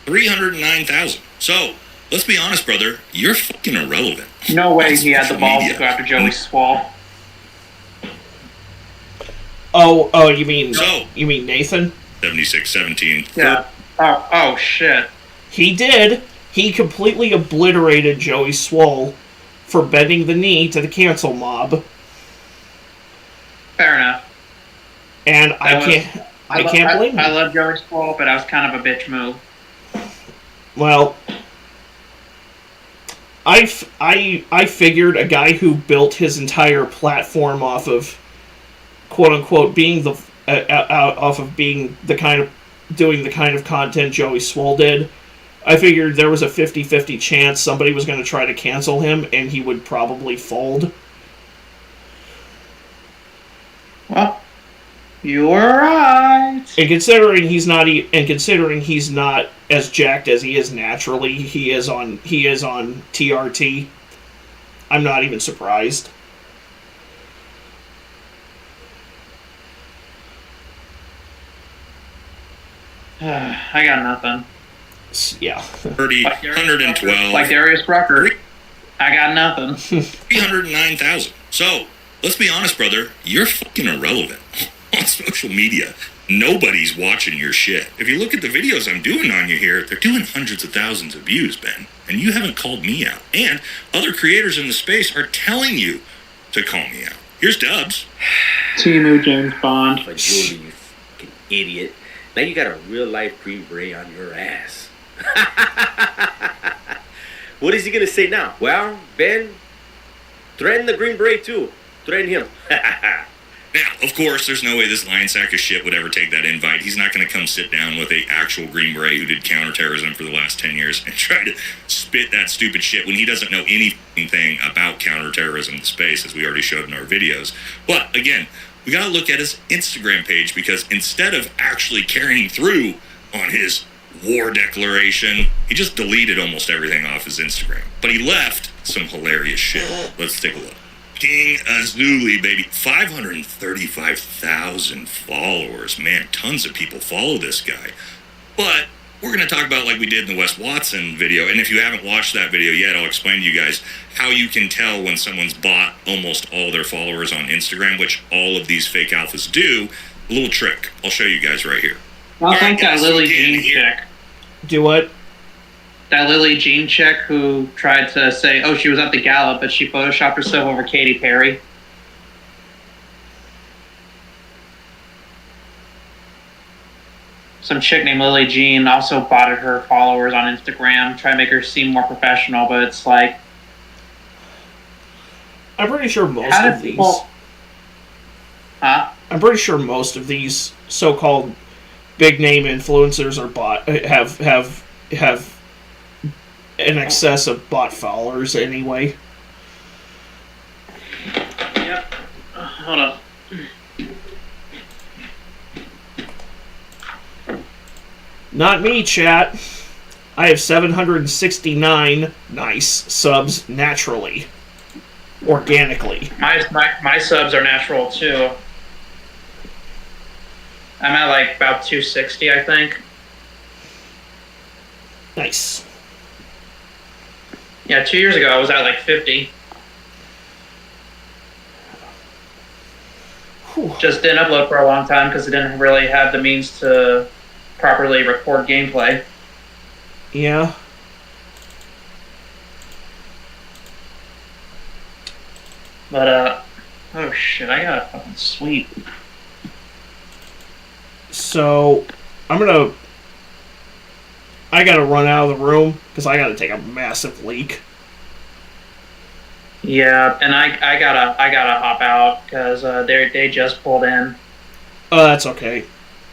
309,000. So, let's be honest, brother, you're fucking irrelevant. No way On he had the social balls media. to go after Joey Swall. Oh, you mean So- you mean Nathan? 76, 17, Yeah. Oh shit. He did. He completely obliterated Joey Swole for bending the knee to the cancel mob, Fair enough. and I can't blame I him. love Joey Swall, but that was kind of a bitch move. Well, I figured a guy who built his entire platform off of quote unquote being the off of being the kind of doing the kind of content Joey Swole did. I figured there was a 50-50 chance somebody was going to try to cancel him, and he would probably fold. Well, you were right. And considering he's not as jacked as he is naturally, he is on TRT. I'm not even surprised. I got nothing. Yeah. 30, 112. Like Darius Rucker. I got nothing. 309,000. So, let's be honest, brother, you're fucking irrelevant. On social media, nobody's watching your shit. If you look at the videos I'm doing on you here, they're doing hundreds of thousands of views, Ben. And you haven't called me out. And other creators in the space are telling you to call me out. Here's Dubs. Timu James Bond. But Julie, you fucking idiot. Now you got a real life Green Beret on your ass. What is he gonna say now? Well, Ben, threaten the Green Beret too. Threaten him. Now, of course, there's no way this lion sack of shit would ever take that invite. He's not going to come sit down with a actual Green Beret who did counterterrorism for the last 10 years and try to spit that stupid shit when he doesn't know anything about counterterrorism in the space, as we already showed in our videos. But, again, we got to look at his Instagram page, because instead of actually carrying through on his war declaration, he just deleted almost everything off his Instagram. But he left some hilarious shit. Let's take a look. King Azuli, baby. 535,000 followers. Man, tons of people follow this guy. But we're going to talk about, like we did in the Wes Watson video, and if you haven't watched that video yet, I'll explain to you guys how you can tell when someone's bought almost all their followers on Instagram, which all of these fake alphas do. A little trick. I'll show you guys right here. I think that Lily Jean chick. Do what? That Lily Jean chick who tried to say, oh, she was at the gala, but she photoshopped herself over Katy Perry. Some chick named Lily Jean also botted her followers on Instagram, trying to make her seem more professional, but it's like... I'm pretty sure most How of did these... people- Huh? I'm pretty sure most of these so-called big-name influencers are have in excess of bot followers anyway. Yep. Hold on. Not me, chat. I have 769 nice subs naturally. Organically. My subs are natural too. I'm at like about 260, I think. Nice. Yeah, 2 years ago I was at like 50. Just didn't upload for a long time because I didn't really have the means to properly record gameplay. Yeah. But, oh shit, I got a fucking sweep. So, I gotta run out of the room because I gotta take a massive leak. Yeah, and I gotta hop out because they just pulled in. Oh, that's okay.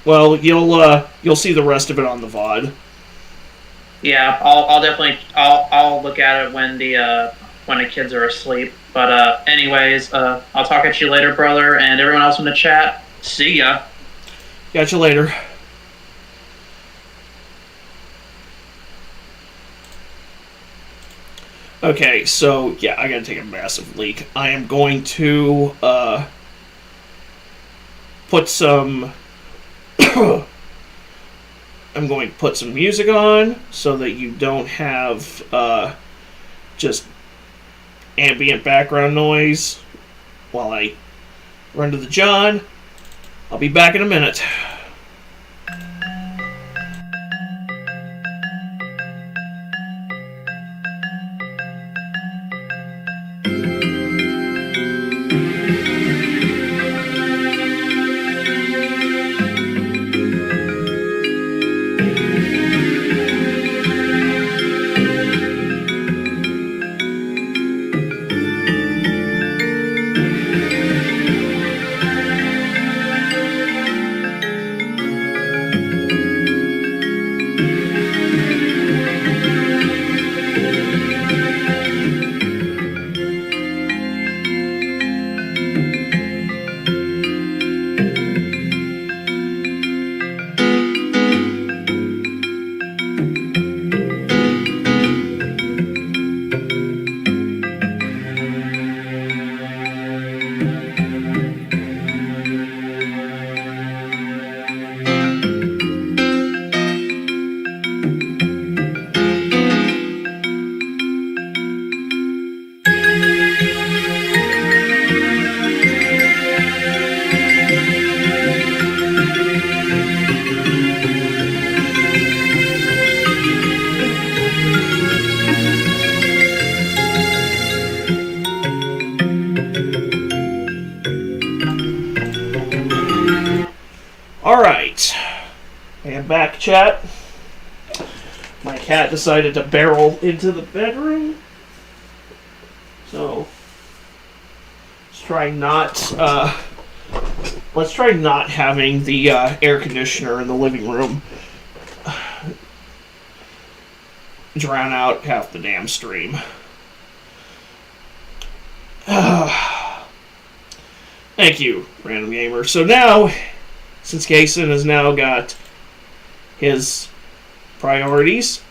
Well, you'll see the rest of it on the VOD. Yeah, I'll definitely I'll look at it when the kids are asleep. But anyways, I'll talk at you later, brother, and everyone else in the chat. See ya. Catch you later. Okay, so yeah, I gotta take a massive leak. I am going to put some... I'm going to put some music on so that you don't have just ambient background noise while I run to the John. I'll be back in a minute. Alright. I am back, chat. My cat decided to barrel into the bedroom. So, let's try not having the air conditioner in the living room drown out half the damn stream. Thank you, Random Gamer. So now, since Gason has now got his priorities,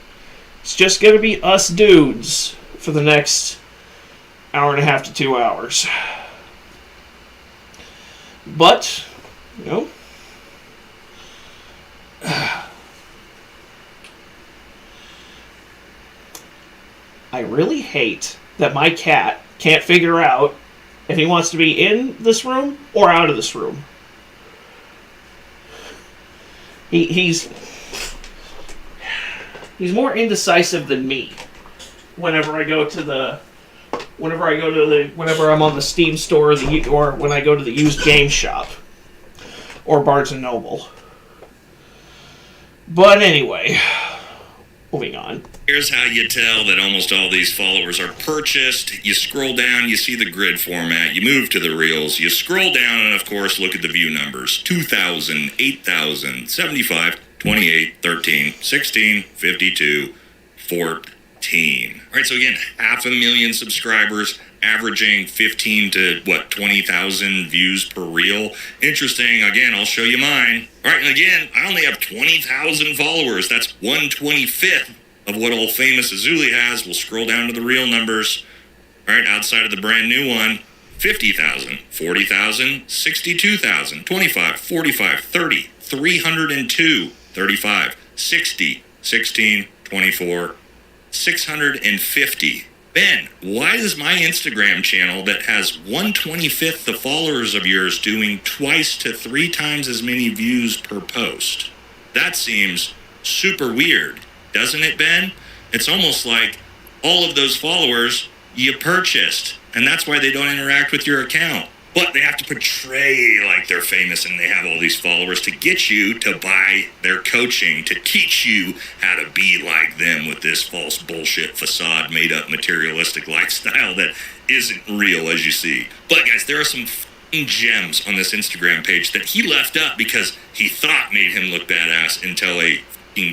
it's just going to be us dudes for the next hour and a half to 2 hours. But, you know, I really hate that my cat can't figure out if he wants to be in this room or out of this room. He's more indecisive than me. Whenever I'm on the Steam store or when I go to the used game shop or Barnes and Noble. But anyway, moving on. Here's how you tell that almost all these followers are purchased. You scroll down, you see the grid format, you move to the reels, you scroll down, and of course look at the view numbers. 2,000, 8,000, 75, 28, 13, 16, 52, 14. All right, so again, 500,000 subscribers, averaging 15 to 20,000 views per reel. Interesting. Again, I'll show you mine. All right, and again, I only have 20,000 followers. That's 1/25 of what old famous Azuli has. We'll scroll down to the real numbers. All right, outside of the brand new one, 50,000, 40,000, 62,000, 25, 45, 30, 302, 35, 60, 16, 24, 650. Ben, why is my Instagram channel that has 1/25 the followers of yours doing twice to 3 times as many views per post? That seems super weird, doesn't it, Ben? It's almost like all of those followers you purchased, and that's why they don't interact with your account. But they have to portray like they're famous and they have all these followers to get you to buy their coaching, to teach you how to be like them with this false bullshit facade, made up materialistic lifestyle that isn't real, as you see. But guys, there are some gems on this Instagram page that he left up because he thought made him look badass until a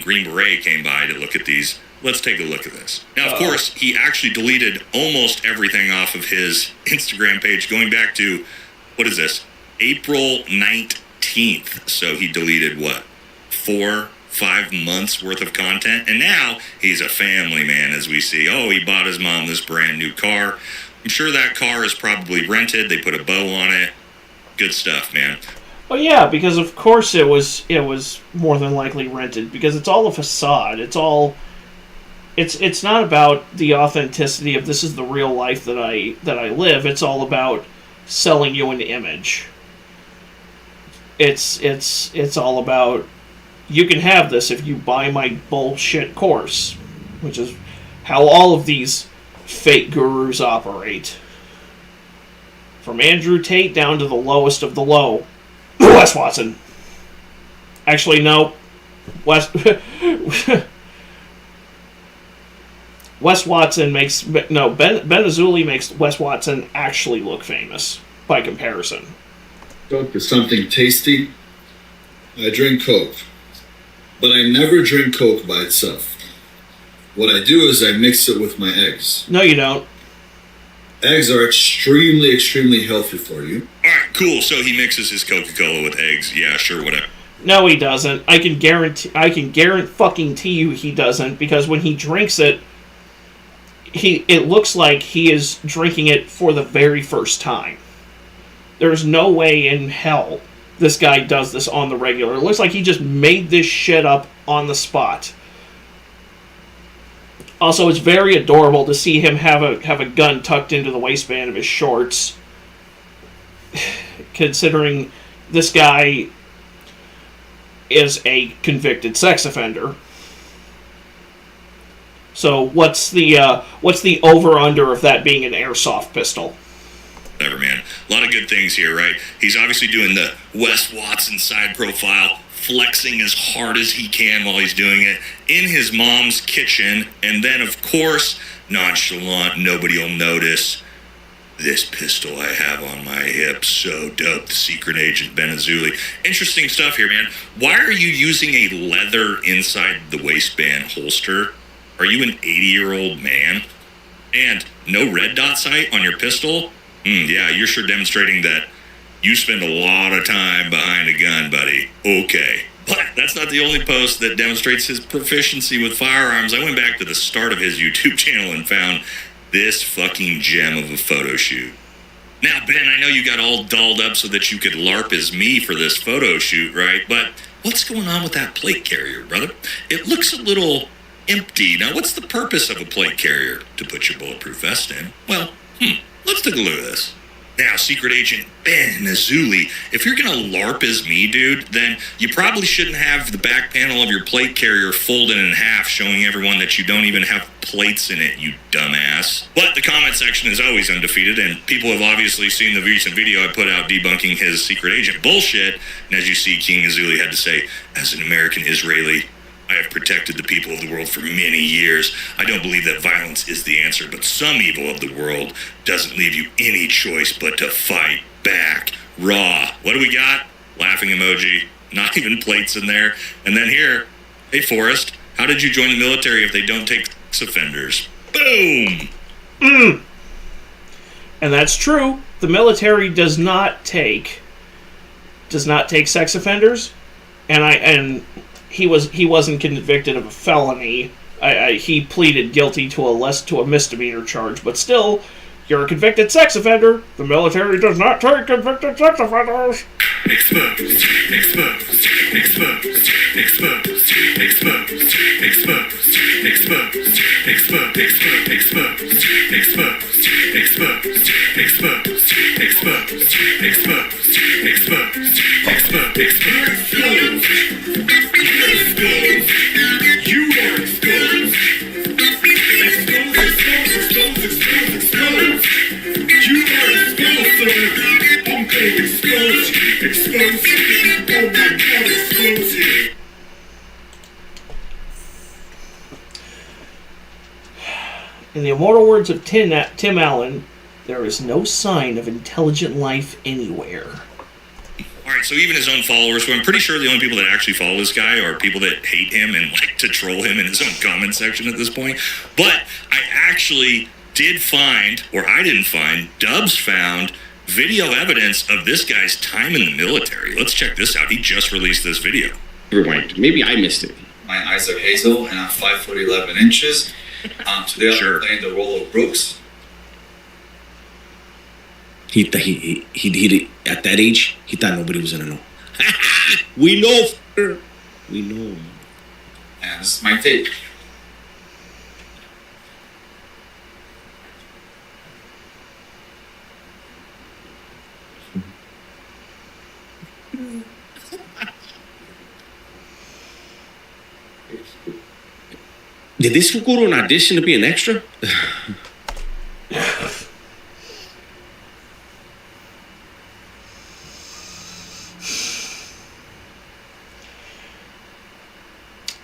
Green Beret came by to look at these. Let's take a look at this. Now, of course, he actually deleted almost everything off of his Instagram page going back to, what is this, April 19th. So he deleted, 4-5 months worth of content. And now he's a family man, as we see. Oh, he bought his mom this brand new car. I'm sure that car is probably rented. They put a bow on it. Good stuff, man. Oh yeah, because of course it was more than likely rented, because it's all a facade. It's not about the authenticity of this is the real life that I live. It's all about selling you an image. It's all about, you can have this if you buy my bullshit course, which is how all of these fake gurus operate. From Andrew Tate down to the lowest of the low, Wes Watson. Actually, no. Wes Watson makes... No, Ben Azzuli makes Wes Watson actually look famous, by comparison. Coke is something tasty. I drink Coke. But I never drink Coke by itself. What I do is I mix it with my eggs. No, you don't. Eggs are extremely, extremely healthy for you. Alright, cool. So he mixes his Coca-Cola with eggs. Yeah, sure, whatever. No, he doesn't. I can guarantee you he doesn't, because when he drinks it, it looks like he is drinking it for the very first time. There's no way in hell this guy does this on the regular. It looks like he just made this shit up on the spot. Also, it's very adorable to see him have a gun tucked into the waistband of his shorts. Considering this guy is a convicted sex offender. So what's the over-under of that being an airsoft pistol? Whatever, man. A lot of good things here, right? He's obviously doing the Wes Watson side profile, flexing as hard as he can while he's doing it in his mom's kitchen, and then, of course, nonchalant, nobody will notice. This pistol I have on my hip, so dope. The secret agent Ben Azzuli. Interesting stuff here, man. Why are you using a leather inside the waistband holster? Are you an 80-year-old man? And no red dot sight on your pistol? Yeah, you're sure demonstrating that you spend a lot of time behind a gun, buddy. Okay. But that's not the only post that demonstrates his proficiency with firearms. I went back to the start of his YouTube channel and found this fucking gem of a photo shoot. Now, Ben, I know you got all dolled up so that you could LARP as me for this photo shoot, right? But what's going on with that plate carrier, brother? It looks a little empty. Now, what's the purpose of a plate carrier? To put your bulletproof vest in? Well, let's take a look at this. Now, Secret Agent Ben Azzuli, if you're gonna LARP as me, dude, then you probably shouldn't have the back panel of your plate carrier folded in half, showing everyone that you don't even have plates in it, you dumbass. But the comment section is always undefeated, and people have obviously seen the recent video I put out debunking his Secret Agent bullshit, and as you see, King Azzuli had to say, as an American Israeli, I have protected the people of the world for many years. I don't believe that violence is the answer, but some evil of the world doesn't leave you any choice but to fight back. Raw. What do we got? Laughing emoji. Not even plates in there. And then here, hey Forrest, how did you join the military if they don't take sex offenders? Boom! And that's true. The military does not take sex offenders, and he wasn't convicted of a felony. He pleaded guilty to a misdemeanor charge, but still, you're a convicted sex offender. The military does not take convicted sex offenders. Exposed, exposed, exposed, exposed, exposed, exposed, exposed, exposed, exposed, exposed, exposed, exposed, exposed, exposed, you are exposed. Exposed, exposed, exposed, exposed. You are exposed, sir. I'm gonna expose you. Expose you. Oh my God, expose you. In the immortal words of Tim Allen, there is no sign of intelligent life anywhere. Alright, so even his own followers, who I'm pretty sure the only people that actually follow this guy are people that hate him and like to troll him in his own comment section at this point. But I actually did find, or I didn't find, Dubs found video evidence of this guy's time in the military. Let's check this out. He just released this video. Rewind. Maybe I missed it. My eyes are hazel and I'm 5 foot 11 inches. Today I'm playing the role of Brooks. He at that age, he thought nobody was gonna know. We know, f***er. We know. And this is my take. Did this fool go to an audition to be an extra?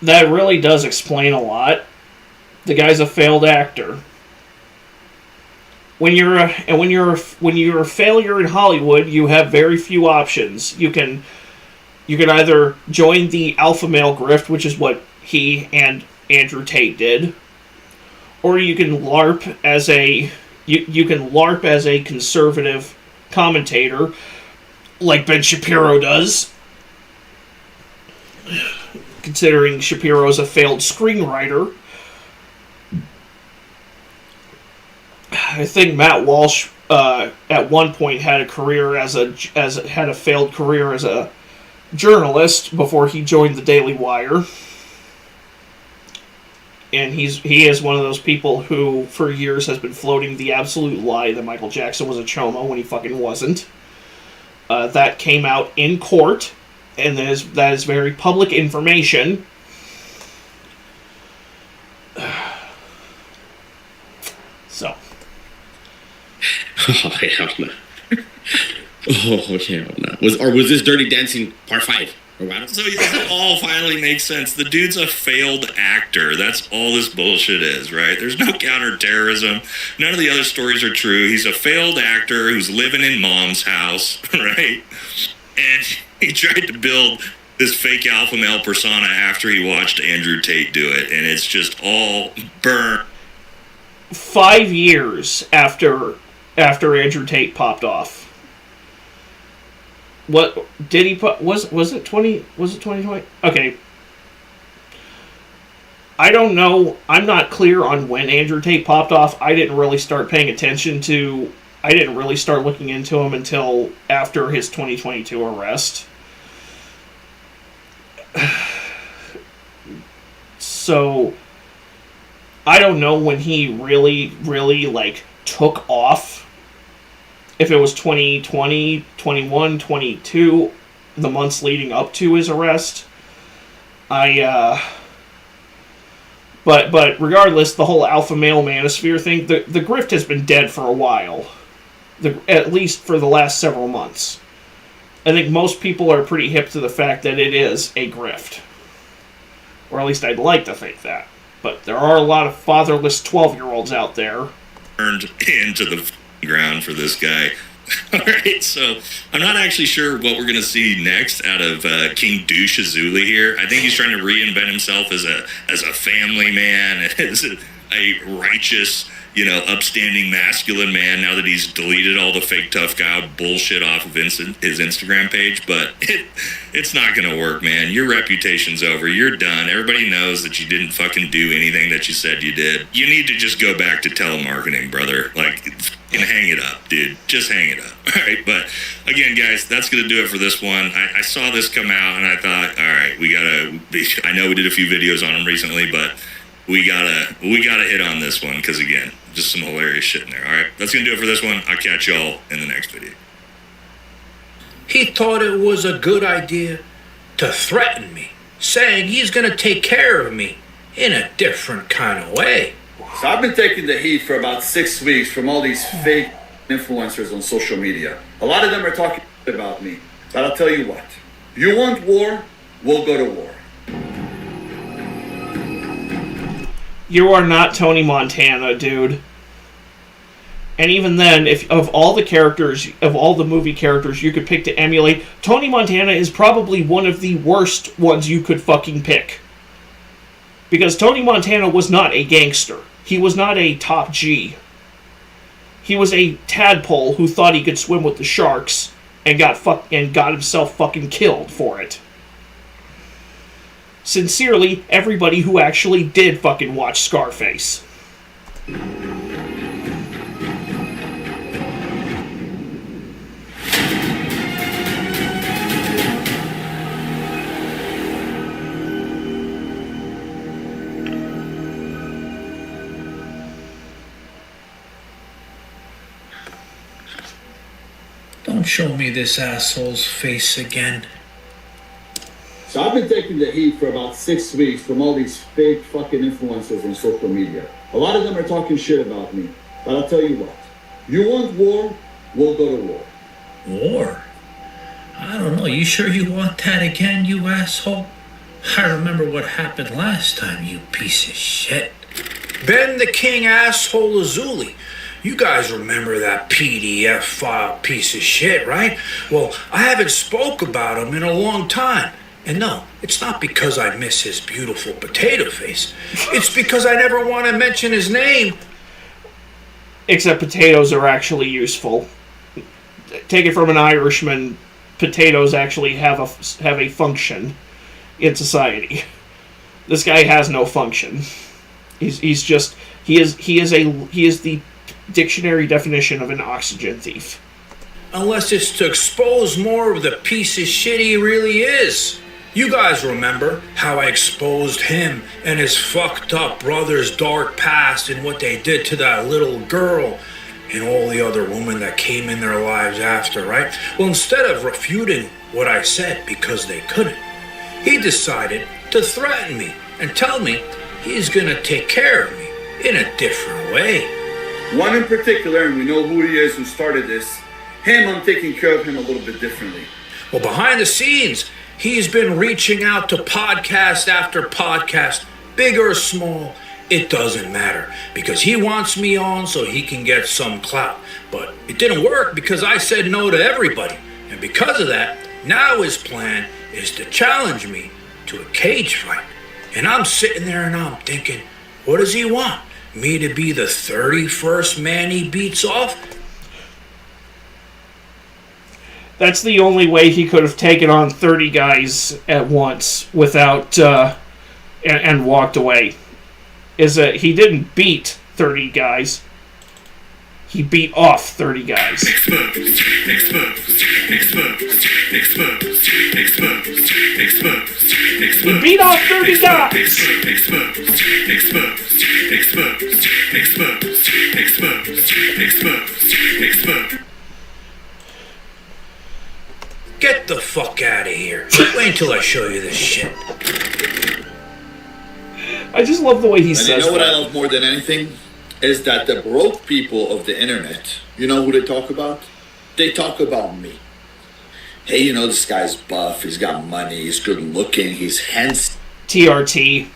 That really does explain a lot. The guy's a failed actor. When you're a failure in Hollywood, you have very few options. You can either join the alpha male grift, which is what he and Andrew Tate did, or you can LARP as a conservative commentator, like Ben Shapiro does. Considering Shapiro's a failed screenwriter, I think Matt Walsh at one point had a failed career as a journalist before he joined the Daily Wire. And he is one of those people who, for years, has been floating the absolute lie that Michael Jackson was a chomo when he fucking wasn't. That came out in court, and that is very public information. So. Oh, hell no. Oh, hell no. Was this Dirty Dancing Part 5? So it all finally makes sense. The dude's a failed actor. That's all this bullshit is, right? There's no counterterrorism. None of the other stories are true. He's a failed actor who's living in mom's house, right? And he tried to build this fake alpha male persona after he watched Andrew Tate do it, and it's just all burnt. 5 years after Andrew Tate popped off. What did he put? Was it 2020? Okay. I don't know. I'm not clear on when Andrew Tate popped off. I didn't really start looking into him until after his 2022 arrest. So I don't know when he really took off. If it was 2020, 21, 22, the months leading up to his arrest. But regardless, the whole alpha male manosphere thing, the grift has been dead for a while. At least for the last several months. I think most people are pretty hip to the fact that it is a grift. Or at least I'd like to think that. But there are a lot of fatherless 12-year-olds out there. Turned into the ground for this guy. Alright, so I'm not actually sure what we're going to see next out of King Douche Azuli here. I think he's trying to reinvent himself as a family man, as a righteous, upstanding masculine man now that he's deleted all the fake tough guy bullshit off of his Instagram page. But it's not going to work, man. Your reputation's over. You're done. Everybody knows that you didn't fucking do anything that you said you did. You need to just go back to telemarketing, brother. And hang it up, dude. Just hang it up. All right. But again, guys, that's going to do it for this one. I saw this come out and I thought, all right, I know we did a few videos on him recently, but we gotta hit on this one because, again, just some hilarious shit in there. All right. That's going to do it for this one. I'll catch y'all in the next video. He thought it was a good idea to threaten me, saying he's going to take care of me in a different kind of way. So I've been taking the heat for about 6 weeks from all these fake influencers on social media. A lot of them are talking about me. But I'll tell you what. You want war? We'll go to war. You are not Tony Montana, dude. And even then, if of all the movie characters you could pick to emulate, Tony Montana is probably one of the worst ones you could fucking pick. Because Tony Montana was not a gangster. He was not a top G. He was a tadpole who thought he could swim with the sharks and got himself fucking killed for it. Sincerely, everybody who actually did fucking watch Scarface. Don't show me this asshole's face again. So I've been taking the heat for about 6 weeks from all these fake fucking influencers on social media. A lot of them are talking shit about me. But I'll tell you what. You want war? We'll go to war. War? I don't know. You sure you want that again, you asshole? I remember what happened last time, you piece of shit. Ben the King asshole Azuli. You guys remember that PDF file piece of shit, right? Well, I haven't spoke about him in a long time. And no, it's not because I miss his beautiful potato face. It's because I never want to mention his name. Except potatoes are actually useful. Take it from an Irishman, potatoes actually have a function in society. This guy has no function. He is the dictionary definition of an oxygen thief. Unless it's to expose more of the piece of shit he really is. You guys remember how I exposed him and his fucked up brother's dark past and what they did to that little girl and all the other women that came in their lives after, right? Well, instead of refuting what I said because they couldn't, he decided to threaten me and tell me he's gonna take care of me in a different way. One in particular, and we know who he is who started this. Him, I'm taking care of him a little bit differently. Well, behind the scenes, he's been reaching out to podcast after podcast, big or small, it doesn't matter, because he wants me on so he can get some clout. But it didn't work because I said no to everybody. And because of that, now his plan is to challenge me to a cage fight. And I'm sitting there and I'm thinking, what does he want? Me to be the 31st man he beats off? That's the only way he could have taken on 30 guys at once without and walked away. Is that he didn't beat 30 guys. He beat off 30 guys. Exposed, exposed, exposed, exposed, exposed, exposed, exposed. He beat off 30 guys. Exposed, exposed, exposed, exposed, exposed, exposed, exposed. Get the fuck out of here. Wait until I show you this shit. I just love the way he and says you know what that. I love more than anything? Is that the broke people of the internet, you know who they talk about? They talk about me. Hey, you know, this guy's buff, he's got money, he's good looking, he's handsome. TRT.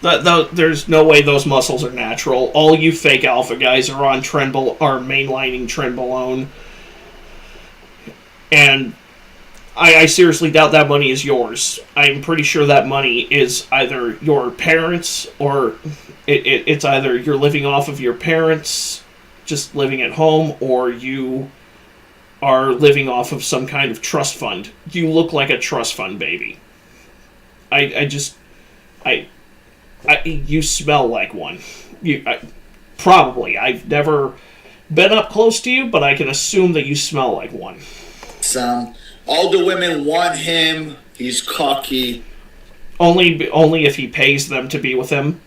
There's no way those muscles are natural. All you fake alpha guys are on are mainlining Trenbolone. And I seriously doubt that money is yours. I'm pretty sure that money is either your parents or it's either you're living off of your parents, just living at home, or you are living off of some kind of trust fund. You look like a trust fund baby. You smell like one. Probably. I've never been up close to you, but I can assume that you smell like one. All the women want him. He's cocky. Only if he pays them to be with him.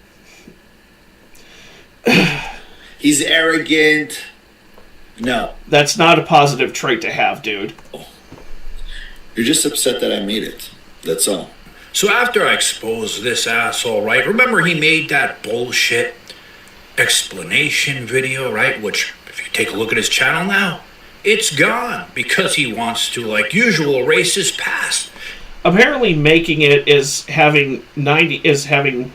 He's arrogant. No. That's not a positive trait to have, dude. You're just upset that I made it. That's all. So after I exposed this asshole, right? Remember he made that bullshit explanation video, right? Which, if you take a look at his channel now, it's gone because he wants to, like usual, erase his past. Apparently, making it is having 90%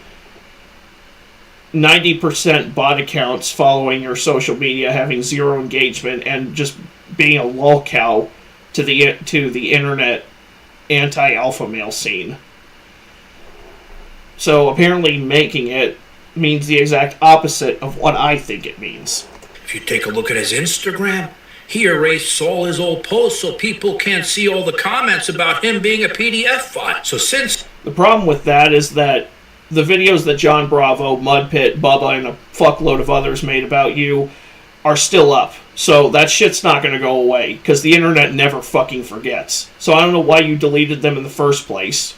bot accounts following your social media, having zero engagement, and just being a lolcow to the internet anti-alpha male scene. So apparently, making it means the exact opposite of what I think it means. If you take a look at his Instagram, he erased all his old posts so people can't see all the comments about him being a PDF file. So since... The problem with that is that the videos that John Bravo, Mudpit, Bubba, and a fuckload of others made about you are still up. So that shit's not going to go away, because the internet never fucking forgets. So I don't know why you deleted them in the first place.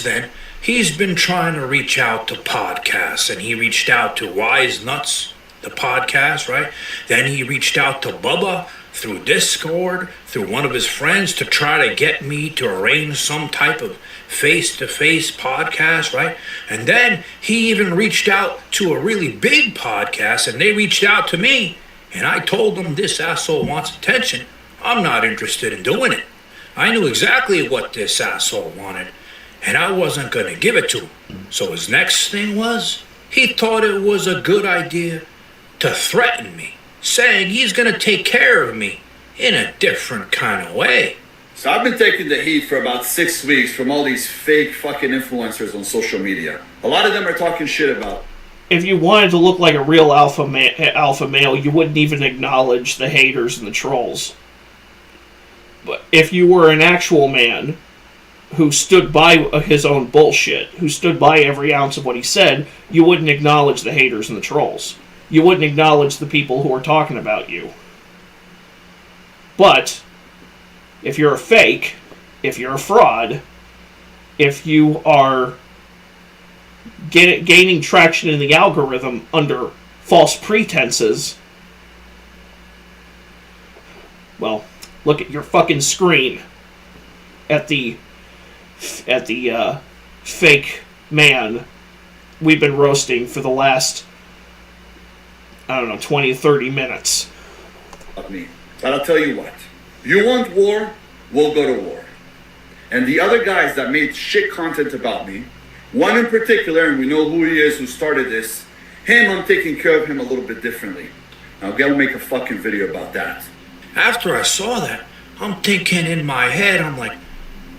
Then, he's been trying to reach out to podcasts, and he reached out to Wise Nuts, the podcast, right? Then he reached out to Bubba through Discord, through one of his friends, to try to get me to arrange some type of face-to-face podcast, right? And then he even reached out to a really big podcast, and they reached out to me, and I told them, this asshole wants attention. I'm not interested in doing it. I knew exactly what this asshole wanted, and I wasn't going to give it to him. So his next thing was, he thought it was a good idea to threaten me, saying he's going to take care of me in a different kind of way. So I've been taking the heat for about 6 weeks from all these fake fucking influencers on social media. A lot of them are talking shit about. If you wanted to look like a real alpha male, you wouldn't even acknowledge the haters and the trolls. But if you were an actual man who stood by his own bullshit, who stood by every ounce of what he said, you wouldn't acknowledge the haters and the trolls. You wouldn't acknowledge the people who are talking about you. But if you're a fake, if you're a fraud, if you are gaining traction in the algorithm under false pretenses, well, look at your fucking screen at the fake man we've been roasting for the last, 20 to 30 minutes. Me. But I'll tell you what. You want war, we'll go to war. And the other guys that made shit content about me, one in particular, and we know who he is, who started this, him, I'm taking care of him a little bit differently. I'll go make a fucking video about that. After I saw that, I'm thinking in my head, I'm like,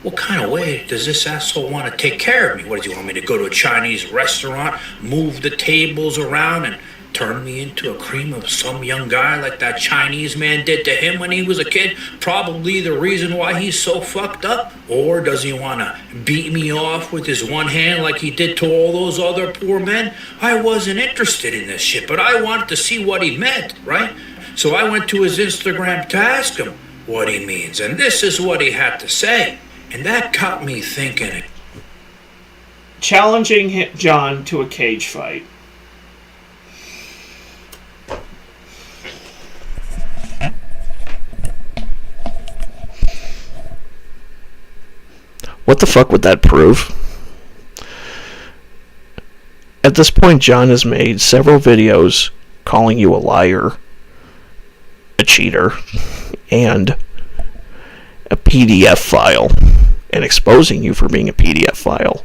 what kind of way does this asshole want to take care of me? What, do you want me to go to a Chinese restaurant, move the tables around, and turn me into a cream of some young guy like that Chinese man did to him when he was a kid? Probably the reason why he's so fucked up. Or does he want to beat me off with his one hand like he did to all those other poor men? I wasn't interested in this shit, but I wanted to see what he meant, right? So I went to his Instagram to ask him what he means, and this is what he had to say. And that got me thinking. Challenging John to a cage fight. What the fuck would that prove? At this point, John has made several videos calling you a liar, a cheater, and a PDF file, and exposing you for being a PDF file.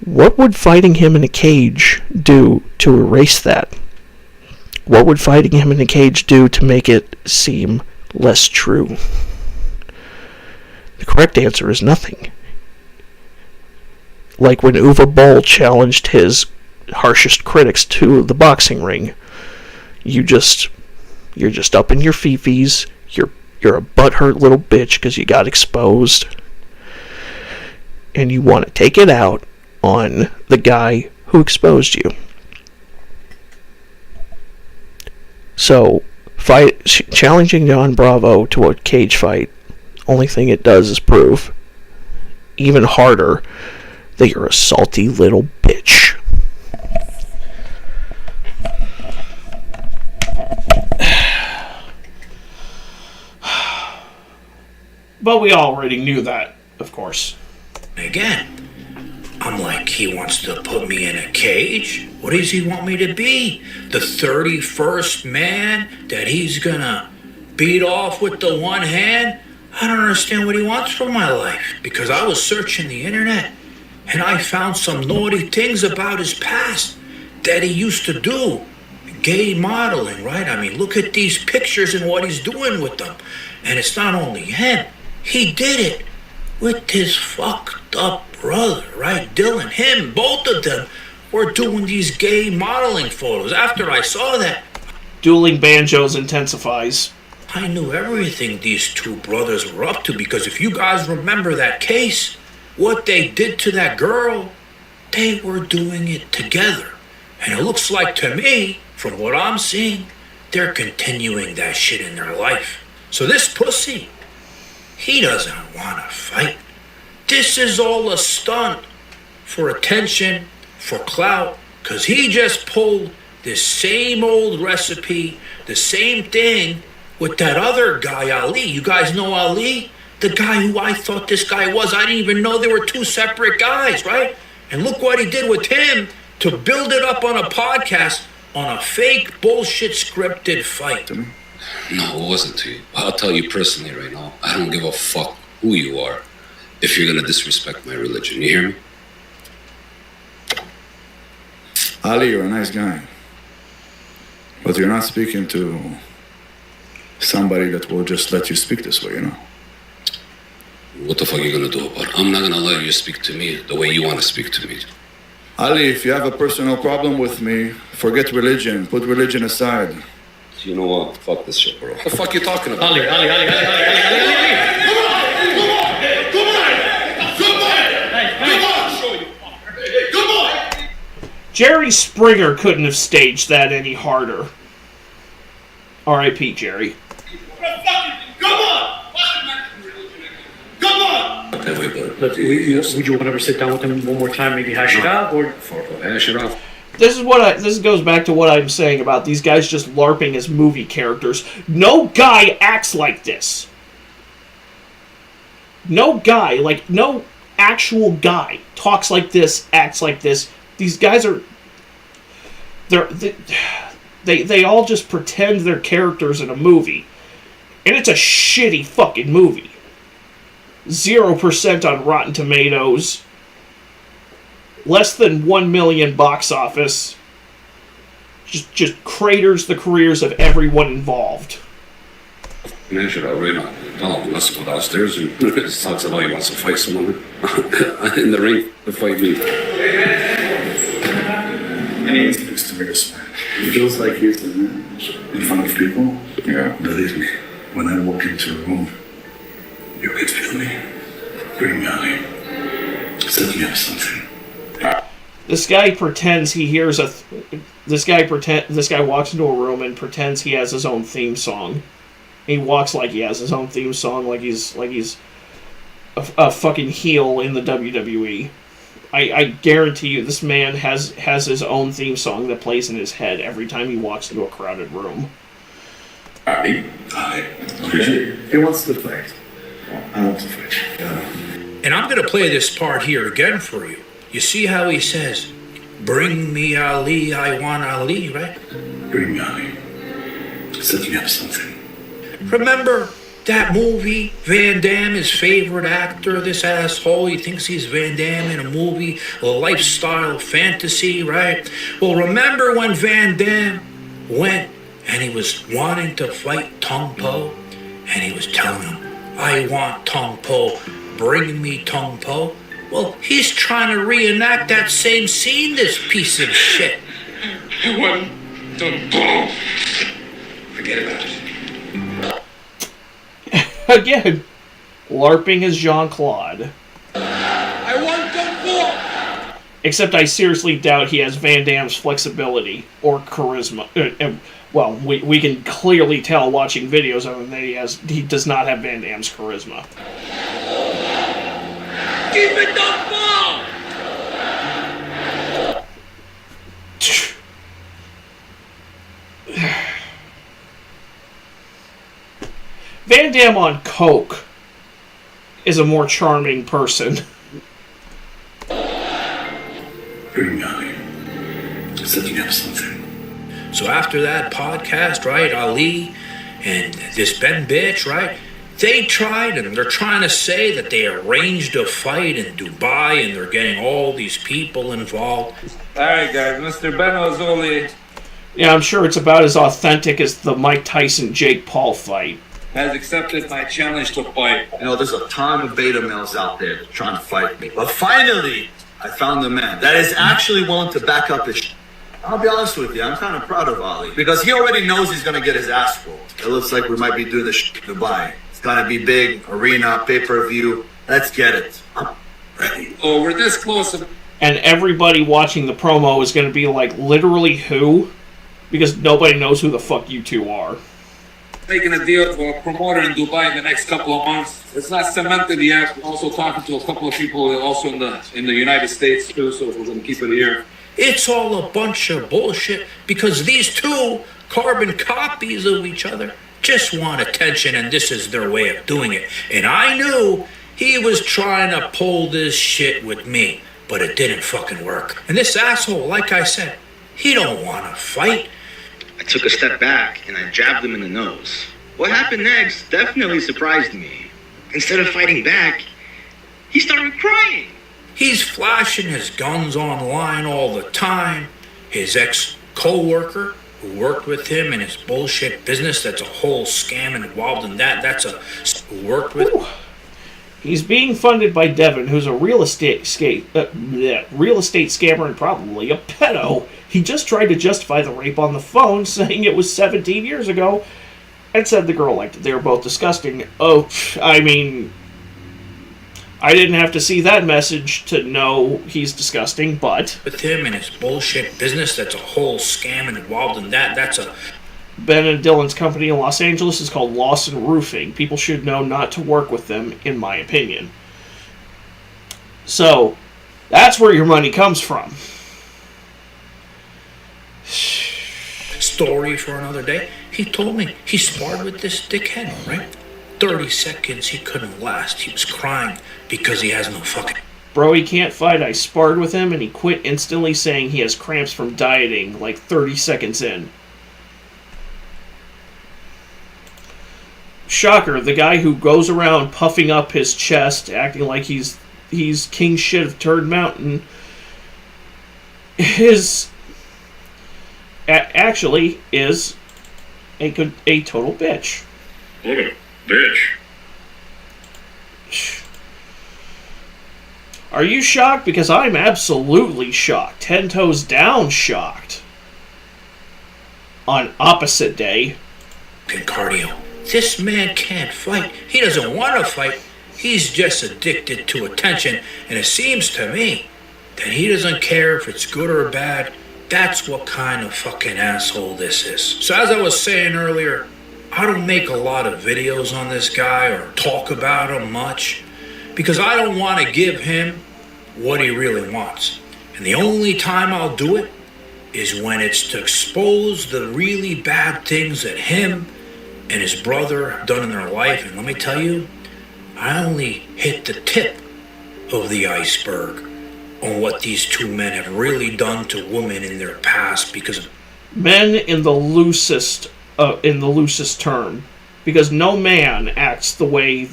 What would fighting him in a cage do to erase that? What would fighting him in a cage do to make it seem less true? The correct answer is nothing. Like when Uwe Boll challenged his harshest critics to the boxing ring. You're just up in your fifis. You're a butthurt little bitch because you got exposed. And you want to take it out on the guy who exposed you. So, challenging John Bravo to a cage fight, only thing it does is prove even harder that you're a salty little bitch. But we already knew that, of course. Again, I'm like, he wants to put me in a cage? What does he want me to be? The 31st man that he's gonna beat off with the one hand? I don't understand what he wants from my life, because I was searching the internet and I found some naughty things about his past that he used to do. Gay modeling, right? I mean, look at these pictures and what he's doing with them. And it's not only him. He did it with his fucked up brother, right? Dylan, him, both of them were doing these gay modeling photos. After I saw that, dueling banjos intensifies. I knew everything these two brothers were up to, because if you guys remember that case, what they did to that girl, they were doing it together. And it looks like to me, from what I'm seeing, they're continuing that shit in their life. So this pussy, he doesn't want to fight. This is all a stunt for attention, for clout, because he just pulled the same old recipe, the same thing with that other guy, Ali. You guys know Ali? The guy who I thought this guy was. I didn't even know there were two separate guys, right? And look what he did with him to build it up on a podcast on a fake bullshit scripted fight. No, it wasn't to you. I'll tell you personally right now, I don't give a fuck who you are if you're gonna disrespect my religion. You hear me? Ali, you're a nice guy. But you're not speaking to somebody that will just let you speak this way, you know? What the fuck are you gonna do about it? I'm not gonna let you speak to me the way you wanna speak to me. Ali, if you have a personal problem with me, forget religion. Put religion aside. You know what? Fuck this shit, bro. What the fuck you talking about? Ali. Jerry Springer couldn't have staged that any harder. R.I.P. Jerry. Would you want to sit down with him one more time, maybe hash it out, or hash it out? This goes back to what I'm saying about these guys just LARPing as movie characters. No guy acts like this. No guy, like no actual guy talks like this, acts like this. These guys are they all just pretend they're characters in a movie. And it's a shitty fucking movie. 0% on Rotten Tomatoes. Less than 1 million box office. Just craters the careers of everyone involved. Man, should I really not tell him, let's go downstairs and talks about he wants to fight someone in the ring to fight me. And he speaks to me this way. He feels like he's the man in front of people. Yeah. Believe me, when I walk into a room, you can feel me. Bring me Ali. Set me up something. This guy pretends he hears this guy walks into a room and pretends he has his own theme song. He walks like he has his own theme song, like he's a fucking heel in the WWE. I guarantee you, this man has his own theme song that plays in his head every time he walks into a crowded room. I appreciate it. He wants to fight. I want to fight. And I'm gonna play this part here again for you. You see how he says, "Bring me Ali, I want Ali," right? Bring me Ali. Set me up something. Remember that movie, Van Damme, his favorite actor, this asshole, he thinks he's Van Damme in a movie, a lifestyle fantasy, right? Well, remember when Van Damme went and he was wanting to fight Tong Po, and he was telling him, "I want Tong Po, bring me Tong Po." Well, he's trying to reenact that same scene, this piece of shit. I want Tong Po. Forget about it. Again, LARPing as Jean-Claude. I want Tong Po. Except I seriously doubt he has Van Damme's flexibility or charisma. Well, we can clearly tell watching videos of him that he does not have Van Damme's charisma. Give me Tong Po. Van Damme on coke is a more charming person. Bring me Ali. Set me up something. So after that podcast, right, Ali and this Ben bitch, right, they tried, and they're trying to say that they arranged a fight in Dubai and they're getting all these people involved. Alright guys, Mr. Benozoli Yeah, I'm sure it's about as authentic as the Mike Tyson-Jake Paul fight. has accepted my challenge to fight. You know, there's a ton of beta males out there trying to fight me. But finally, I found a man that is actually willing to back up his I'll be honest with you, I'm kind of proud of Ali. Because he already knows he's going to get his ass whooped. It looks like we might be doing this in Dubai. It's going to be big, arena, pay-per-view. Let's get it. I'm ready. Oh, we're this close. And everybody watching the promo is going to be like, literally who? Because nobody knows who the fuck you two are. Making a deal for a promoter in Dubai in the next couple of months. It's not cemented yet. We're also talking to a couple of people also in the United States too, so we're going to keep it here. It's all a bunch of bullshit because these two carbon copies of each other just want attention, and this is their way of doing it. And I knew he was trying to pull this shit with me, but it didn't fucking work. And this asshole, like I said, he don't want to fight. I took a step back and I jabbed him in the nose. What happened next definitely surprised me. Instead of fighting back, he started crying. He's flashing his guns online all the time. His ex-co-worker who worked with him in his bullshit business, that's a whole scam involved in that. That's a who worked with. Ooh. He's being funded by Devin, who's a real estate scammer and probably a pedo. He just tried to justify the rape on the phone, saying it was 17 years ago, and said the girl liked it. They were both disgusting. Oh, I mean, I didn't have to see that message to know he's disgusting, but... With him and his bullshit business, that's a whole scam involved in that. That's a... Ben and Dylan's company in Los Angeles is called Lawson Roofing. People should know not to work with them, in my opinion. So, that's where your money comes from. Story for another day. He told me he sparred with this dickhead, right? 30 seconds he couldn't last. He was crying because he has no fucking... Bro, he can't fight. I sparred with him and he quit instantly, saying he has cramps from dieting like 30 seconds in. Shocker, the guy who goes around puffing up his chest, acting like he's king shit of Turd Mountain, actually is a total bitch. What a bitch. Are you shocked? Because I'm absolutely shocked. 10 toes down shocked. On opposite day. Cardio. This man can't fight. He doesn't want to fight. He's just addicted to attention. And it seems to me that he doesn't care if it's good or bad. That's what kind of fucking asshole this is. So as I was saying earlier, I don't make a lot of videos on this guy or talk about him much because I don't want to give him what he really wants. And the only time I'll do it is when it's to expose the really bad things that him and his brother have done in their life. And let me tell you, I only hit the tip of the iceberg on what these two men have really done to women in their past, because men in the loosest term, because no man acts the way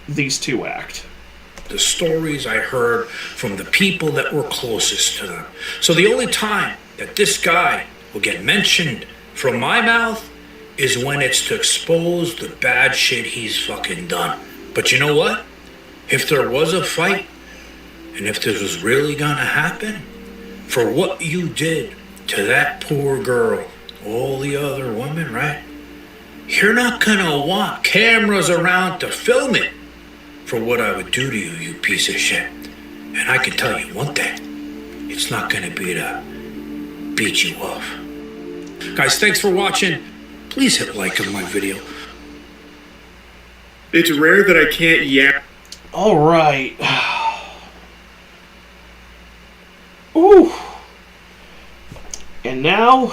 these two act. The stories I heard from the people that were closest to them. So the only time that this guy will get mentioned from my mouth is when it's to expose the bad shit he's fucking done. But you know what? If there was a fight, and if this was really gonna happen, for what you did to that poor girl, all the other women, right? You're not gonna want cameras around to film it for what I would do to you, you piece of shit. And I can tell you one thing, it's not gonna be to beat you off. Guys, thanks for watching. Please hit like on my video. It's rare that I can't yap. Alright. Ooh. And now...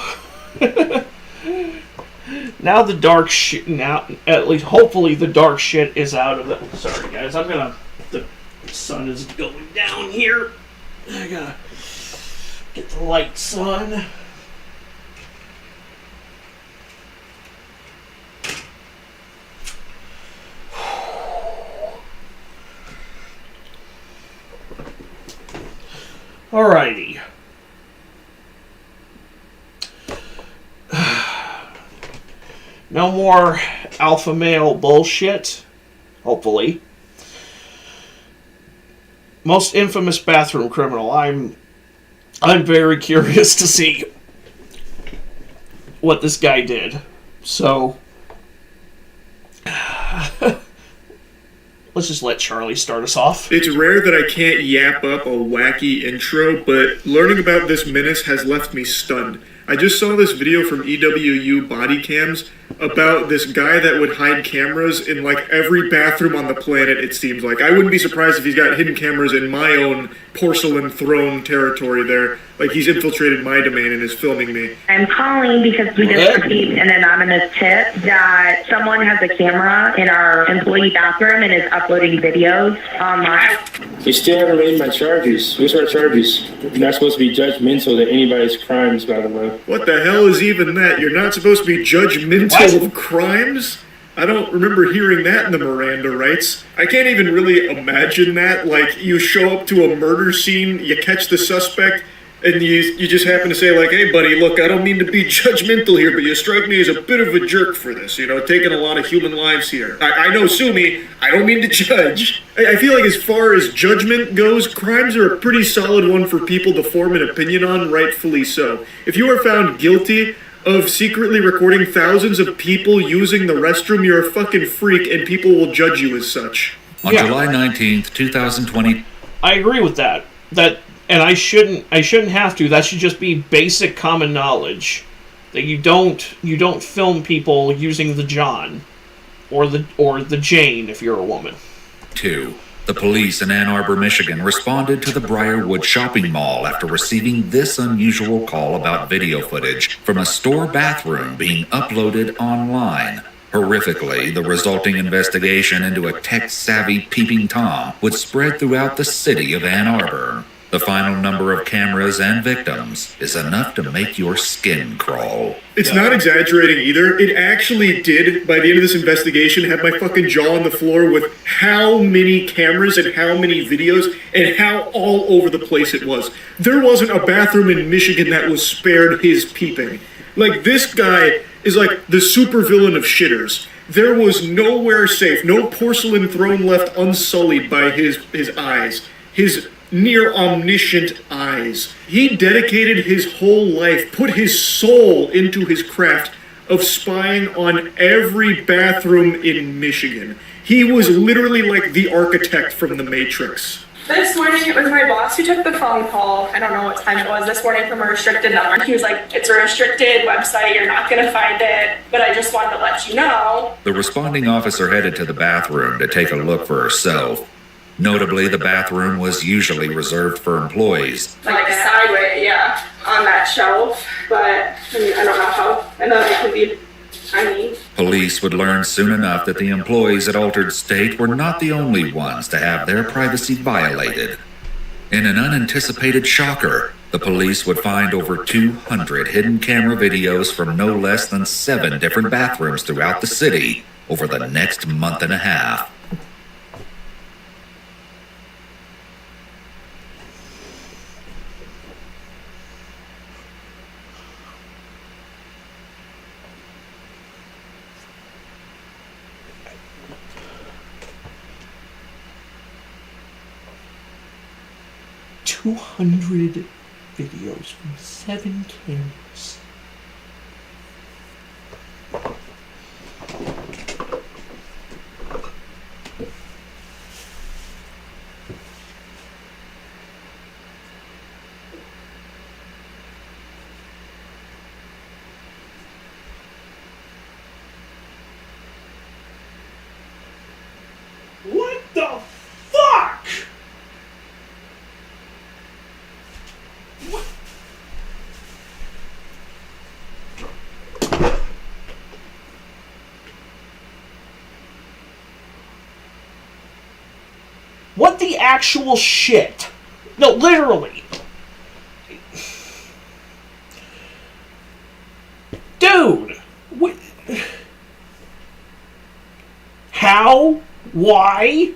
now the dark shit... Now, at least, hopefully the dark shit is out of it. Sorry, guys. The sun is going down here. I gotta get the lights on. Alrighty. No more alpha male bullshit. Hopefully. Most infamous bathroom criminal. I'm very curious to see what this guy did. So let's just let Charlie start us off. It's rare that I can't yap up a wacky intro, but learning about this menace has left me stunned. I just saw this video from EWU Body Cams, about this guy that would hide cameras in like every bathroom on the planet, it seems like. I wouldn't be surprised if he's got hidden cameras in my own porcelain throne territory there. Like he's infiltrated my domain and is filming me. I'm calling because we just received an anonymous tip that someone has a camera in our employee bathroom and is uploading videos online. They still haven't raised my charges. What's our charges? You're not supposed to be judgmental to anybody's crimes, by the way. What the hell is even that? You're not supposed to be judgmental of crimes? I don't remember hearing that in the Miranda rights. I can't even really imagine that. Like, you show up to a murder scene, you catch the suspect, and you just happen to say, like, hey, buddy, look, I don't mean to be judgmental here, but you strike me as a bit of a jerk for this, you know, taking a lot of human lives here. I know, sue me, I don't mean to judge. I feel like as far as judgment goes, crimes are a pretty solid one for people to form an opinion on, rightfully so. If you are found guilty of secretly recording thousands of people using the restroom, you're a fucking freak, and people will judge you as such. On July 19th, 2020... I agree with that. And I shouldn't have to. That should just be basic common knowledge that you don't film people using the John or the Jane if you're a woman. 2. The police in Ann Arbor, Michigan responded to the Briarwood shopping mall after receiving this unusual call about video footage from a store bathroom being uploaded online. Horrifically, the resulting investigation into a tech-savvy peeping Tom would spread throughout the city of Ann Arbor. The final number of cameras and victims is enough to make your skin crawl. It's not exaggerating either. It actually did, by the end of this investigation, have my fucking jaw on the floor with how many cameras and how many videos and how all over the place it was. There wasn't a bathroom in Michigan that was spared his peeping. Like, this guy is like the supervillain of shitters. There was nowhere safe, no porcelain throne left unsullied by his eyes. His near omniscient eyes. He dedicated his whole life, put his soul into his craft of spying on every bathroom in Michigan. He was literally like the architect from The Matrix. This morning, it was my boss who took the phone call. I don't know what time it was this morning from a restricted number. He was like, it's a restricted website, you're not going to find it, but I just wanted to let you know. The responding officer headed to the bathroom to take a look for herself. Notably, the bathroom was usually reserved for employees. Like sideways, yeah, on that shelf, but I mean, I don't know how another could be. Police would learn soon enough that the employees at Altered State were not the only ones to have their privacy violated. In an unanticipated shocker, the police would find over 200 hidden camera videos from no less than 7 different bathrooms throughout the city over the next month and a half. $200 videos from 7 cameras. What the fuck? What the actual shit? No, literally. Dude. What? How? Why?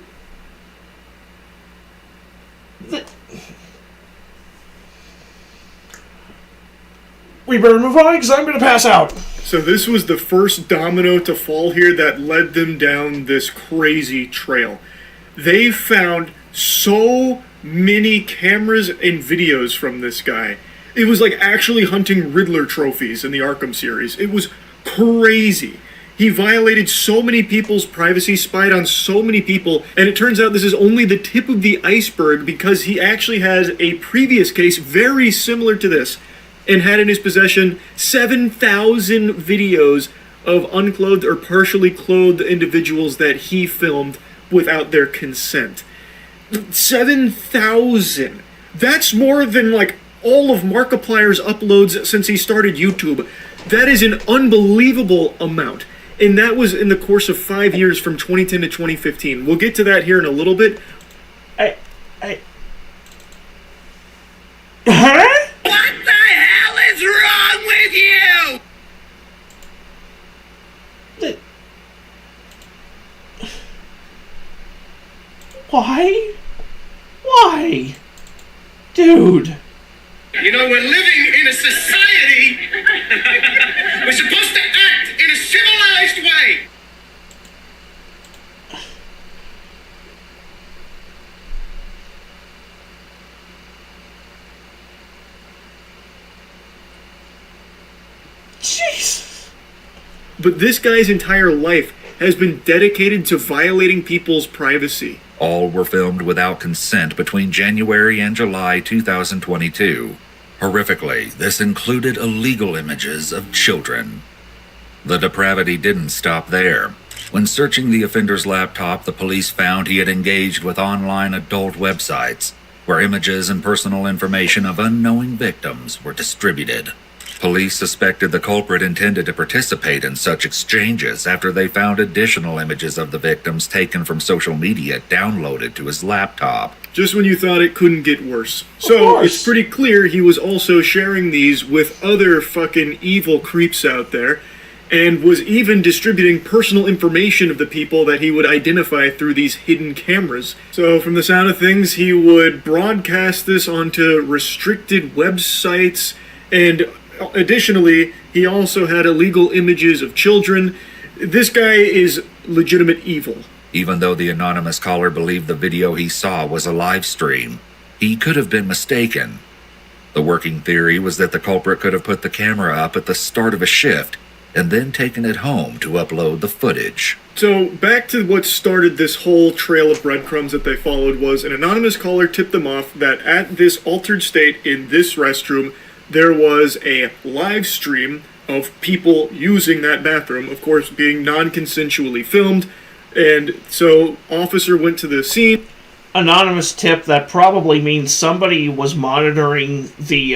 We better move on because I'm going to pass out. So this was the first domino to fall here that led them down this crazy trail. They found so many cameras and videos from this guy. It was like actually hunting Riddler trophies in the Arkham series. It was crazy. He violated so many people's privacy, spied on so many people, and it turns out this is only the tip of the iceberg because he actually has a previous case very similar to this and had in his possession 7,000 videos of unclothed or partially clothed individuals that he filmed without their consent. 7,000. That's more than like all of Markiplier's uploads since he started YouTube. That is an unbelievable amount. And that was in the course of 5 years from 2010 to 2015. We'll get to that here in a little bit. Huh? What the hell is wrong with you? Why? Why? Dude. You know, we're living in a society. We're supposed to act in a civilized way. Jesus. But this guy's entire life has been dedicated to violating people's privacy. All were filmed without consent between January and July 2022. Horrifically, this included illegal images of children. The depravity didn't stop there. When searching the offender's laptop, the police found he had engaged with online adult websites, where images and personal information of unknowing victims were distributed. Police suspected the culprit intended to participate in such exchanges after they found additional images of the victims taken from social media downloaded to his laptop. Just when you thought it couldn't get worse. So, it's pretty clear he was also sharing these with other fucking evil creeps out there, and was even distributing personal information of the people that he would identify through these hidden cameras. So, from the sound of things, he would broadcast this onto restricted websites, and additionally, he also had illegal images of children. This guy is legitimate evil. Even though the anonymous caller believed the video he saw was a live stream, he could have been mistaken. The working theory was that the culprit could have put the camera up at the start of a shift and then taken it home to upload the footage. So, back to what started this whole trail of breadcrumbs that they followed was an anonymous caller tipped them off that at this altered state in this restroom, there was a live stream of people using that bathroom, of course being non-consensually filmed, and so officer went to the scene. Anonymous tip, that probably means somebody was monitoring the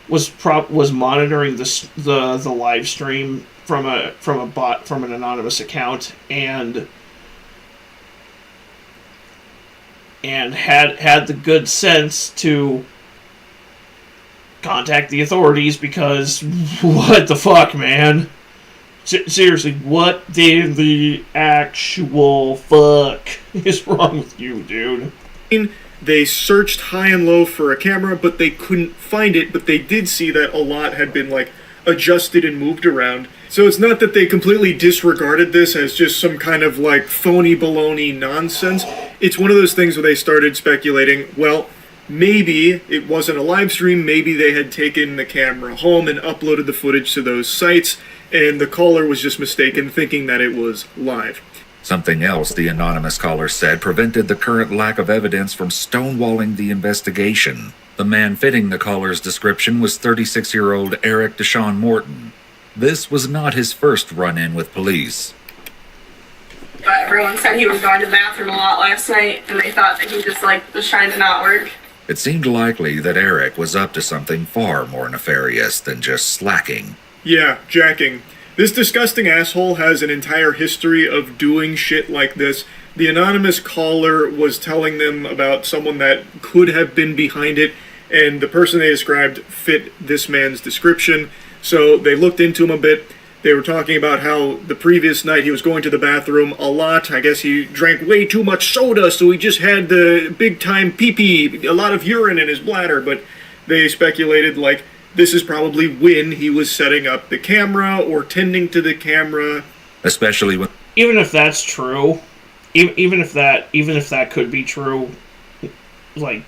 monitoring the live stream from a bot, from an anonymous account, and had the good sense to contact the authorities, because what the fuck, man? Seriously, what in the actual fuck is wrong with you, dude? They searched high and low for a camera, but they couldn't find it, but they did see that a lot had been, like, adjusted and moved around. So it's not that they completely disregarded this as just some kind of, like, phony baloney nonsense. It's one of those things where they started speculating, well, maybe it wasn't a live stream, maybe they had taken the camera home and uploaded the footage to those sites, and the caller was just mistaken, thinking that it was live. Something else the anonymous caller said prevented the current lack of evidence from stonewalling the investigation. The man fitting the caller's description was 36-year-old Eric Deshaun Morton. This was not his first run-in with police. But everyone said he was going to the bathroom a lot last night, and they thought that he just, was trying to not work. It seemed likely that Eric was up to something far more nefarious than just slacking. Yeah, jacking. This disgusting asshole has an entire history of doing shit like this. The anonymous caller was telling them about someone that could have been behind it, and the person they described fit this man's description. So they looked into him a bit. They were talking about how the previous night he was going to the bathroom a lot. I guess he drank way too much soda, so he just had the big-time pee-pee, a lot of urine in his bladder. But they speculated, this is probably when he was setting up the camera or tending to the camera. Especially when... Even if that's true, even if that could be true, I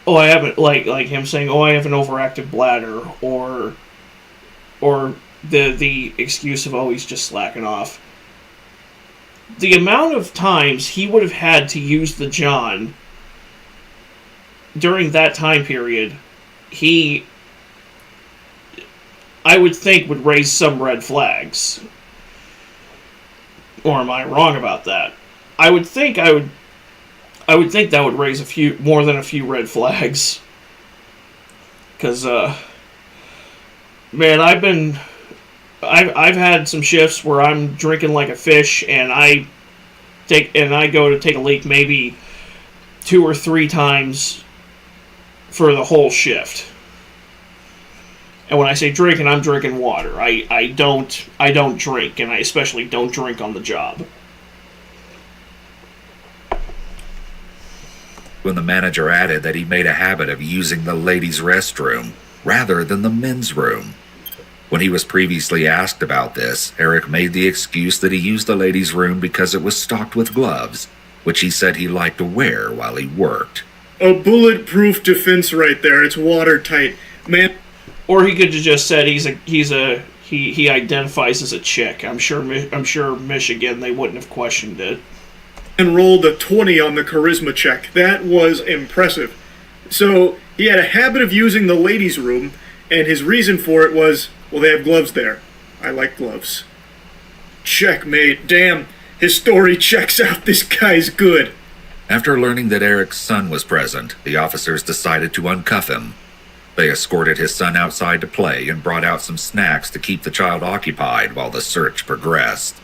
haven't, like him saying, I have an overactive bladder, or the excuse of, he's just slacking off. The amount of times he would have had to use the John during that time period, I would think would raise some red flags. Or am I wrong about that? I would think that would raise more than a few red flags. Because, man, I've had some shifts where I'm drinking like a fish, and I go to take a leak maybe 2 or 3 times for the whole shift. And when I say drinking, I'm drinking water. I don't drink, and I especially don't drink on the job. When the manager added that he made a habit of using the ladies' restroom rather than the men's room. When he was previously asked about this, Eric made the excuse that he used the ladies' room because it was stocked with gloves, which he said he liked to wear while he worked. A bulletproof defense right there. It's watertight, man. Or he could have just said he identifies as a chick. I'm sure Michigan, they wouldn't have questioned it. And rolled a 20 on the charisma check. That was impressive. So he had a habit of using the ladies' room, and his reason for it was, well, they have gloves there. I like gloves. Checkmate. Damn, his story checks out. This guy's good. After learning that Eric's son was present, the officers decided to uncuff him. They escorted his son outside to play and brought out some snacks to keep the child occupied while the search progressed.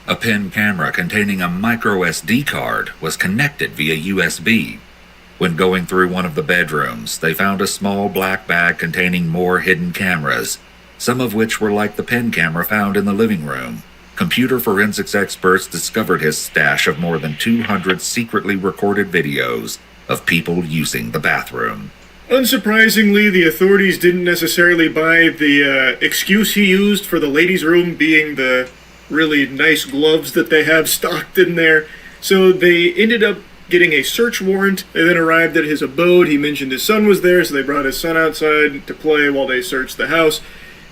A pen camera containing a micro SD card was connected via USB. When going through one of the bedrooms, they found a small black bag containing more hidden cameras, some of which were like the pen camera found in the living room. Computer forensics experts discovered his stash of more than 200 secretly recorded videos of people using the bathroom. Unsurprisingly, the authorities didn't necessarily buy the excuse he used for the ladies' room being the really nice gloves that they have stocked in there. So they ended up getting a search warrant. They then arrived at his abode. He mentioned his son was there, so they brought his son outside to play while they searched the house.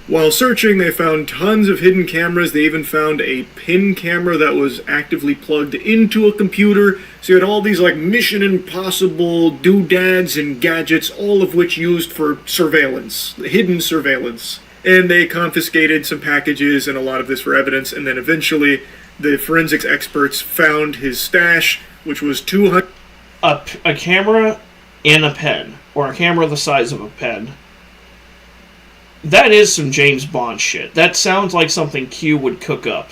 While searching, they found tons of hidden cameras. They even found a pin camera that was actively plugged into a computer. So you had all these like Mission Impossible doodads and gadgets, all of which used for surveillance, hidden surveillance. And they confiscated some packages and a lot of this for evidence. And then eventually, the forensics experts found his stash, which was 200... A camera and a pen, or a camera the size of a pen. That is some James Bond shit. That sounds like something Q would cook up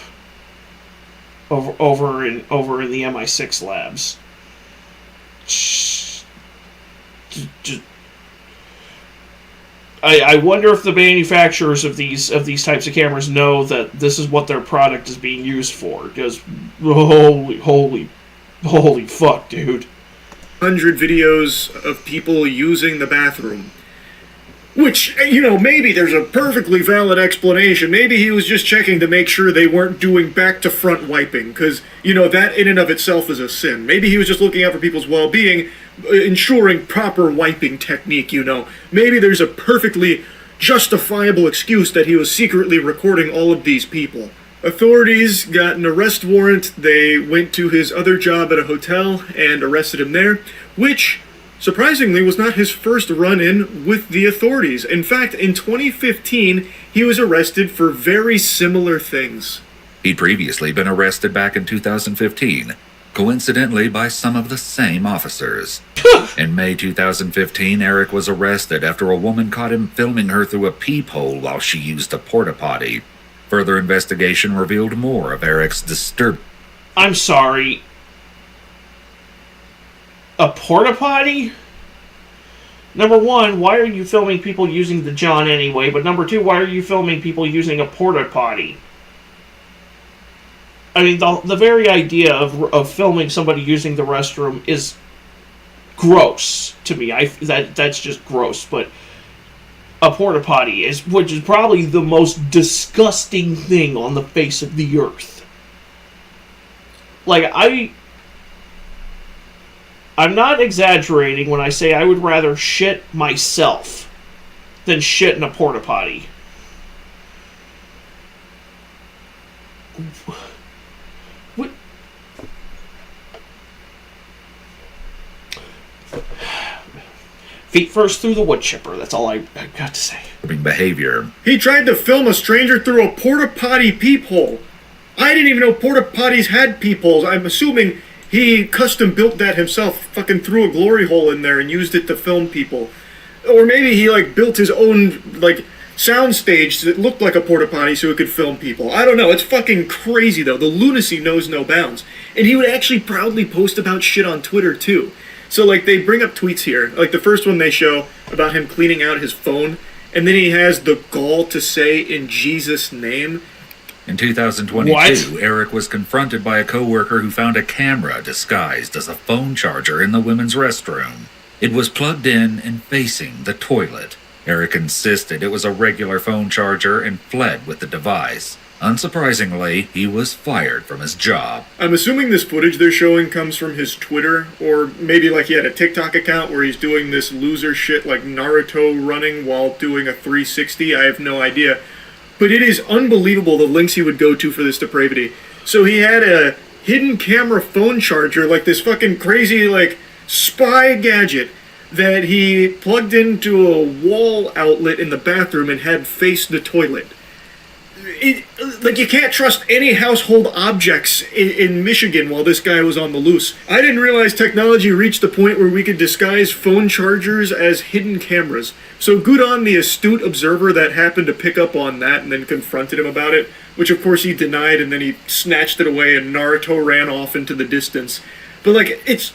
over in the MI6 labs. I wonder if the manufacturers of these types of cameras know that this is what their product is being used for. Because holy fuck, dude. 100 videos of people using the bathroom. Which, you know, maybe there's a perfectly valid explanation. Maybe he was just checking to make sure they weren't doing back-to-front wiping, because, you know, that in and of itself is a sin. Maybe he was just looking out for people's well-being, ensuring proper wiping technique, you know. Maybe there's a perfectly justifiable excuse that he was secretly recording all of these people. Authorities got an arrest warrant. They went to his other job at a hotel and arrested him there, which... surprisingly, was not his first run-in with the authorities. In fact, in 2015, he was arrested for very similar things. He'd previously been arrested back in 2015, coincidentally by some of the same officers. In May 2015, Eric was arrested after a woman caught him filming her through a peephole while she used a porta-potty. Further investigation revealed more of Eric's I'm sorry. A porta-potty? Number one, why are you filming people using the John anyway? But number two, why are you filming people using a porta-potty? I mean, the very idea of filming somebody using the restroom is gross to me. That's just gross. But a porta-potty which is probably the most disgusting thing on the face of the earth. Like, I'm not exaggerating when I say I would rather shit myself than shit in a porta-potty. What? Feet first through the wood chipper. That's all I got to say. Behavior. He tried to film a stranger through a porta potty peephole. I didn't even know porta potties had peepholes. I'm assuming he custom built that himself, fucking threw a glory hole in there and used it to film people. Or maybe he like built his own like sound stage that looked like a porta potty so it could film people. I don't know. It's fucking crazy though. The lunacy knows no bounds. And he would actually proudly post about shit on Twitter too. So like they bring up tweets here. Like the first one they show about him cleaning out his phone, and then he has the gall to say in Jesus' name. In 2022, Eric was confronted by a coworker who found a camera disguised as a phone charger in the women's restroom. It was plugged in and facing the toilet. Eric insisted it was a regular phone charger and fled with the device. Unsurprisingly, he was fired from his job. I'm assuming this footage they're showing comes from his Twitter, or maybe like he had a TikTok account where he's doing this loser shit like Naruto running while doing a 360. I have no idea. But it is unbelievable the links he would go to for this depravity. So he had a hidden camera phone charger, like this fucking crazy like spy gadget that he plugged into a wall outlet in the bathroom and had face the toilet. Like, you can't trust any household objects in Michigan while this guy was on the loose. I didn't realize technology reached the point where we could disguise phone chargers as hidden cameras. So good on the astute observer that happened to pick up on that and then confronted him about it, which of course he denied, and then he snatched it away and Naruto ran off into the distance. But like, it's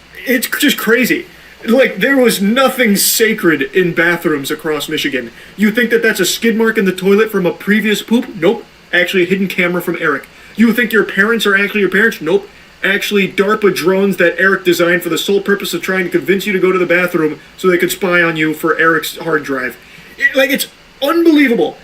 just crazy. Like, there was nothing sacred in bathrooms across Michigan. You think that that's a skid mark in the toilet from a previous poop? Nope. Actually a hidden camera from Eric. You think your parents are actually your parents? Nope. Actually DARPA drones that Eric designed for the sole purpose of trying to convince you to go to the bathroom so they could spy on you for Eric's hard drive. It's unbelievable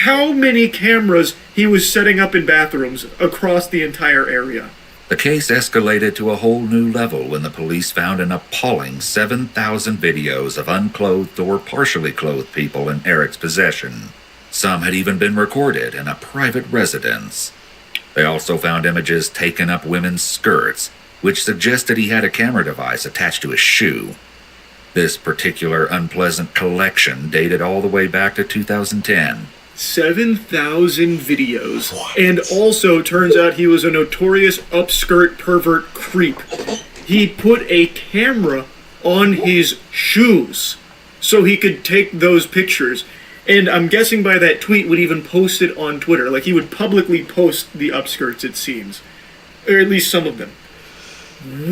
how many cameras he was setting up in bathrooms across the entire area. The case escalated to a whole new level when the police found an appalling 7,000 videos of unclothed or partially clothed people in Eric's possession. Some had even been recorded in a private residence. They also found images taken up women's skirts, which suggested he had a camera device attached to his shoe. This particular unpleasant collection dated all the way back to 2010. 7,000 videos. What? And also turns out he was a notorious upskirt pervert creep. He put a camera on his shoes so he could take those pictures. And I'm guessing by that tweet would even post it on Twitter. Like, he would publicly post the upskirts, it seems. Or at least some of them.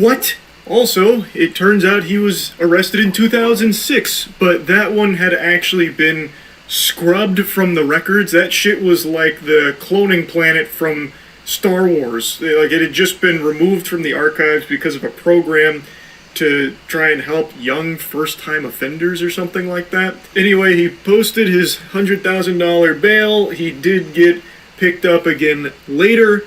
What? Also, it turns out he was arrested in 2006, but that one had actually been scrubbed from the records. That shit was like the cloning planet from Star Wars. Like, it had just been removed from the archives because of a program to try and help young first-time offenders or something like that. Anyway, he posted his $100,000 bail. He did get picked up again later.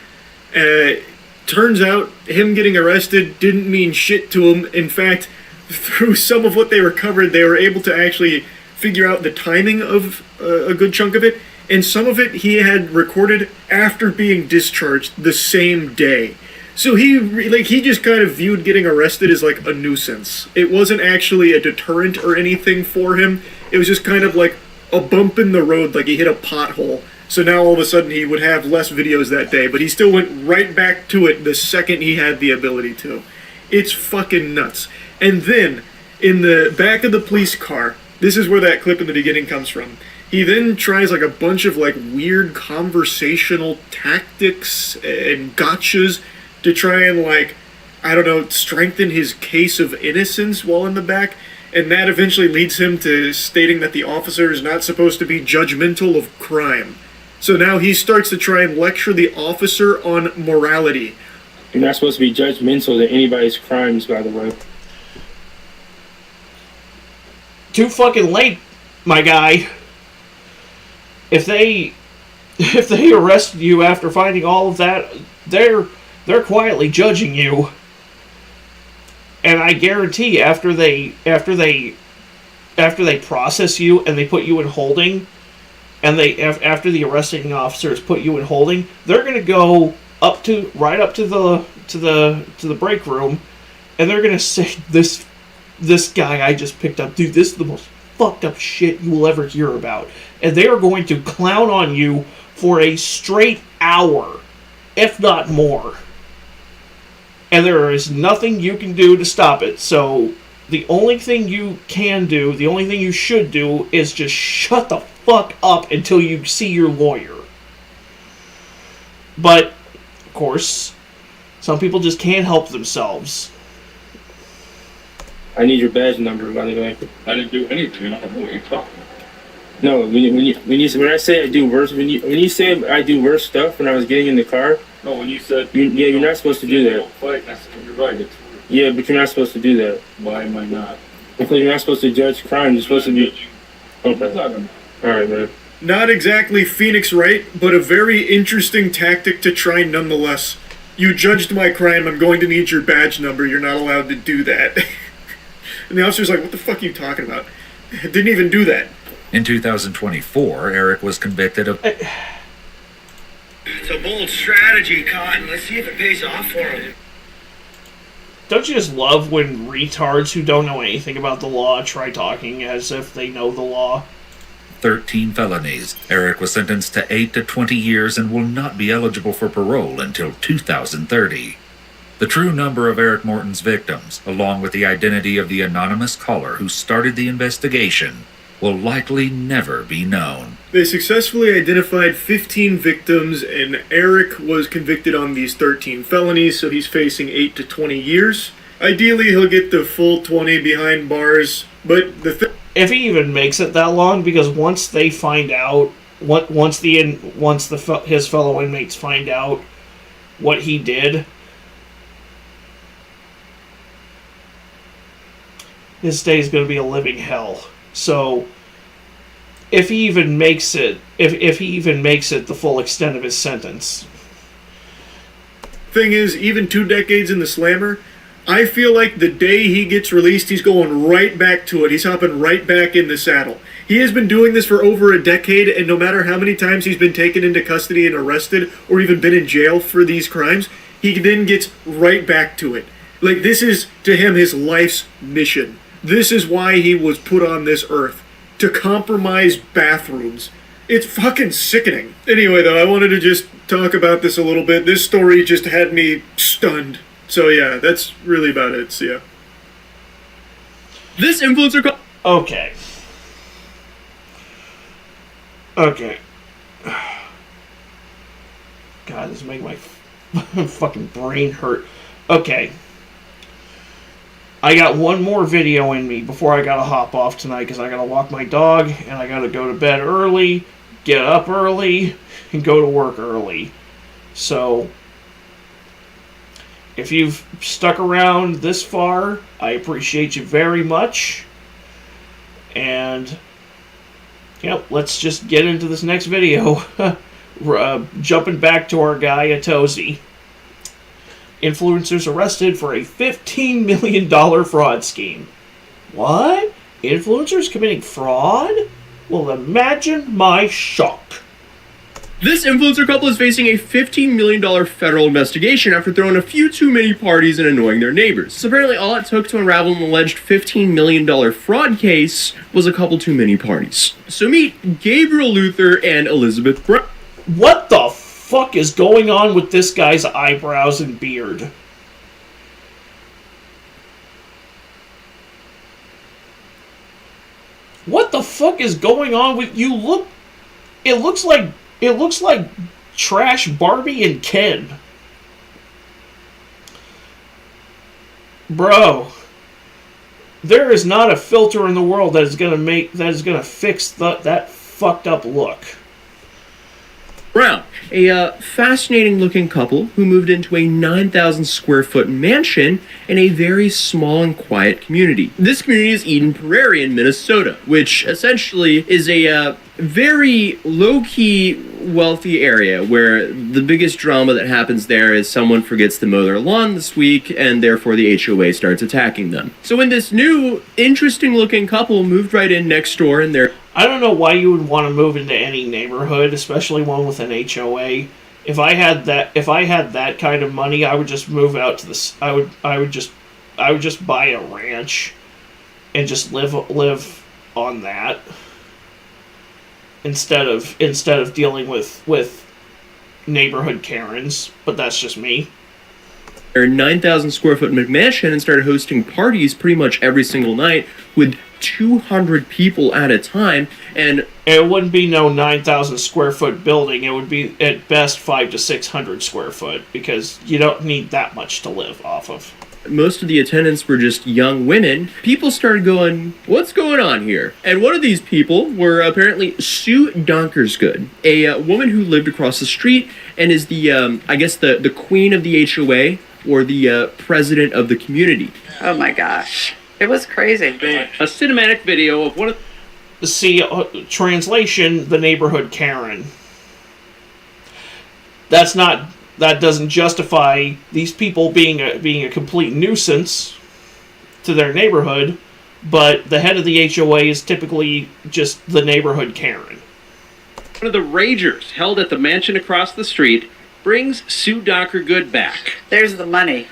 Turns out him getting arrested didn't mean shit to him. In fact, through some of what they recovered, they were able to actually figure out the timing of a good chunk of it, and some of it he had recorded after being discharged the same day. So he just kind of viewed getting arrested as like a nuisance. It wasn't actually a deterrent or anything for him. It was just kind of like a bump in the road, like he hit a pothole. So now all of a sudden he would have less videos that day, but he still went right back to it the second he had the ability to. It's fucking nuts. And then, in the back of the police car, this is where that clip in the beginning comes from. He then tries like a bunch of like weird conversational tactics and gotchas to try and like, I don't know, strengthen his case of innocence while in the back. And that eventually leads him to stating that the officer is not supposed to be judgmental of crime. So now he starts to try and lecture the officer on morality. You're not supposed to be judgmental to anybody's crimes, by the way. Too fucking late, my guy. If they arrest you after finding all of that, they're quietly judging you. And I guarantee after they process you and they put you in holding, and after the arresting officers put you in holding, they're gonna go right up to the break room, and they're gonna say this this guy I just picked up, dude, this is the most fucked up shit you will ever hear about. And they are going to clown on you for a straight hour, if not more. And there is nothing you can do to stop it. So the only thing you can do, the only thing you should do, is just shut the fuck up until you see your lawyer. But, of course, some people just can't help themselves. I need your badge number, by the way. I didn't do anything. I don't know what you're talking about. No, when I say I do worse, when you say I do worse stuff when I was getting in the car. No, when you said you're not supposed to do that. Fight, I said, you're right. Yeah, but you're not supposed to do that. Why am I not? Because you're not supposed to judge crime. You're supposed to be. Okay. All right, man. Not exactly Phoenix Wright, but a very interesting tactic to try nonetheless. You judged my crime. I'm going to need your badge number. You're not allowed to do that. And the officer's like, what the fuck are you talking about? I didn't even do that. In 2024, Eric was convicted of... It's a bold strategy, Cotton. Let's see if it pays off for him. Don't you just love when retards who don't know anything about the law try talking as if they know the law? 13 felonies. Eric was sentenced to 8 to 20 years and will not be eligible for parole until 2030. The true number of Eric Morton's victims, along with the identity of the anonymous caller who started the investigation, will likely never be known. They successfully identified 15 victims, and Eric was convicted on these 13 felonies, so he's facing 8 to 20 years. Ideally, he'll get the full 20 behind bars, but if he even makes it that long, because once they find out, once his fellow inmates find out what he did, his day is going to be a living hell. So, if he even makes it, if he even makes it the full extent of his sentence. Thing is, even 2 decades in the slammer, I feel like the day he gets released, he's going right back to it. He's hopping right back in the saddle. He has been doing this for over a decade, and no matter how many times he's been taken into custody and arrested, or even been in jail for these crimes, he then gets right back to it. Like, this is, to him, his life's mission. This is why he was put on this earth. To compromise bathrooms. It's fucking sickening. Anyway, though, I wanted to just talk about this a little bit. This story just had me stunned. So, yeah, that's really about it. So, yeah. This influencer... Okay. God, this is making my fucking brain hurt. Okay. I got one more video in me before I gotta hop off tonight because I gotta walk my dog and I gotta go to bed early, get up early, and go to work early. So, if you've stuck around this far, I appreciate you very much. And, yep, let's just get into this next video. Jumping back to our guy, Atosi. Influencers arrested for a $15 million fraud scheme. What? Influencers committing fraud? Well, imagine my shock. This influencer couple is facing a $15 million federal investigation after throwing a few too many parties and annoying their neighbors. So apparently all it took to unravel an alleged $15 million fraud case was a couple too many parties. So meet Gabriel Luther and Elizabeth Brown. What the fuck is going on with this guy's eyebrows and beard? What the fuck is going on with you? Look, it looks like trash Barbie and Ken. Bro, there is not a filter in the world that is gonna fix that fucked up look. Brown, a fascinating looking couple who moved into a 9,000 square foot mansion in a very small and quiet community. This community is Eden Prairie in Minnesota, which essentially is a very low-key wealthy area where the biggest drama that happens there is someone forgets to mow their lawn this week and therefore the HOA starts attacking them. So when this new interesting looking couple moved right in next door and they're... I don't know why you would want to move into any neighborhood, especially one with an HOA. If I had that kind of money, I would just move out to the... I would just buy a ranch and just live on that instead of dealing with neighborhood Karens. But that's just me. Their 9,000 square foot McMansion and started hosting parties pretty much every single night with 200 people at a time. And it wouldn't be no 9,000 square foot building. It would be at best 500 to 600 square foot, because you don't need that much to live off of. Most of the attendants were just young women. People started going, what's going on here? And one of these people were apparently Sue Donkersgood, a woman who lived across the street and is the, I guess, the queen of the HOA, or the president of the community. Oh my gosh. It was crazy. A cinematic video of one of... See, translation, the neighborhood Karen. That doesn't justify these people being a complete nuisance to their neighborhood, but the head of the HOA is typically just the neighborhood Karen. One of the ragers held at the mansion across the street brings Sue Donkergood back. There's the money.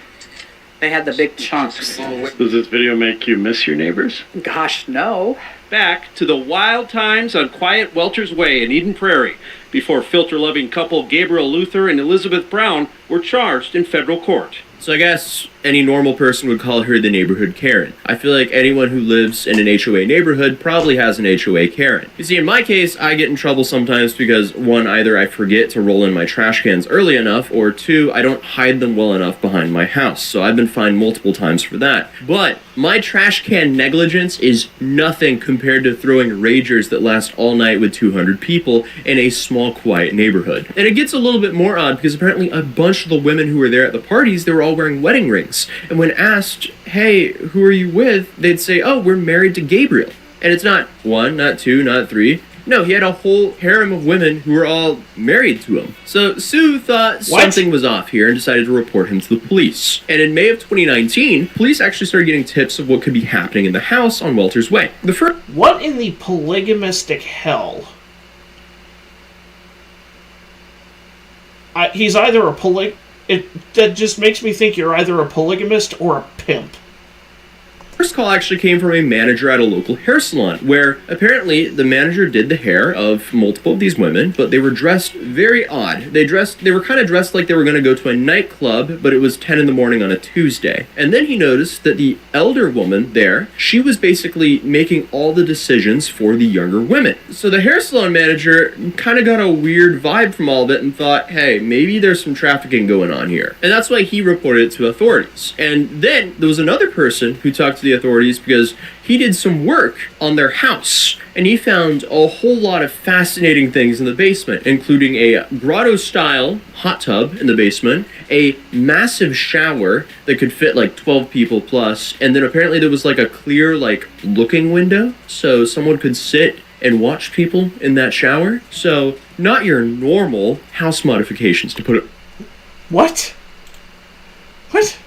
They had the big chunks. Does this video make you miss your neighbors? Gosh, no. Back to the wild times on quiet Welchers Way in Eden Prairie, before filter-loving couple Gabriel Luther and Elizabeth Brown were charged in federal court. So I guess any normal person would call her the neighborhood Karen. I feel like anyone who lives in an HOA neighborhood probably has an HOA Karen. You see, in my case, I get in trouble sometimes because, one, either I forget to roll in my trash cans early enough, or two, I don't hide them well enough behind my house. So I've been fined multiple times for that. But my trash can negligence is nothing compared to throwing ragers that last all night with 200 people in a small, quiet neighborhood. And it gets a little bit more odd because apparently a bunch of the women who were there at the parties, they were all wearing wedding rings. And when asked, hey, who are you with? They'd say, oh, we're married to Gabriel. And it's not one, not two, not three. No, he had a whole harem of women who were all married to him. So Sue thought something was off here and decided to report him to the police. And in May of 2019, police actually started getting tips of what could be happening in the house on Welter's Way. What in the polygamistic hell? He's either a that just makes me think you're either a polygamist or a pimp. First call actually came from a manager at a local hair salon, where apparently the manager did the hair of multiple of these women, but they were dressed very odd. They were kind of dressed like they were going to go to a nightclub, but it was 10 in the morning on a Tuesday. And then he noticed that the elder woman there, she was basically making all the decisions for the younger women. So the hair salon manager kind of got a weird vibe from all of it and thought, hey, maybe there's some trafficking going on here. And that's why he reported it to authorities. And then there was another person who talked to the authorities because he did some work on their house and he found a whole lot of fascinating things in the basement, including a grotto-style hot tub in the basement, a massive shower that could fit like 12 people plus, and then apparently there was like a clear like looking window so someone could sit and watch people in that shower. So not your normal house modifications, to put it. What? What?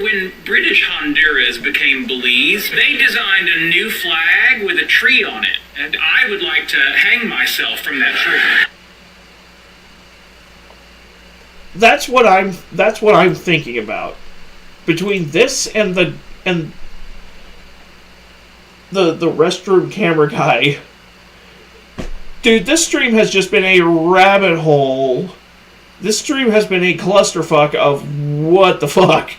When British Honduras became Belize, they designed a new flag with a tree on it, and I would like to hang myself from that tree. That's what I'm thinking about. Between this and the restroom camera guy. Dude, this stream has just been a rabbit hole. This stream has been a clusterfuck of what the fuck.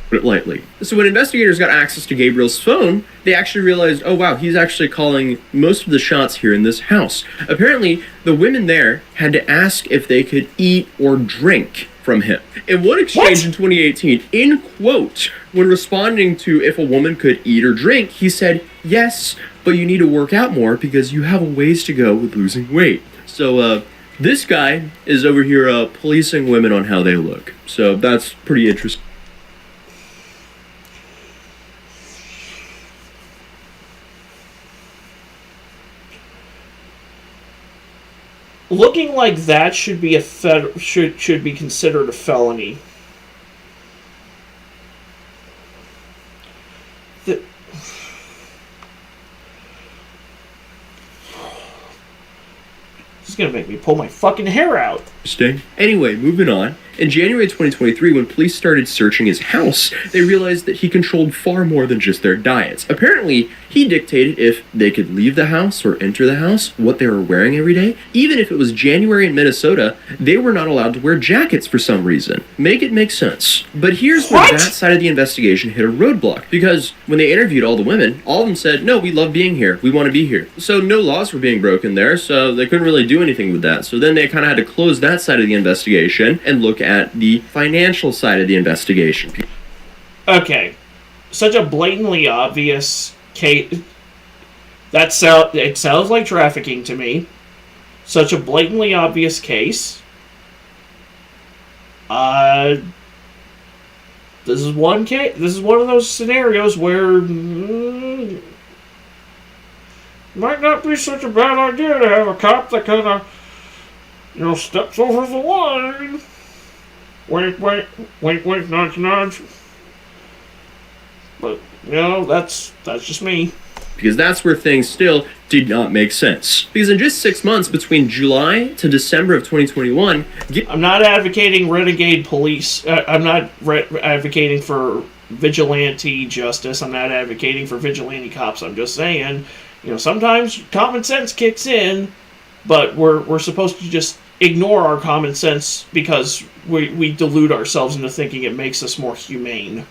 Put it lightly. So when investigators got access to Gabriel's phone, they actually realized, oh wow, he's actually calling most of the shots here in this house. Apparently, the women there had to ask if they could eat or drink from him. In one exchange in 2018, in quote, when responding to if a woman could eat or drink, he said, yes, but you need to work out more because you have a ways to go with losing weight. So, this guy is over here policing women on how they look. So that's pretty interesting. Looking like that should be should be considered a felony. gonna make me pull my fucking hair out. Interesting. Anyway, moving on. In January 2023, when police started searching his house, they realized that he controlled far more than just their diets. Apparently, he dictated if they could leave the house or enter the house, what they were wearing every day. Even if it was January in Minnesota, they were not allowed to wear jackets for some reason. Make it make sense. But here's where that side of the investigation hit a roadblock, because when they interviewed all the women, all of them said, no, we love being here. We want to be here. So no laws were being broken there, so they couldn't really do anything with that. So then they kind of had to close that side of the investigation and look at the financial side of the investigation. Okay, such a blatantly obvious case. It sounds like trafficking to me. Such a blatantly obvious case. This is one case. This is one of those scenarios where might not be such a bad idea to have a cop that kind of, steps over the line. Wink, wink, wink, wink, nudge, nudge. But, that's just me. Because that's where things still did not make sense. Because in just 6 months between July to December of 2021... I'm not advocating renegade police. I'm not advocating for vigilante justice. I'm not advocating for vigilante cops. I'm just saying, sometimes common sense kicks in, but we're supposed to just ignore our common sense because we delude ourselves into thinking it makes us more humane.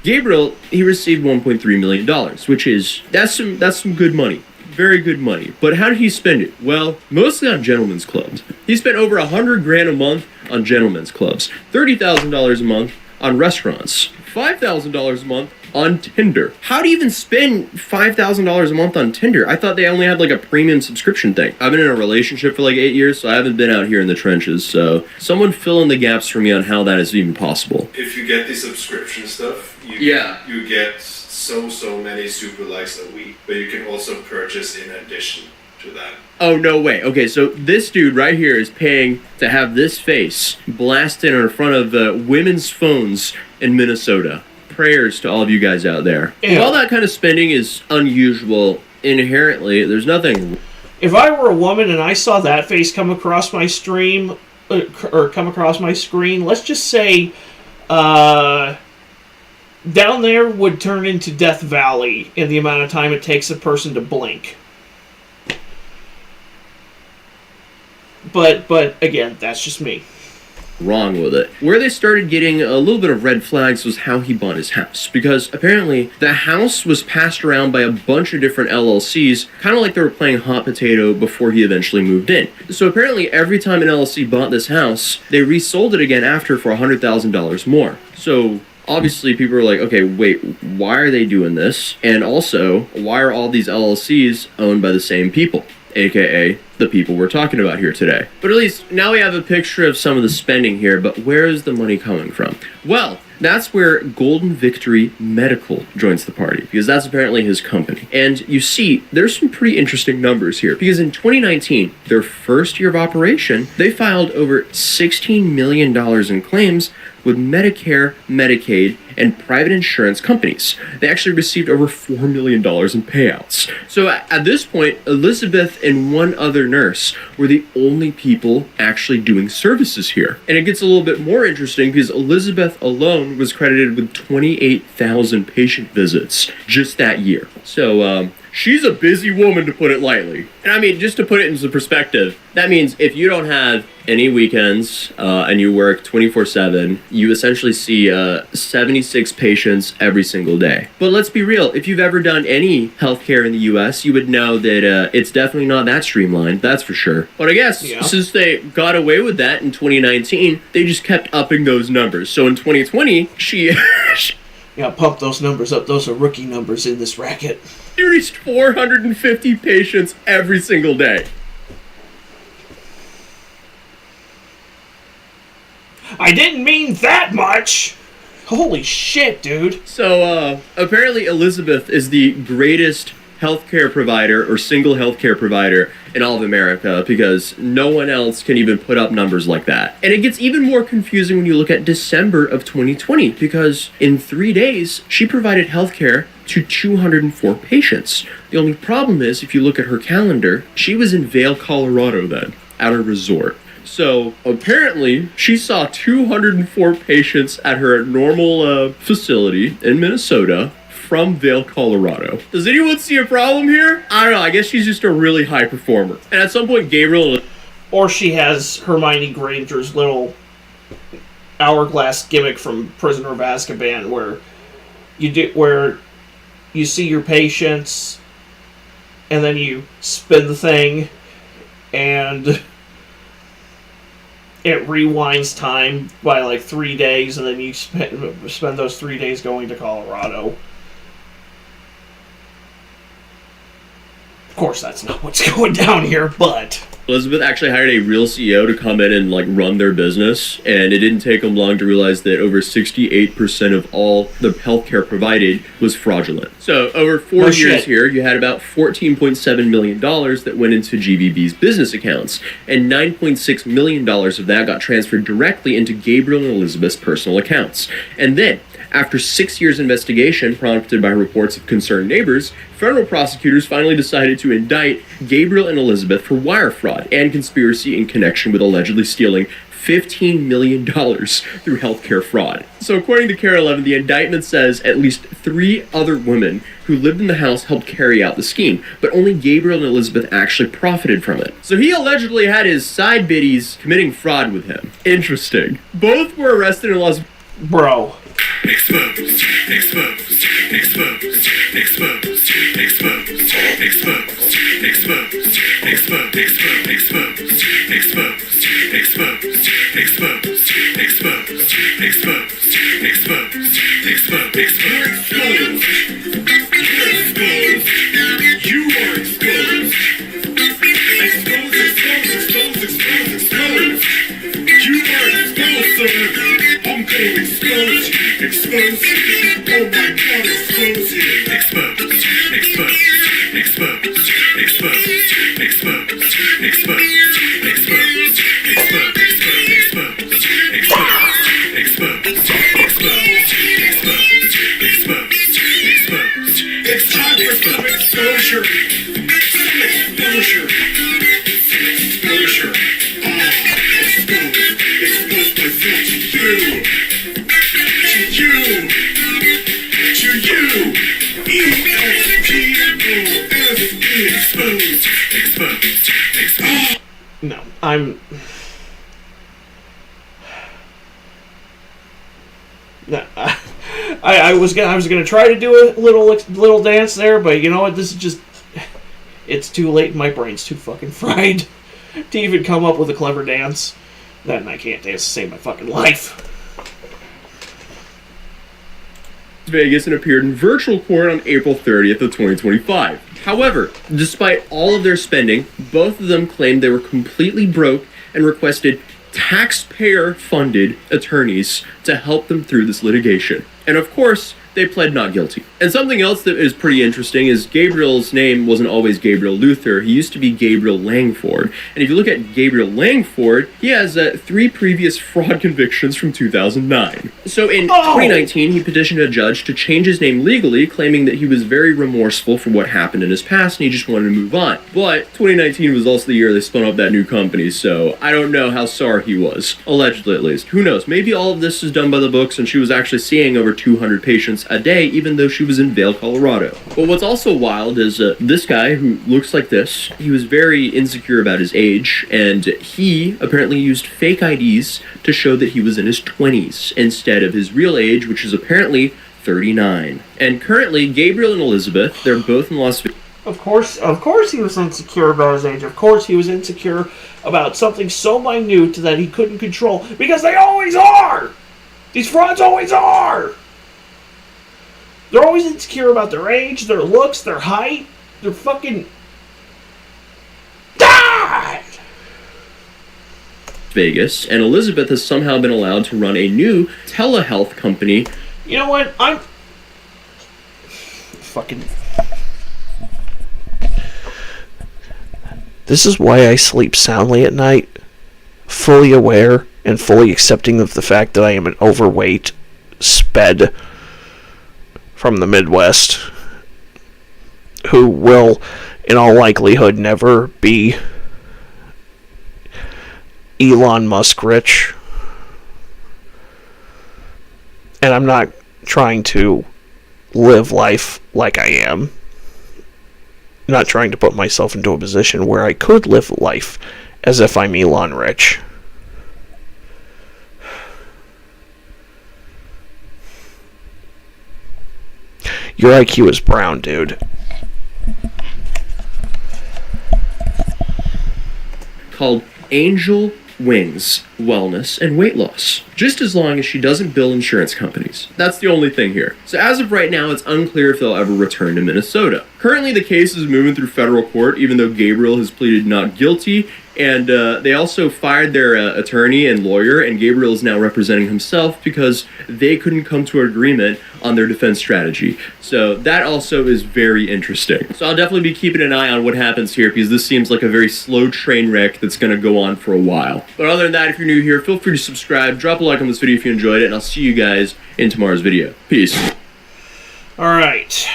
Gabriel, he received $1.3 million, which is, that's some good money. Very good money. But how did he spend it? Well, mostly on gentlemen's clubs. He spent over $100,000 a month on gentlemen's clubs, $30,000 a month on restaurants, $5,000 a month on Tinder. How do you even spend $5,000 a month on Tinder? I thought they only had like a premium subscription thing. I've been in a relationship for like 8 years, so I haven't been out here in the trenches. So someone fill in the gaps for me on how that is even possible. If you get the subscription stuff, you get so many super likes a week, but you can also purchase in addition to that. Oh, no way. Okay, so this dude right here is paying to have this face blasted in front of women's phones in Minnesota. Prayers to all of you guys out there. Yeah. While that kind of spending is unusual inherently, there's nothing... If I were a woman and I saw that face come across my stream, or come across my screen, let's just say, down there would turn into Death Valley in the amount of time it takes a person to blink. But again, that's just me. Wrong with it. Where they started getting a little bit of red flags was how he bought his house, because apparently the house was passed around by a bunch of different LLCs, kind of like they were playing hot potato before he eventually moved in. So apparently every time an LLC bought this house, they resold it again after for $100,000 more. So obviously people are like, okay, wait, why are they doing this? And also, why are all these LLCs owned by the same people? AKA the people we're talking about here today. But at least now we have a picture of some of the spending here, but where is the money coming from? Well, that's where Golden Victory Medical joins the party, because that's apparently his company. And you see, there's some pretty interesting numbers here, because in 2019, their first year of operation, they filed over $16 million in claims with Medicare, Medicaid, and private insurance companies. They actually received over $4 million in payouts. So at this point, Elizabeth and one other nurse were the only people actually doing services here. And it gets a little bit more interesting because Elizabeth alone was credited with 28,000 patient visits just that year. So she's a busy woman, to put it lightly. And I mean, just to put it into perspective, that means if you don't have any weekends and you work 24/7, you essentially see 76 patients every single day. But let's be real, if you've ever done any healthcare in the US, you would know that it's definitely not that streamlined, that's for sure. But I guess since they got away with that in 2019, they just kept upping those numbers. So in 2020, she... Yeah, pump those numbers up. Those are rookie numbers in this racket. She reached 450 patients every single day. I didn't mean that much! Holy shit, dude. So, apparently Elizabeth is the greatest healthcare provider or single healthcare provider in all of America, because no one else can even put up numbers like that. And it gets even more confusing when you look at December of 2020, because in 3 days, she provided healthcare to 204 patients. The only problem is, if you look at her calendar, she was in Vail, Colorado then, at a resort. So apparently she saw 204 patients at her normal facility in Minnesota from Vail, Colorado. Does anyone see a problem here? I don't know. I guess she's just a really high performer. And at some point, Gabriel... Or she has Hermione Granger's little hourglass gimmick from Prisoner of Azkaban, where you see your patients, and then you spin the thing, and it rewinds time by like 3 days, and then you spend those 3 days going to Colorado. Of course, that's not what's going down here, but... Elizabeth actually hired a real CEO to come in and like run their business, and it didn't take them long to realize that over 68% of all the healthcare provided was fraudulent. So over 4 years here, you had about $14.7 million that went into GVB's business accounts, and $9.6 million of that got transferred directly into Gabriel and Elizabeth's personal accounts. And then, after 6 years investigation prompted by reports of concerned neighbors, federal prosecutors finally decided to indict Gabriel and Elizabeth for wire fraud and conspiracy in connection with allegedly stealing $15 million through healthcare fraud. So according to KARE 11, the indictment says at least 3 other women who lived in the house helped carry out the scheme, but only Gabriel and Elizabeth actually profited from it. So he allegedly had his side biddies committing fraud with him. Interesting. Both were arrested in Las... Bro. Exposed, exposed, exposed, exposed, exposed, exposed, exposed, exposed, exposed, exposed, exposed, exposed, exposed, exposed, exposed, exposed, you are exposed. Exposed, exposed, exposed, exposed, exposed. You are exposed, sir. I'm gonna expose you. Expose you. Oh my God, expose you. Exposed, exposed, exposed, exposed, exposed, exposed, exposed, exposed, exposed, exposed, exposed, exposed. It's time for some exposure. Some exposure. Exposure. Exposed myself to you. To you. E-X-P-O-S-E. Exposed. Exposed. Exposed. No, I'm... No, I was gonna try to do a little dance there, but you know what? This is just... It's too late. My brain's too fucking fried to even come up with a clever dance. Then I can't dance to save my fucking life. Vegas and appeared in virtual court on April 30th of 2025. However, despite all of their spending, both of them claimed they were completely broke and requested taxpayer-funded attorneys to help them through this litigation. And of course, they pled not guilty. And something else that is pretty interesting is Gabriel's name wasn't always Gabriel Luther. He used to be Gabriel Langford. And if you look at Gabriel Langford, he has 3 previous fraud convictions from 2009. So in 2019, he petitioned a judge to change his name legally, claiming that he was very remorseful for what happened in his past and he just wanted to move on. But 2019 was also the year they spun up that new company, so I don't know how sorry he was. Allegedly, at least. Who knows? Maybe all of this is done by the books and she was actually seeing over 200 patients a day, even though she was in Vail, Colorado. But what's also wild is this guy who looks like this, he was very insecure about his age, and he apparently used fake IDs to show that he was in his 20s instead of his real age, which is apparently 39. And currently, Gabriel and Elizabeth, they're both in Las Vegas. Of course he was insecure about his age. Of course he was insecure about something so minute that he couldn't control. Because they always are! These frauds always are! They're always insecure about their age, their looks, their height, their fucking... God! Vegas, and Elizabeth has somehow been allowed to run a new telehealth company. You know what? I'm... Fucking... This is why I sleep soundly at night, fully aware and fully accepting of the fact that I am an overweight sped from the Midwest who will, in all likelihood, never be Elon Musk rich. And I'm not trying to live life like I am. Not trying to put myself into a position where I could live life as if I'm Elon rich. Your IQ is brown, dude. Called Angel Wings Wellness and Weight Loss, just as long as she doesn't bill insurance companies. That's the only thing here. So as of right now, it's unclear if they'll ever return to Minnesota. Currently, the case is moving through federal court, even though Gabriel has pleaded not guilty, and they also fired their attorney and lawyer, and Gabriel is now representing himself because they couldn't come to an agreement on their defense strategy. So that also is very interesting. So I'll definitely be keeping an eye on what happens here, because this seems like a very slow train wreck that's going to go on for a while. But other than that, if you're new here, feel free to subscribe, drop a like on this video if you enjoyed it, and I'll see you guys in tomorrow's video. Peace. Alright.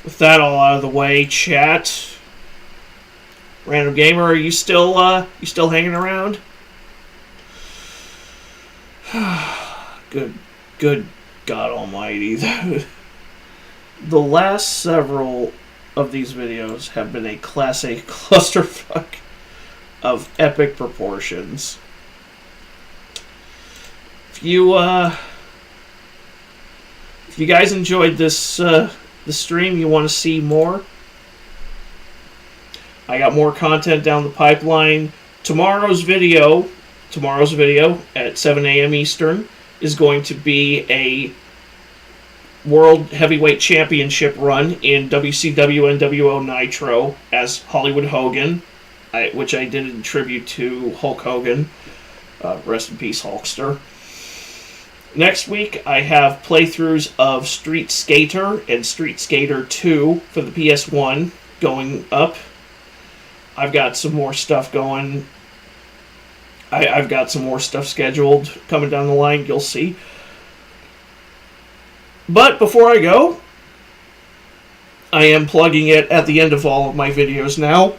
With that all out of the way, chat. Random Gamer, are you still hanging around? Good God Almighty. The last several of these videos have been a Class A clusterfuck of epic proportions. If you guys enjoyed this the stream, you want to see more, I got more content down the pipeline. Tomorrow's video at 7 a.m. Eastern is going to be a World Heavyweight Championship run in WCW NWO Nitro as Hollywood Hogan, which I did in tribute to Hulk Hogan. Rest in peace, Hulkster. Next week, I have playthroughs of Street Skater and Street Skater 2 for the PS1 going up. I've got some more stuff going. I've got some more stuff scheduled coming down the line. You'll see. But before I go, I am plugging it at the end of all of my videos now.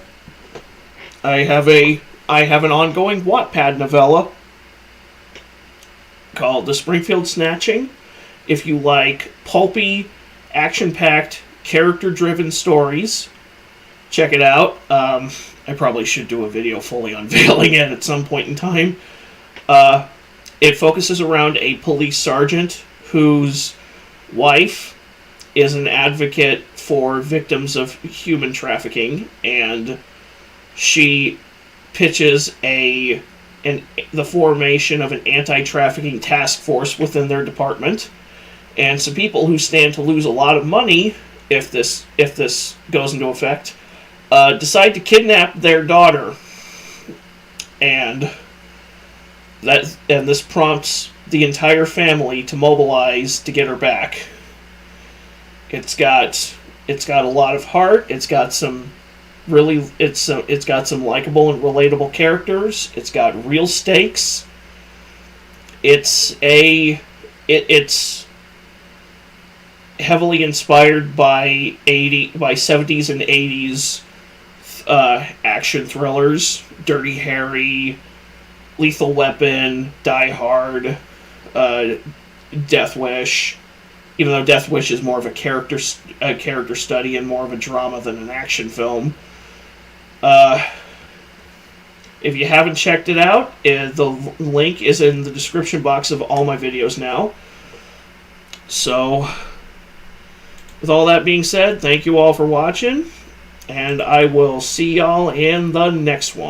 I have an ongoing Wattpad novella called The Springfield Snatching. If you like pulpy, action-packed, character-driven stories, check it out. I probably should do a video fully unveiling it at some point in time. It focuses around a police sergeant whose wife is an advocate for victims of human trafficking, and she pitches the formation of an anti-trafficking task force within their department, and some people who stand to lose a lot of money if this goes into effect decide to kidnap their daughter, and this prompts the entire family to mobilize to get her back. It's got a lot of heart. It's got some it's got some likable and relatable characters. It's got real stakes. It's heavily inspired by 70s and 80s action thrillers, Dirty Harry, Lethal Weapon, Die Hard, Death Wish. Even though Death Wish is more of a character study and more of a drama than an action film. If you haven't checked it out, the link is in the description box of all my videos now. So, with all that being said, thank you all for watching, and I will see y'all in the next one.